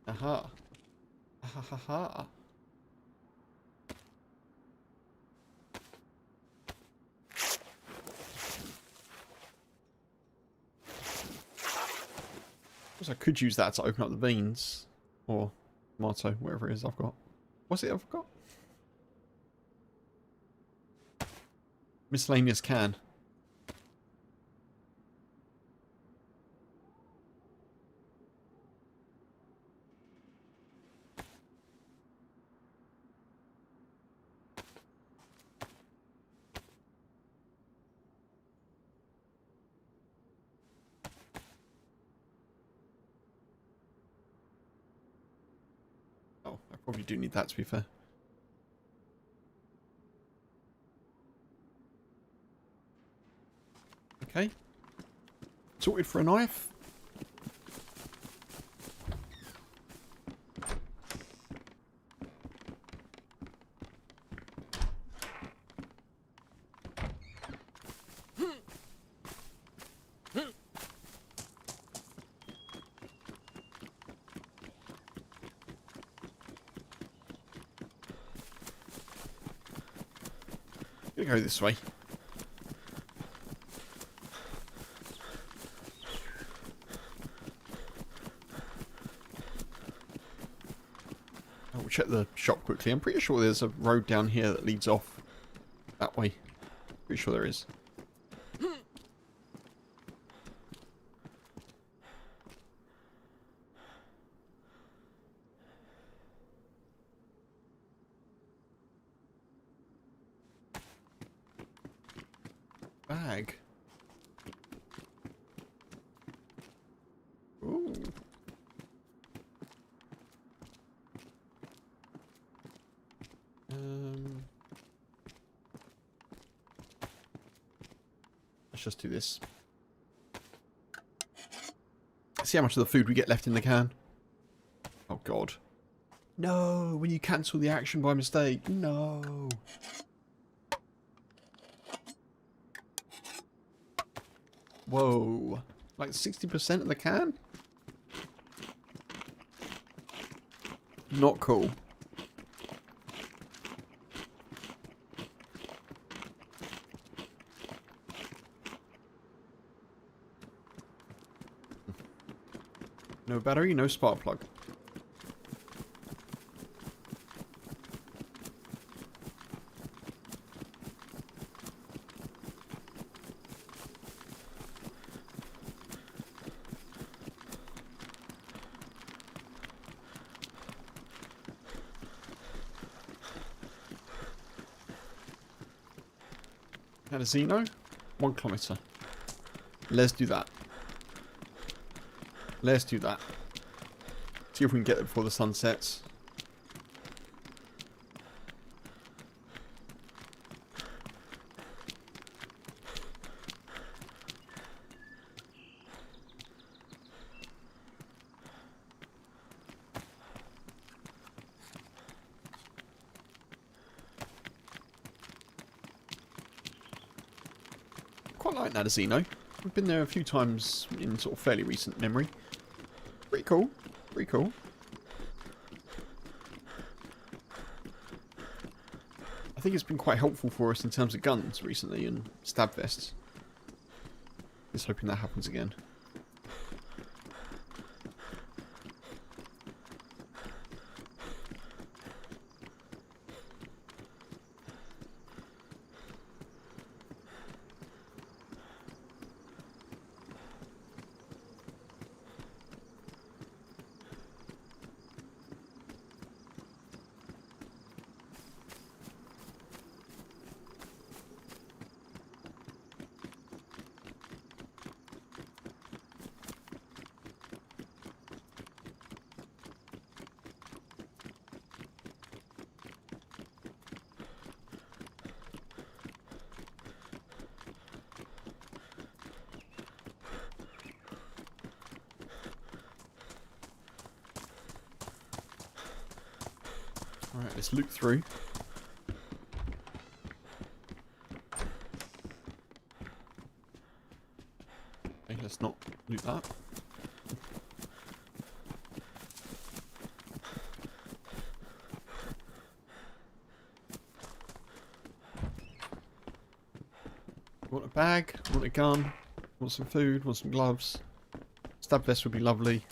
Aha. Ha ha ha. I could use that to open up the veins. Or tomato, whatever it is I've got. What's it I've got? Miscellaneous can. Oh, I probably do need that to be fair. Okay. Sorted for a knife. Gonna go this way. We'll check the shop quickly. I'm pretty sure there's a road down here that leads off that way. Pretty sure there is. Bag. Ooh. Let's just do this. see how much of the food we get left in the can. Oh god. No, when you cancel the action by mistake. No. Whoa. Like 60% of the can? Not cool. No battery, no spark plug. Had a Xeno? 1 kilometre. Let's do that. Let's do that. See if we can get there before the sun sets. Quite like Nadazino. We've been there a few times in sort of fairly recent memory. Pretty cool. Pretty cool. I think it's been quite helpful for us in terms of guns recently and stab vests. Just hoping that happens again. Alright, let's loot through. Okay, let's not loot that. Want a bag, want a gun, want some food, want some gloves. Stab vest would be lovely.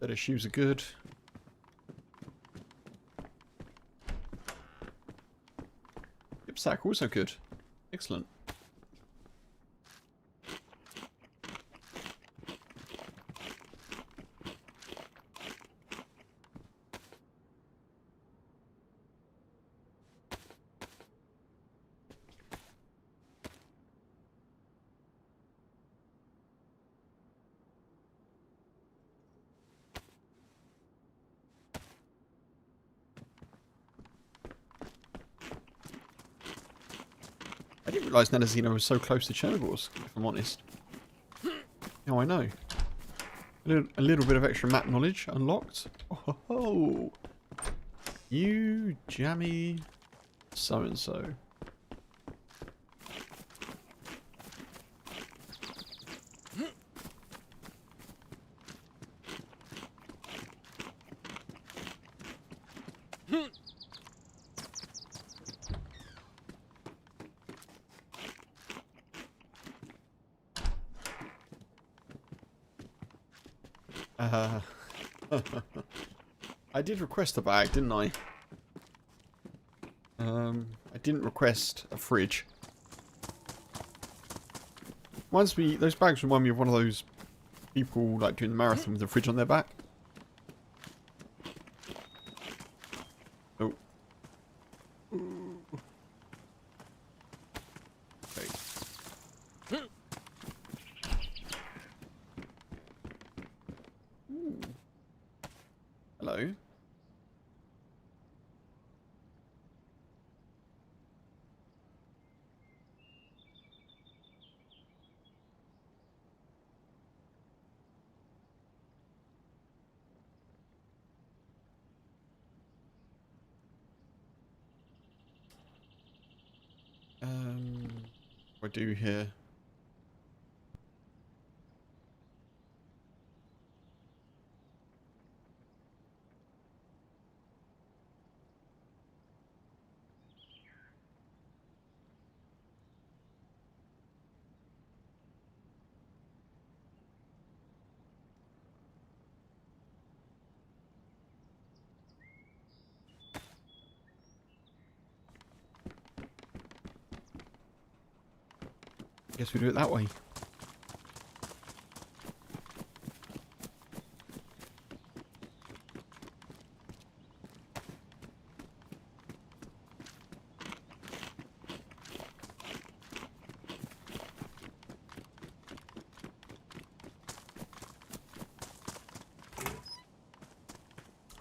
Better shoes are good. Yep, sack also good. Excellent. I didn't realise Nanazino was so close to Chernarus, if I'm honest. Now I know. A little bit of extra map knowledge unlocked. Oh, ho, ho. You jammy so-and-so. I did request a bag, didn't I? I didn't request a fridge. Those bags remind me of one of those people like doing the marathon with a fridge on their back. Oh. Okay. Ooh. Hello. I do here. Guess we do it that way.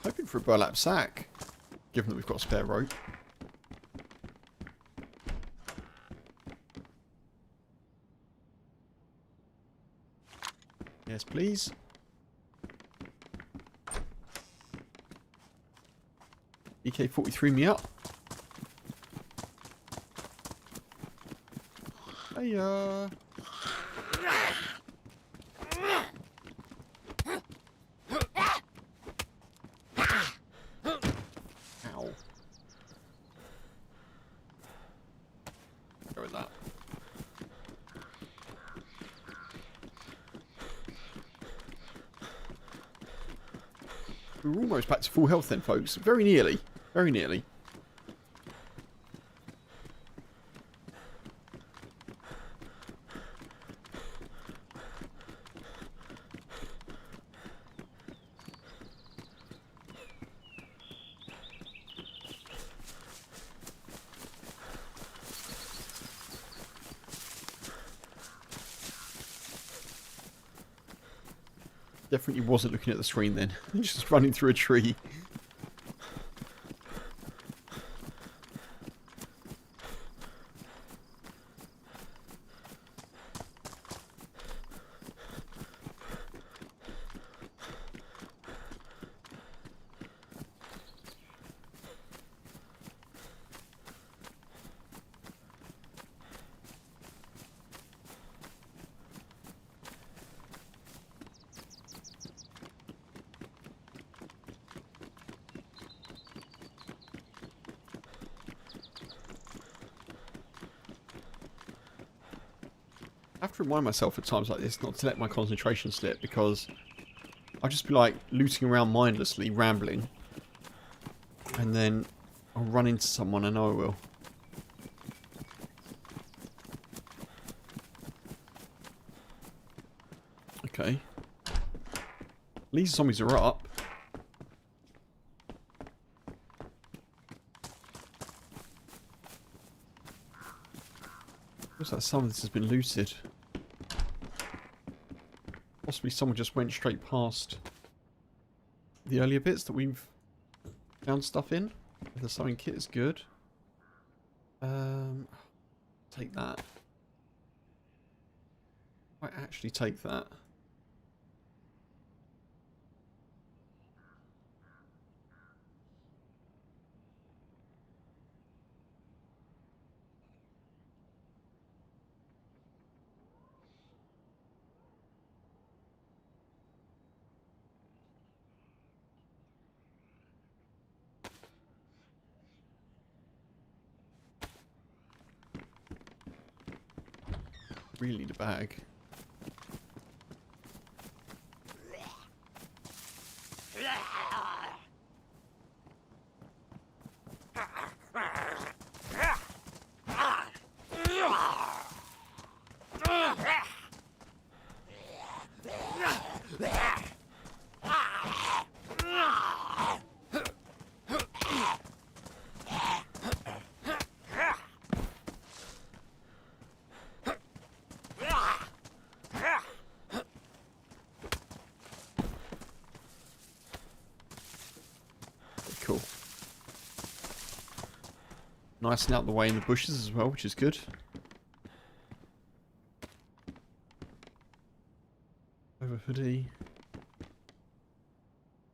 Hoping for a burlap sack, given that we've got a spare rope. Yes, please. EK-43 me up. Hiya. Ow. Go with that. We're almost back to full health then, folks. Very nearly. Very nearly. Definitely wasn't looking at the screen then. Just running through a tree. I have to remind myself at times like this not to let my concentration slip, because I'll just be like looting around mindlessly, rambling, and then I'll run into someone. I know I will. Okay. At least zombies are up. Looks like some of this has been looted. Possibly someone just went straight past the earlier bits that we've found stuff in. The sewing kit is good. Take that. I actually take that. Really need a bag. Cool. Nice and out the way in the bushes as well, which is good. Over hoodie.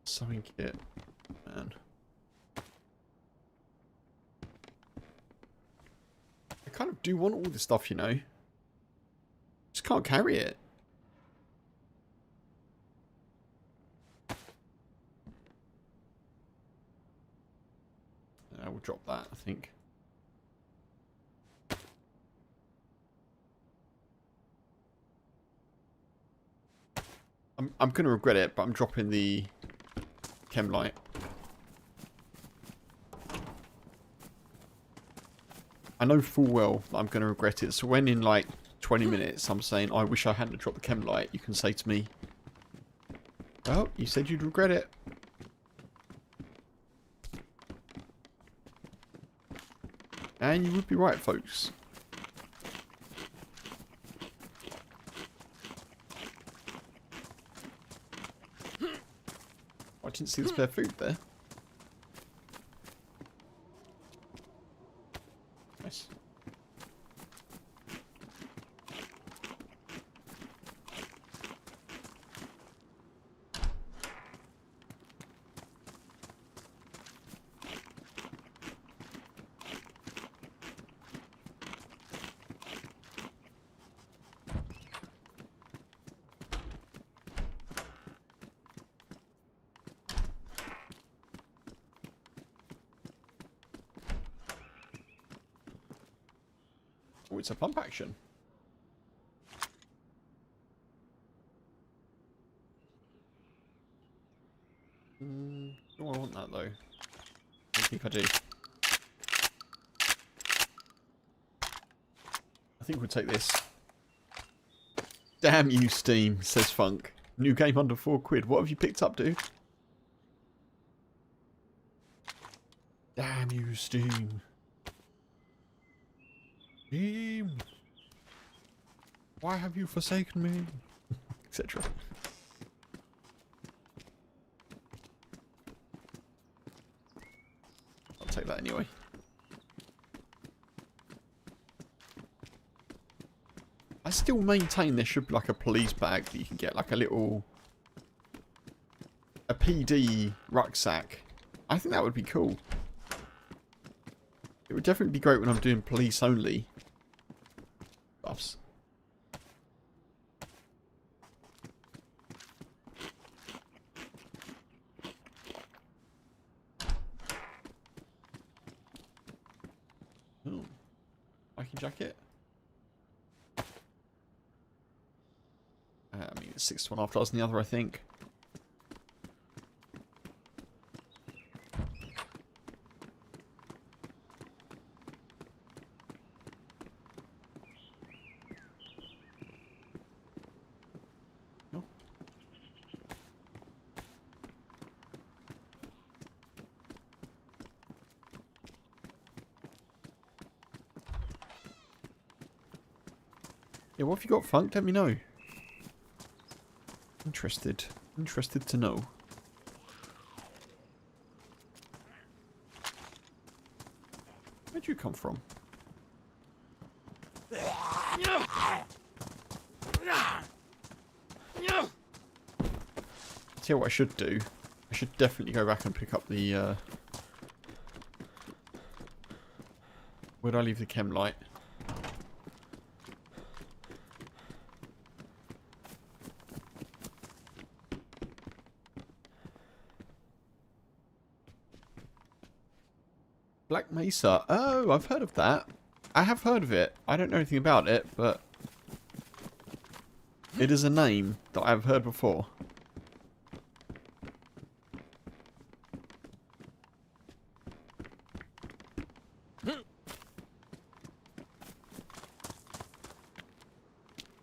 Sewing kit. Man. I kind of do want all this stuff, you know. can't carry it. I will drop that, I think. I'm going to regret it, but I'm dropping the chem light. I know full well that I'm going to regret it. So when in like 20 minutes I'm saying, I wish I hadn't dropped the chem light, you can say to me, well, you said you'd regret it. And you would be right, folks. I didn't see the spare food there. Nice. Oh, it's a pump action. Do I want that though? I don't think I do. I think we'll take this. Damn you, Steam, says Funk. New game under £4. What have you picked up, dude? Damn you, Steam. Steam. Why have you forsaken me? Etc. I'll take that anyway. I still maintain there should be like a police bag that you can get, like a little... a PD rucksack. I think that would be cool. It would definitely be great when I'm doing police only buffs. Oh, biking jacket. I mean, it's $6.50 in the other, I think. No. Yeah, what have you got, Funk? Let me know. Interested to know. Where'd you come from? Tell you what I should do. I should definitely go back and pick up the where'd I leave the chem light? Black Mesa. Oh, I've heard of that. I have heard of it. I don't know anything about it, but it is a name that I've heard before.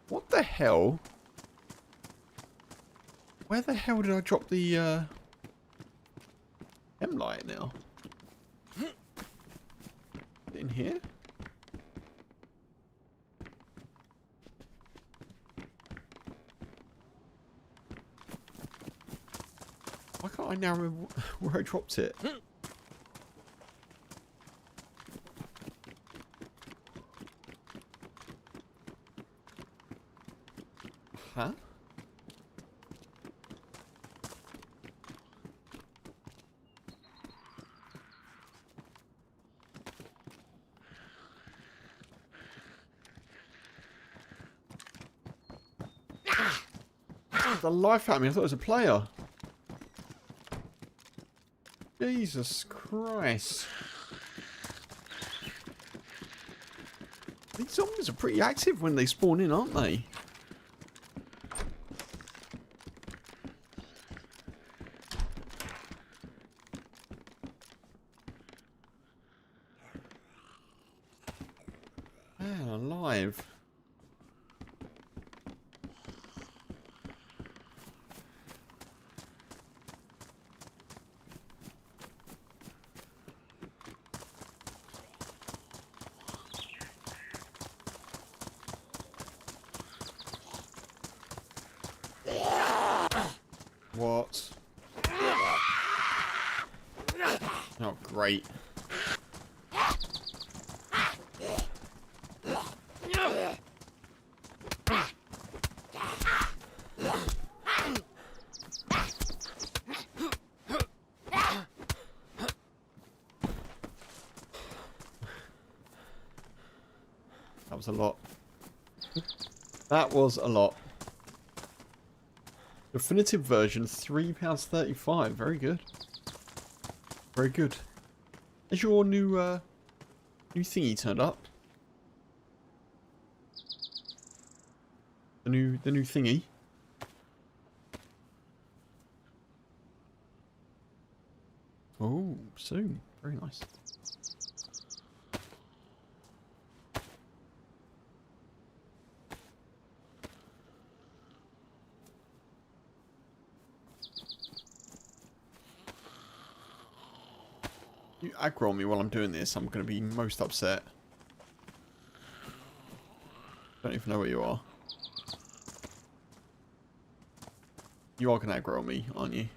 What the hell? Where the hell did I drop the M light now? In here? Why can't I now remember where I dropped it? Huh? the life out of me. I thought it was a player. Jesus Christ. These zombies are pretty active when they spawn in, aren't they? Man alive. What? Oh, great. That was a lot. That was a lot. Definitive version, £3.35. Very good. Very good. Has your new new thingy turned up? The new thingy. Oh, soon. Very nice. You aggro on me while I'm doing this, I'm going to be most upset. Don't even know where you are. You are going to aggro on me, aren't you?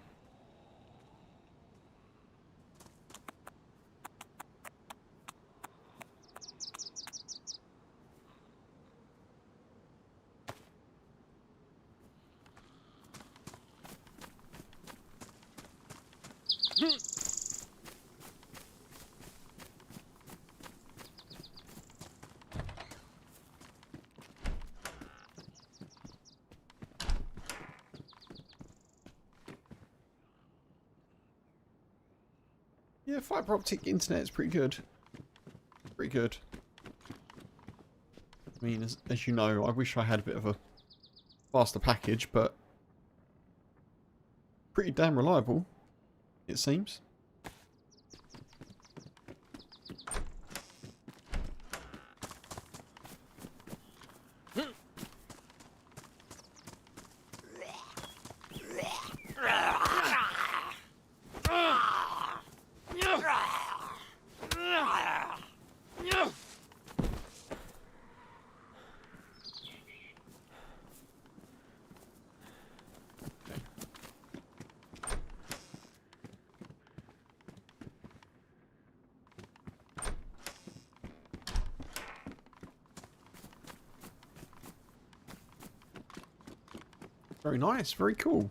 Yeah, fibre optic internet is pretty good. Pretty good. I mean, as you know, I wish I had a bit of a faster package, but pretty damn reliable, it seems. Very nice, very cool.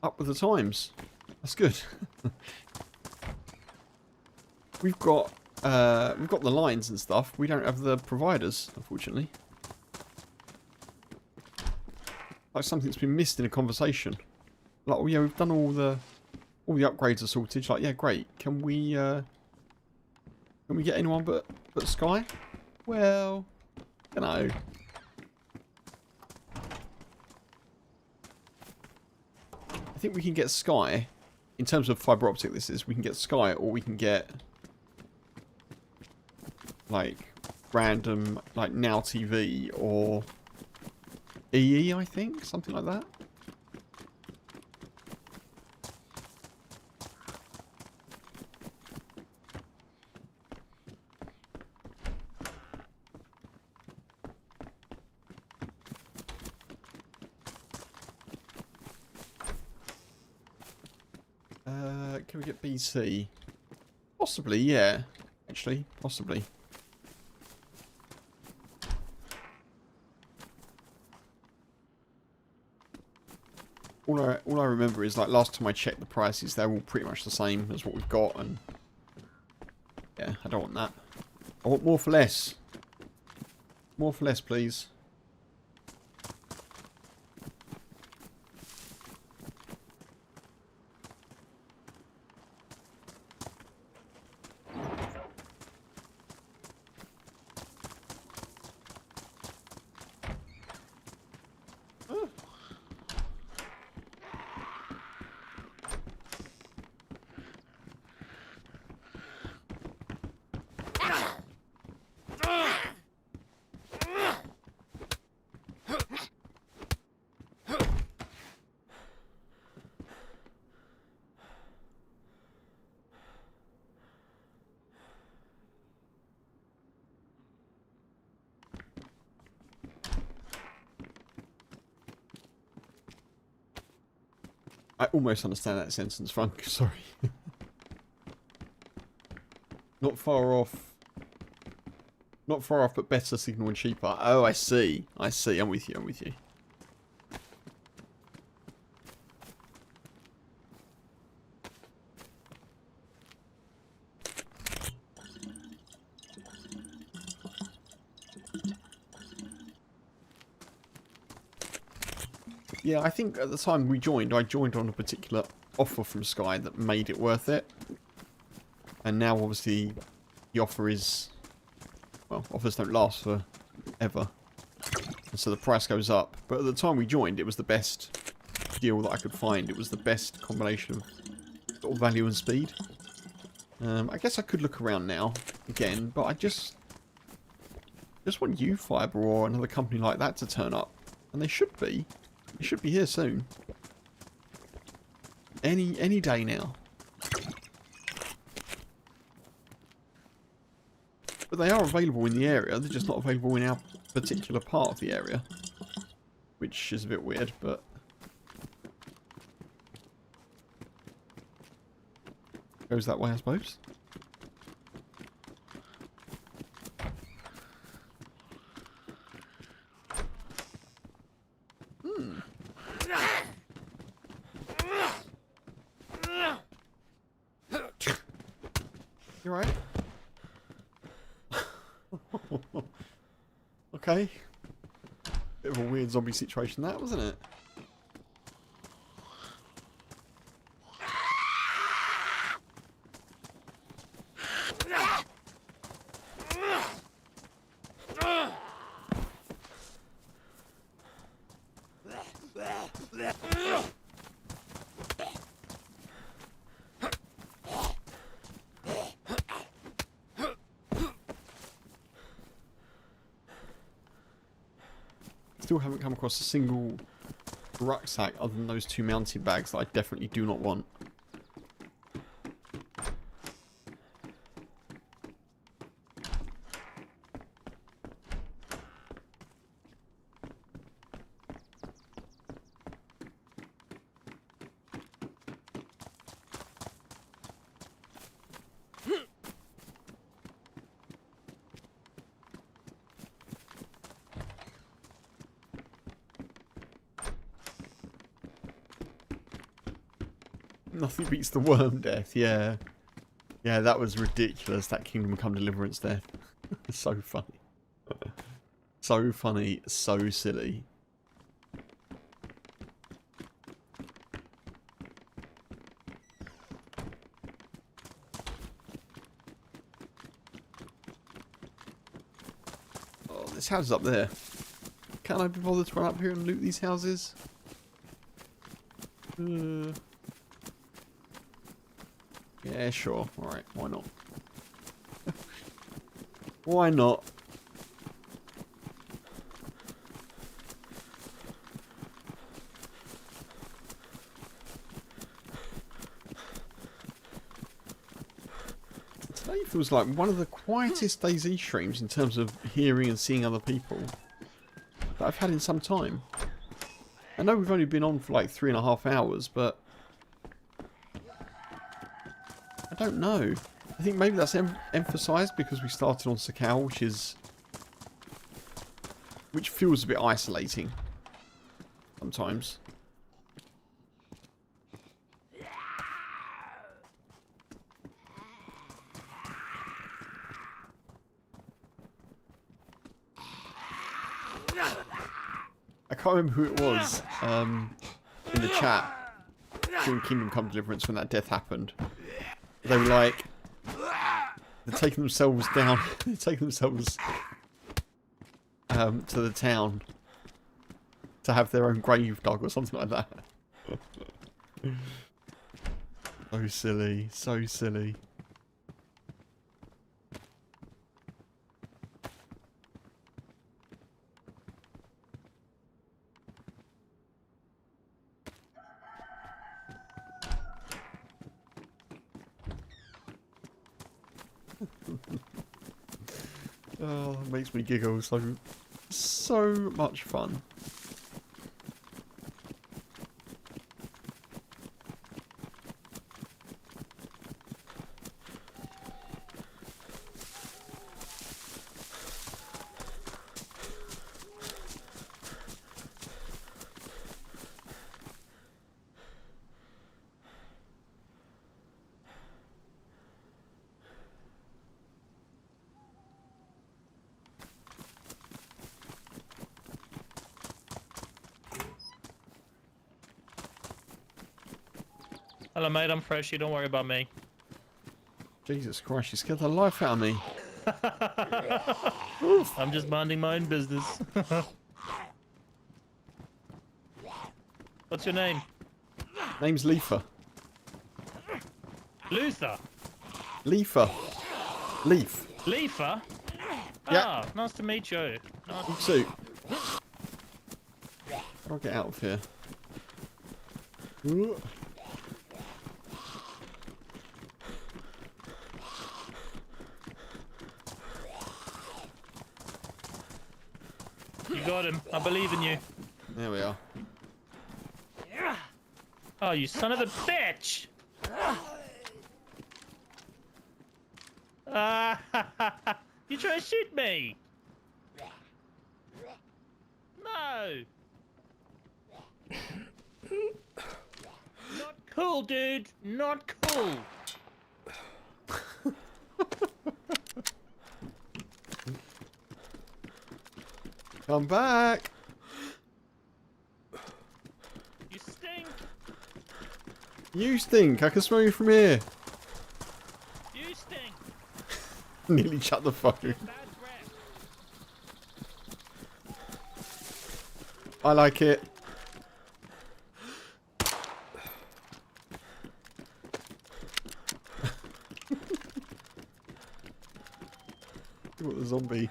Up with the times. That's good. We've got the lines and stuff. We don't have the providers, unfortunately. Like something's been missed in a conversation. Like, oh yeah, we've done all the upgrades are sorted. Like, yeah, great. Can we get anyone but Sky? Well, you know. I think we can get Sky, in terms of fibre optic this is, we can get Sky or we can get, like, random, like, Now TV or EE, I think, something like that. Can we get BC? Possibly, yeah. Actually, possibly. All I remember is, like, last time I checked the prices, they're all pretty much the same as what we've got, and yeah, I don't want that. I want more for less. More for less, please. I almost understand that sentence, Frank. Sorry. Not far off. Not far off, but better signal and cheaper. Oh, I see. I see. I'm with you. I'm with you. Yeah, I think at the time we joined, I joined on a particular offer from Sky that made it worth it. And now, obviously, the offer is... Well, offers don't last forever. And so the price goes up. But at the time we joined, it was the best deal that I could find. It was the best combination of sort of value and speed. I guess I could look around now, again, but I just want UFiber or another company like that to turn up. And they should be. They should be here soon. Any day now. But they are available in the area, they're just not available in our particular part of the area. Which is a bit weird, but... Goes that way, I suppose. You alright? Okay. Bit of a weird zombie situation that, wasn't it? Still haven't come across a single rucksack other than those 2 mountain bags that I definitely do not want. Nothing beats the worm death, yeah. Yeah, that was ridiculous, that Kingdom Come Deliverance death. So funny. So funny, so silly. Oh, this house is up there. Can I be bothered to run up here and loot these houses? Yeah, sure. Alright, why not? Why not? Today feels like one of the quietest DayZ streams in terms of hearing and seeing other people that I've had in some time. I know we've only been on for like 3.5 hours, but I don't know. I think maybe that's emphasised because we started on Sakhal, which feels a bit isolating sometimes. I can't remember who it was in the chat during Kingdom Come Deliverance when that death happened. They were like, they're taking themselves down, they're taking themselves to the town to have their own grave dug or something like that. So silly, so silly. Oh, it makes me giggle. So much fun. Hello, mate. I'm fresh. You don't worry about me. Jesus Christ, you scared the life out of me. I'm just minding my own business. What's your name? Name's Leafur. Luther. Leafur. Leaf. Leafur? Yeah. Ah, nice to meet you. Nice. You too. I'll get out of here. You got him. I believe in you. There we are. Oh, you son of a bitch! You trying to shoot me? No! Not cool, dude. Not cool. Come back. You stink. You stink. I can smell you from here. You stink. Nearly shut the phone. Bad breath. I like it. Look at the zombie.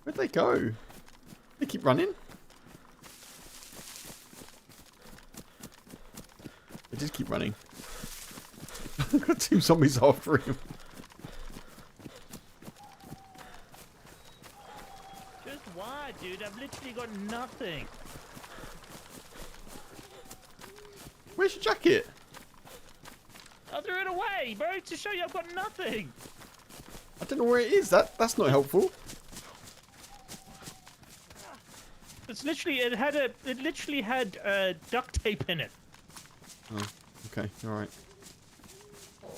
Where'd they go? They keep running. They just keep running. I've got 2 zombies after him. Just why, dude? I've literally got nothing. Where's your jacket? I threw it away, bro, to show you I've got nothing. I don't know where it is. That's not helpful. It's literally it literally had duct tape in it. Oh, okay, all right.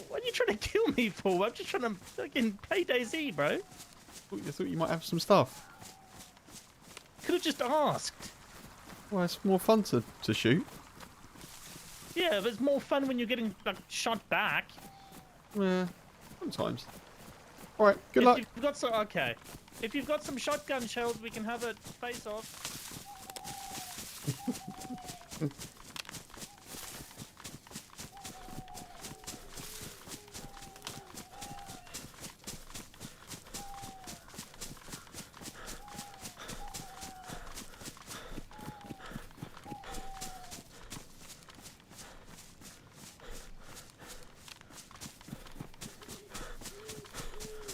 What are you trying to kill me for? I'm just trying to fucking play DayZ, bro. I thought you might have some stuff. Could have just asked. Well, it's more fun to shoot. Yeah, but it's more fun when you're getting like shot back. Yeah, sometimes. All right, good luck. If you've got some, okay. If you've got some shotgun shells, we can have a face off.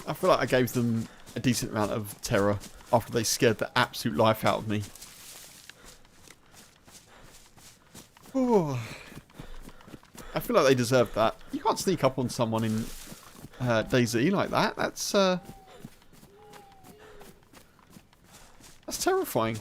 I feel like I gave them a decent amount of terror after they scared the absolute life out of me. Ooh. I feel like they deserved that. You can't sneak up on someone in DayZ like that. That's terrifying.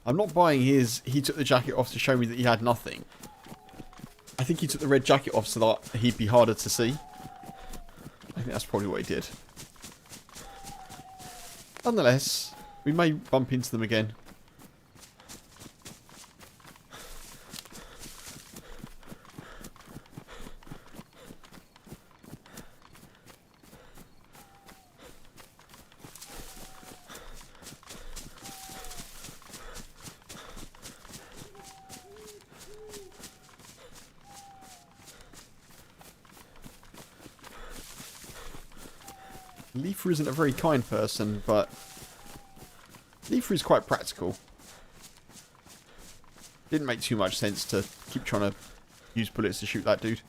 I'm not buying his, he took the jacket off to show me that he had nothing. I think he took the red jacket off so that he'd be harder to see. I think that's probably what he did. Nonetheless, we may bump into them again. Leafur isn't a very kind person, but Leafur is quite practical. Didn't make too much sense to keep trying to use bullets to shoot that dude.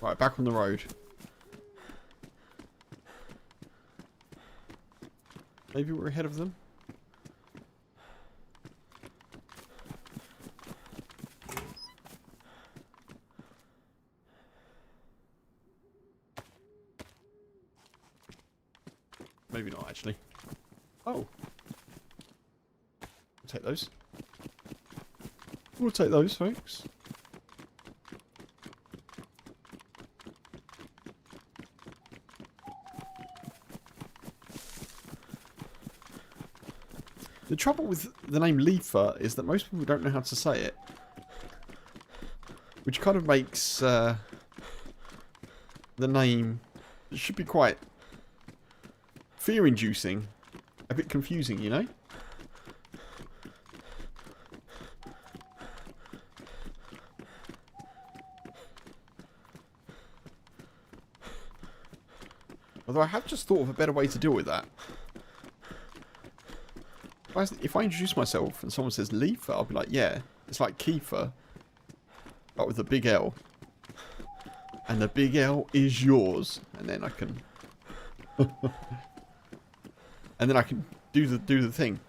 Right, back on the road. Maybe we're ahead of them. Maybe not, actually. Oh. We'll take those. We'll take those, folks. The trouble with the name Leafur is that most people don't know how to say it. Which kind of makes the name, it should be quite fear-inducing, a bit confusing, you know? Although I have just thought of a better way to deal with that. If I introduce myself and someone says Leafur, I'll be like, yeah, it's like Kiefer, but with a big L. And the big L is yours. And then I can... and then I can do the thing.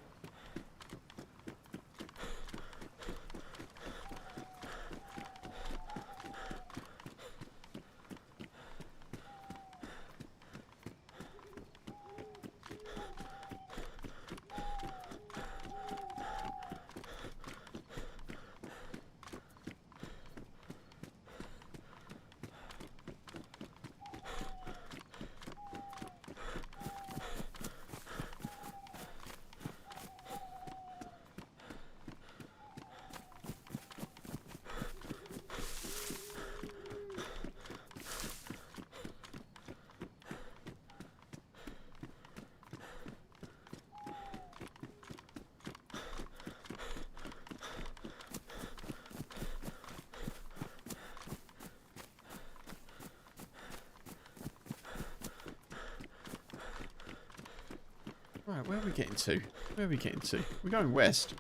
Right, where are we getting to? Where are we getting to? We're going west.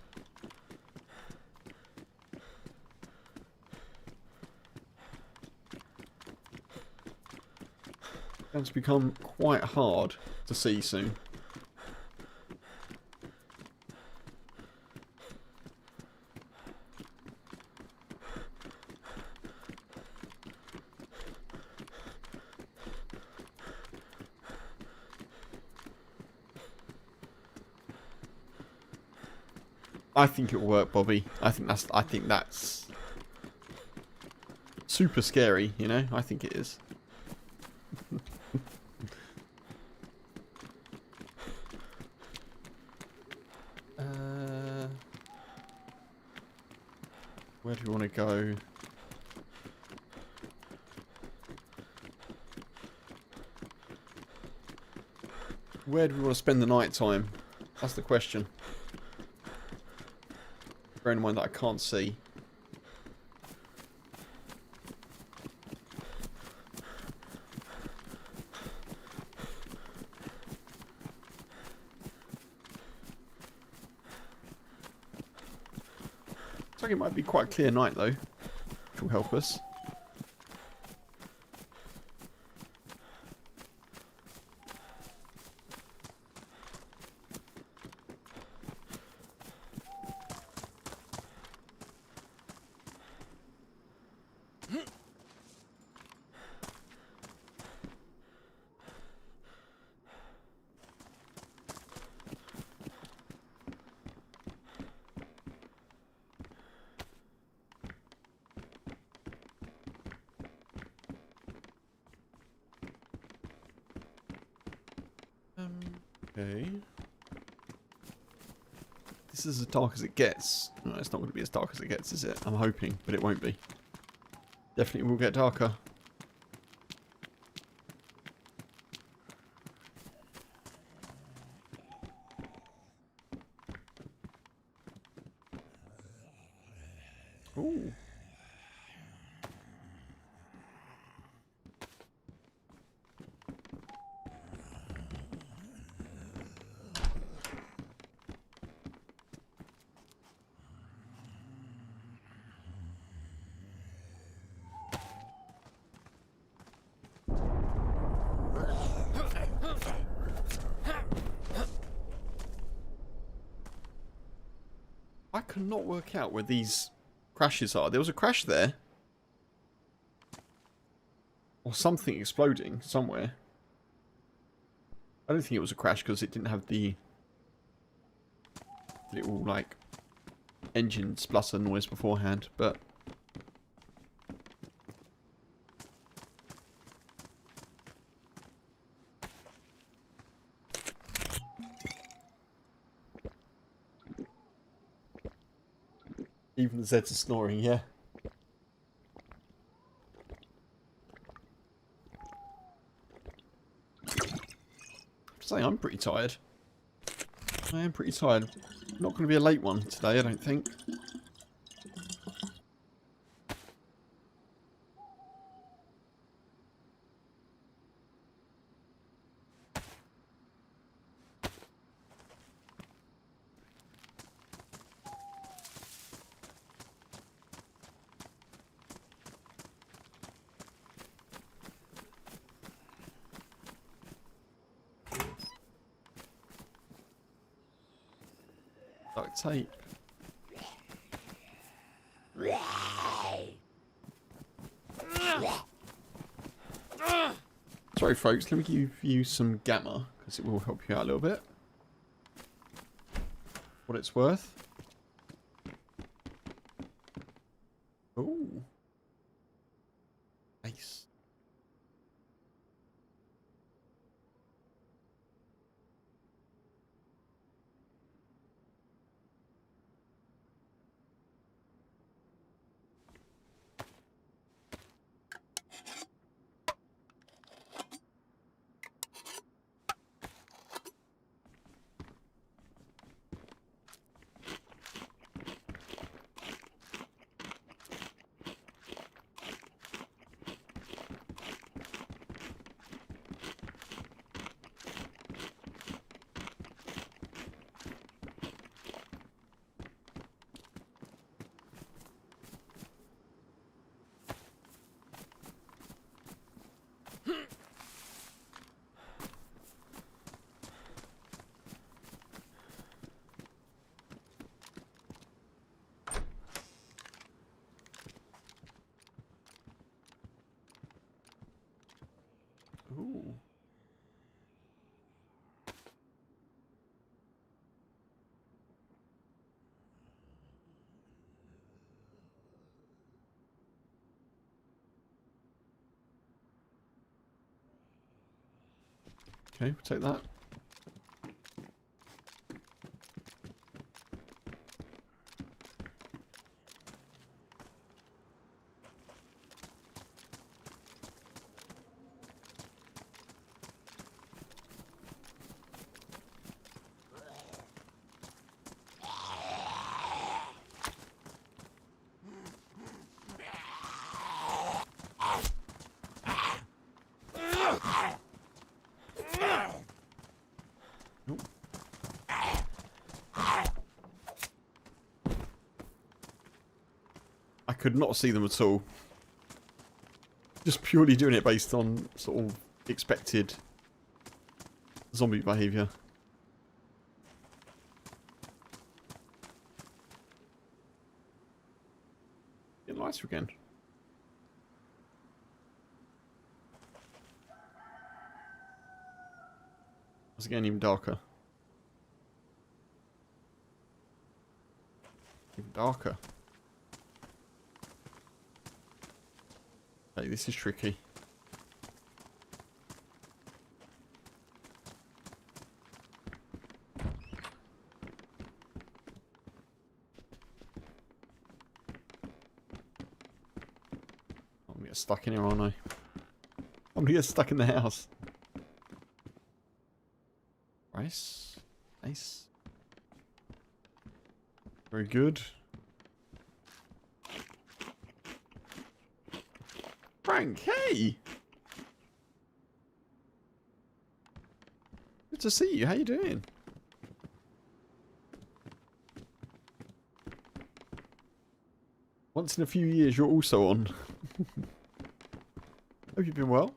It's going to become quite hard to see soon. I think it'll work, Bobby. I think that's super scary, you know? I think it is. Where do we want to go? Where do we want to spend the night time? That's the question. Bearing in mind that I can't see. Looks like it might be quite a clear night though, which will help us. Okay. This is as dark as it gets. No, it's not going to be as dark as it gets, is it? I'm hoping, but it won't be. Definitely will get darker. Ooh. I cannot work out where these crashes are. There was a crash there. Or something exploding somewhere. I don't think it was a crash because it didn't have the little, like, engine splutter noise beforehand, but... Even the Zeds are snoring, yeah. Say I'm pretty tired. I am pretty tired. Not going to be a late one today, I don't think. Duct tape. Sorry folks, let me give you some gamma, because it will help you out a little bit. What it's worth. Ooh. Nice. Ooh. Okay, we'll take that. could not see them at all. Just purely doing it based on sort of expected zombie behaviour. Get lighter again. It's getting even darker. Even darker. Okay, this is tricky. I'm gonna get stuck in here, aren't I? I'm gonna get stuck in the house. Nice. Nice. Very good. Frank, hey! Good to see you. How you doing? Once in a few years, you're also on. Hope you've been well.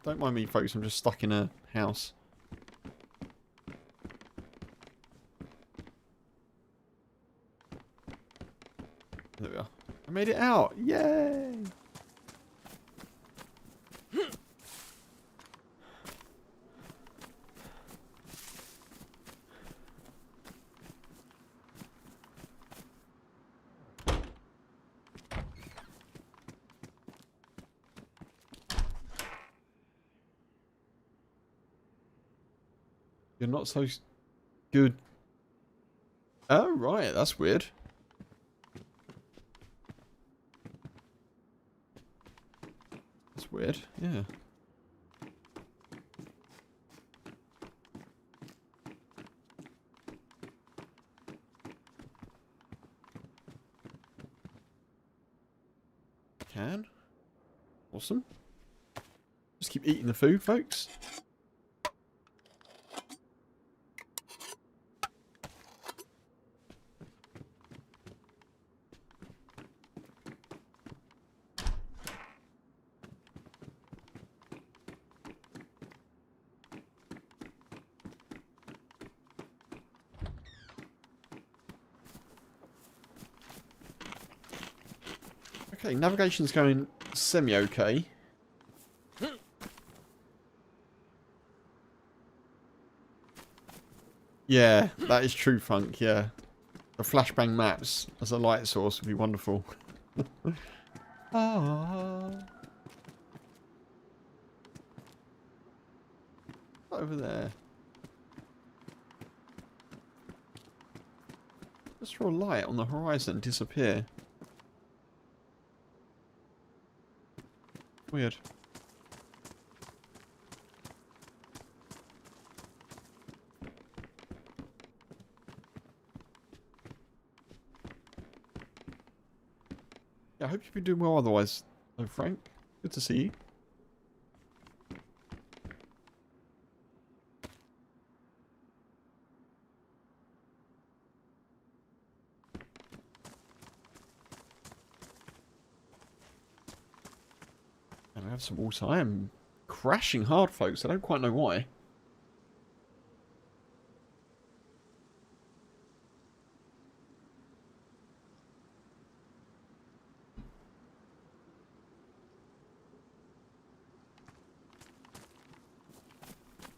Don't mind me, folks. I'm just stuck in a house. There we are. I made it out. Yay! You're not so good. Oh, right. That's weird. That's weird. Yeah. Can. Awesome. Just keep eating the food, folks. Okay, navigation's going semi-okay. Yeah, that is true, Funk, yeah. The flashbang maps as a light source would be wonderful. Over there. Just for a light on the horizon disappear. Weird. Yeah, I hope you've been doing well otherwise, though, Frank. Good to see you. And I have some water. I am crashing hard, folks. I don't quite know why.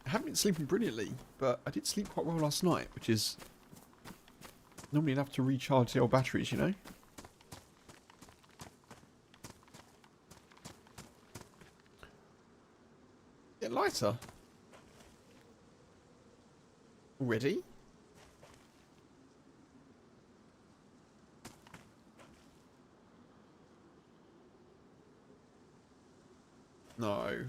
I haven't been sleeping brilliantly, but I did sleep quite well last night, which is normally enough to recharge the old batteries, you know? Get lighter. Already? No.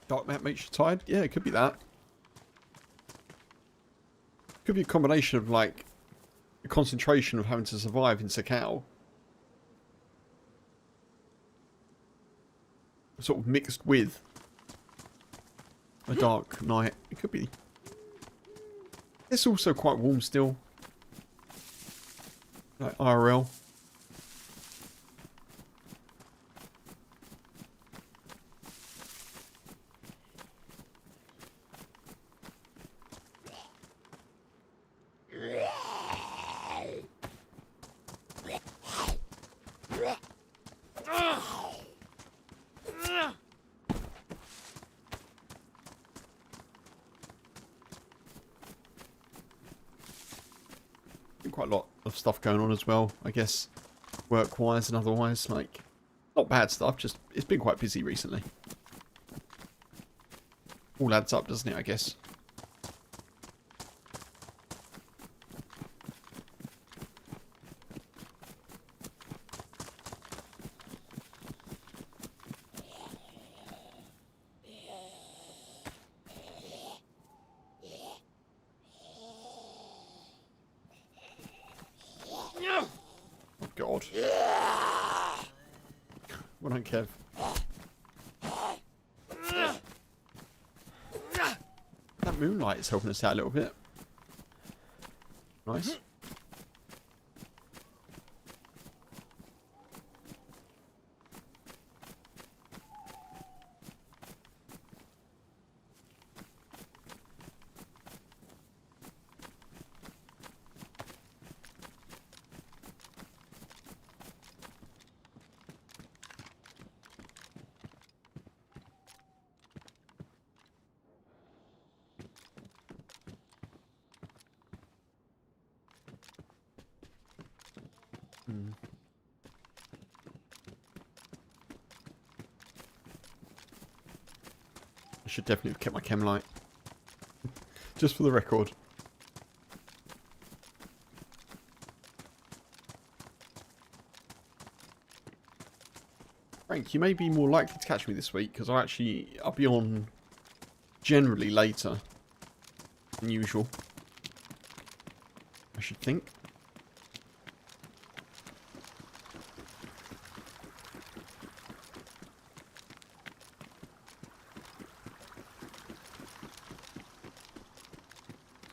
Dark map makes you tired? Yeah, it could be that. Could be a combination of, like, the concentration of having to survive in Sakhal. Sort of mixed with a dark night. It could be. It's also quite warm still. Like IRL. Quite a lot of stuff going on as well, I guess, work-wise and otherwise. Like, not bad stuff, just it's been quite busy recently. All adds up, doesn't it, I guess? God. Well done, Kev. That moonlight is helping us out a little bit. Nice. I should definitely have kept my chem light. Just for the record. Frank, you may be more likely to catch me this week because I'll be on generally later than usual. I should think.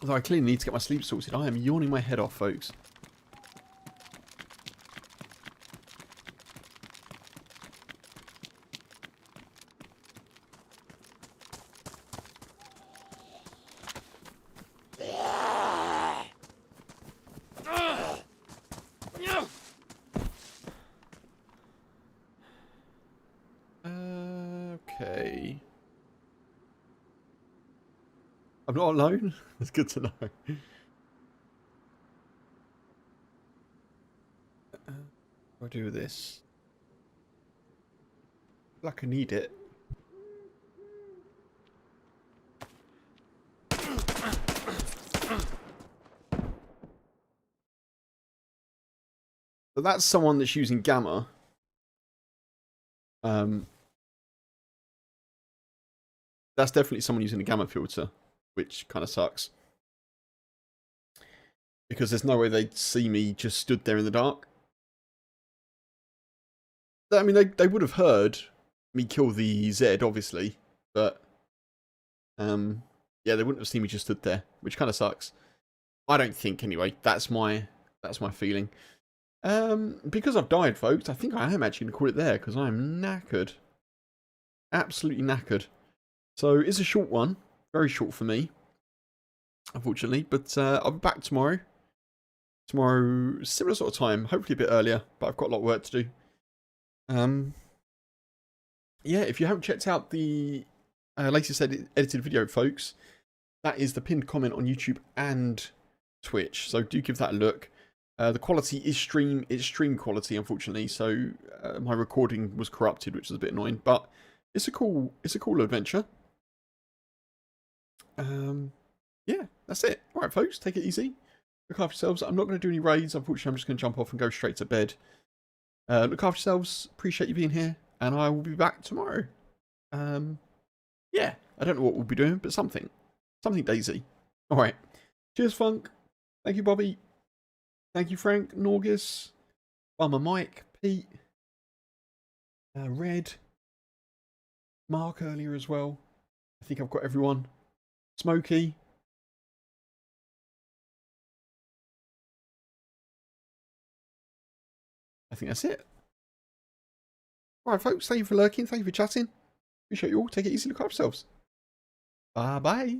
Although I clearly need to get my sleep sorted. I am yawning my head off, folks. Okay. I'm not alone? That's good to know. What do I do with this? I feel like I need it. So that's someone that's using gamma. That's definitely someone using a gamma filter, which kind of sucks. Because there's no way they'd see me just stood there in the dark. I mean, they would have heard me kill the Z, obviously, but yeah, they wouldn't have seen me just stood there, which kind of sucks. I don't think, anyway. That's my feeling. Because I've died, folks, I think I am actually going to call it there, because I'm knackered. Absolutely knackered. So, it's a short one. Very short for me, unfortunately. But I'll be back tomorrow. Tomorrow, similar sort of time. Hopefully a bit earlier, but I've got a lot of work to do. Yeah, if you haven't checked out the latest edited video, folks, that is the pinned comment on YouTube and Twitch. So do give that a look. The quality is stream quality, unfortunately. So my recording was corrupted, which is a bit annoying. But it's a cool adventure. Yeah, that's it. All right, folks, take it easy. Look after yourselves. I'm not going to do any raids. Unfortunately, I'm just going to jump off and go straight to bed. Look after yourselves. Appreciate you being here. And I will be back tomorrow. Yeah, I don't know what we'll be doing, but something DayZ. All right. Cheers, Funk. Thank you, Bobby. Thank you, Frank, Norgis, Bummer Mike, Pete, Red, Mark earlier as well. I think I've got everyone. Smokey. I think that's it. Alright folks, thank you for lurking, thank you for chatting. Appreciate you all. Take it easy, look after yourselves. Bye bye.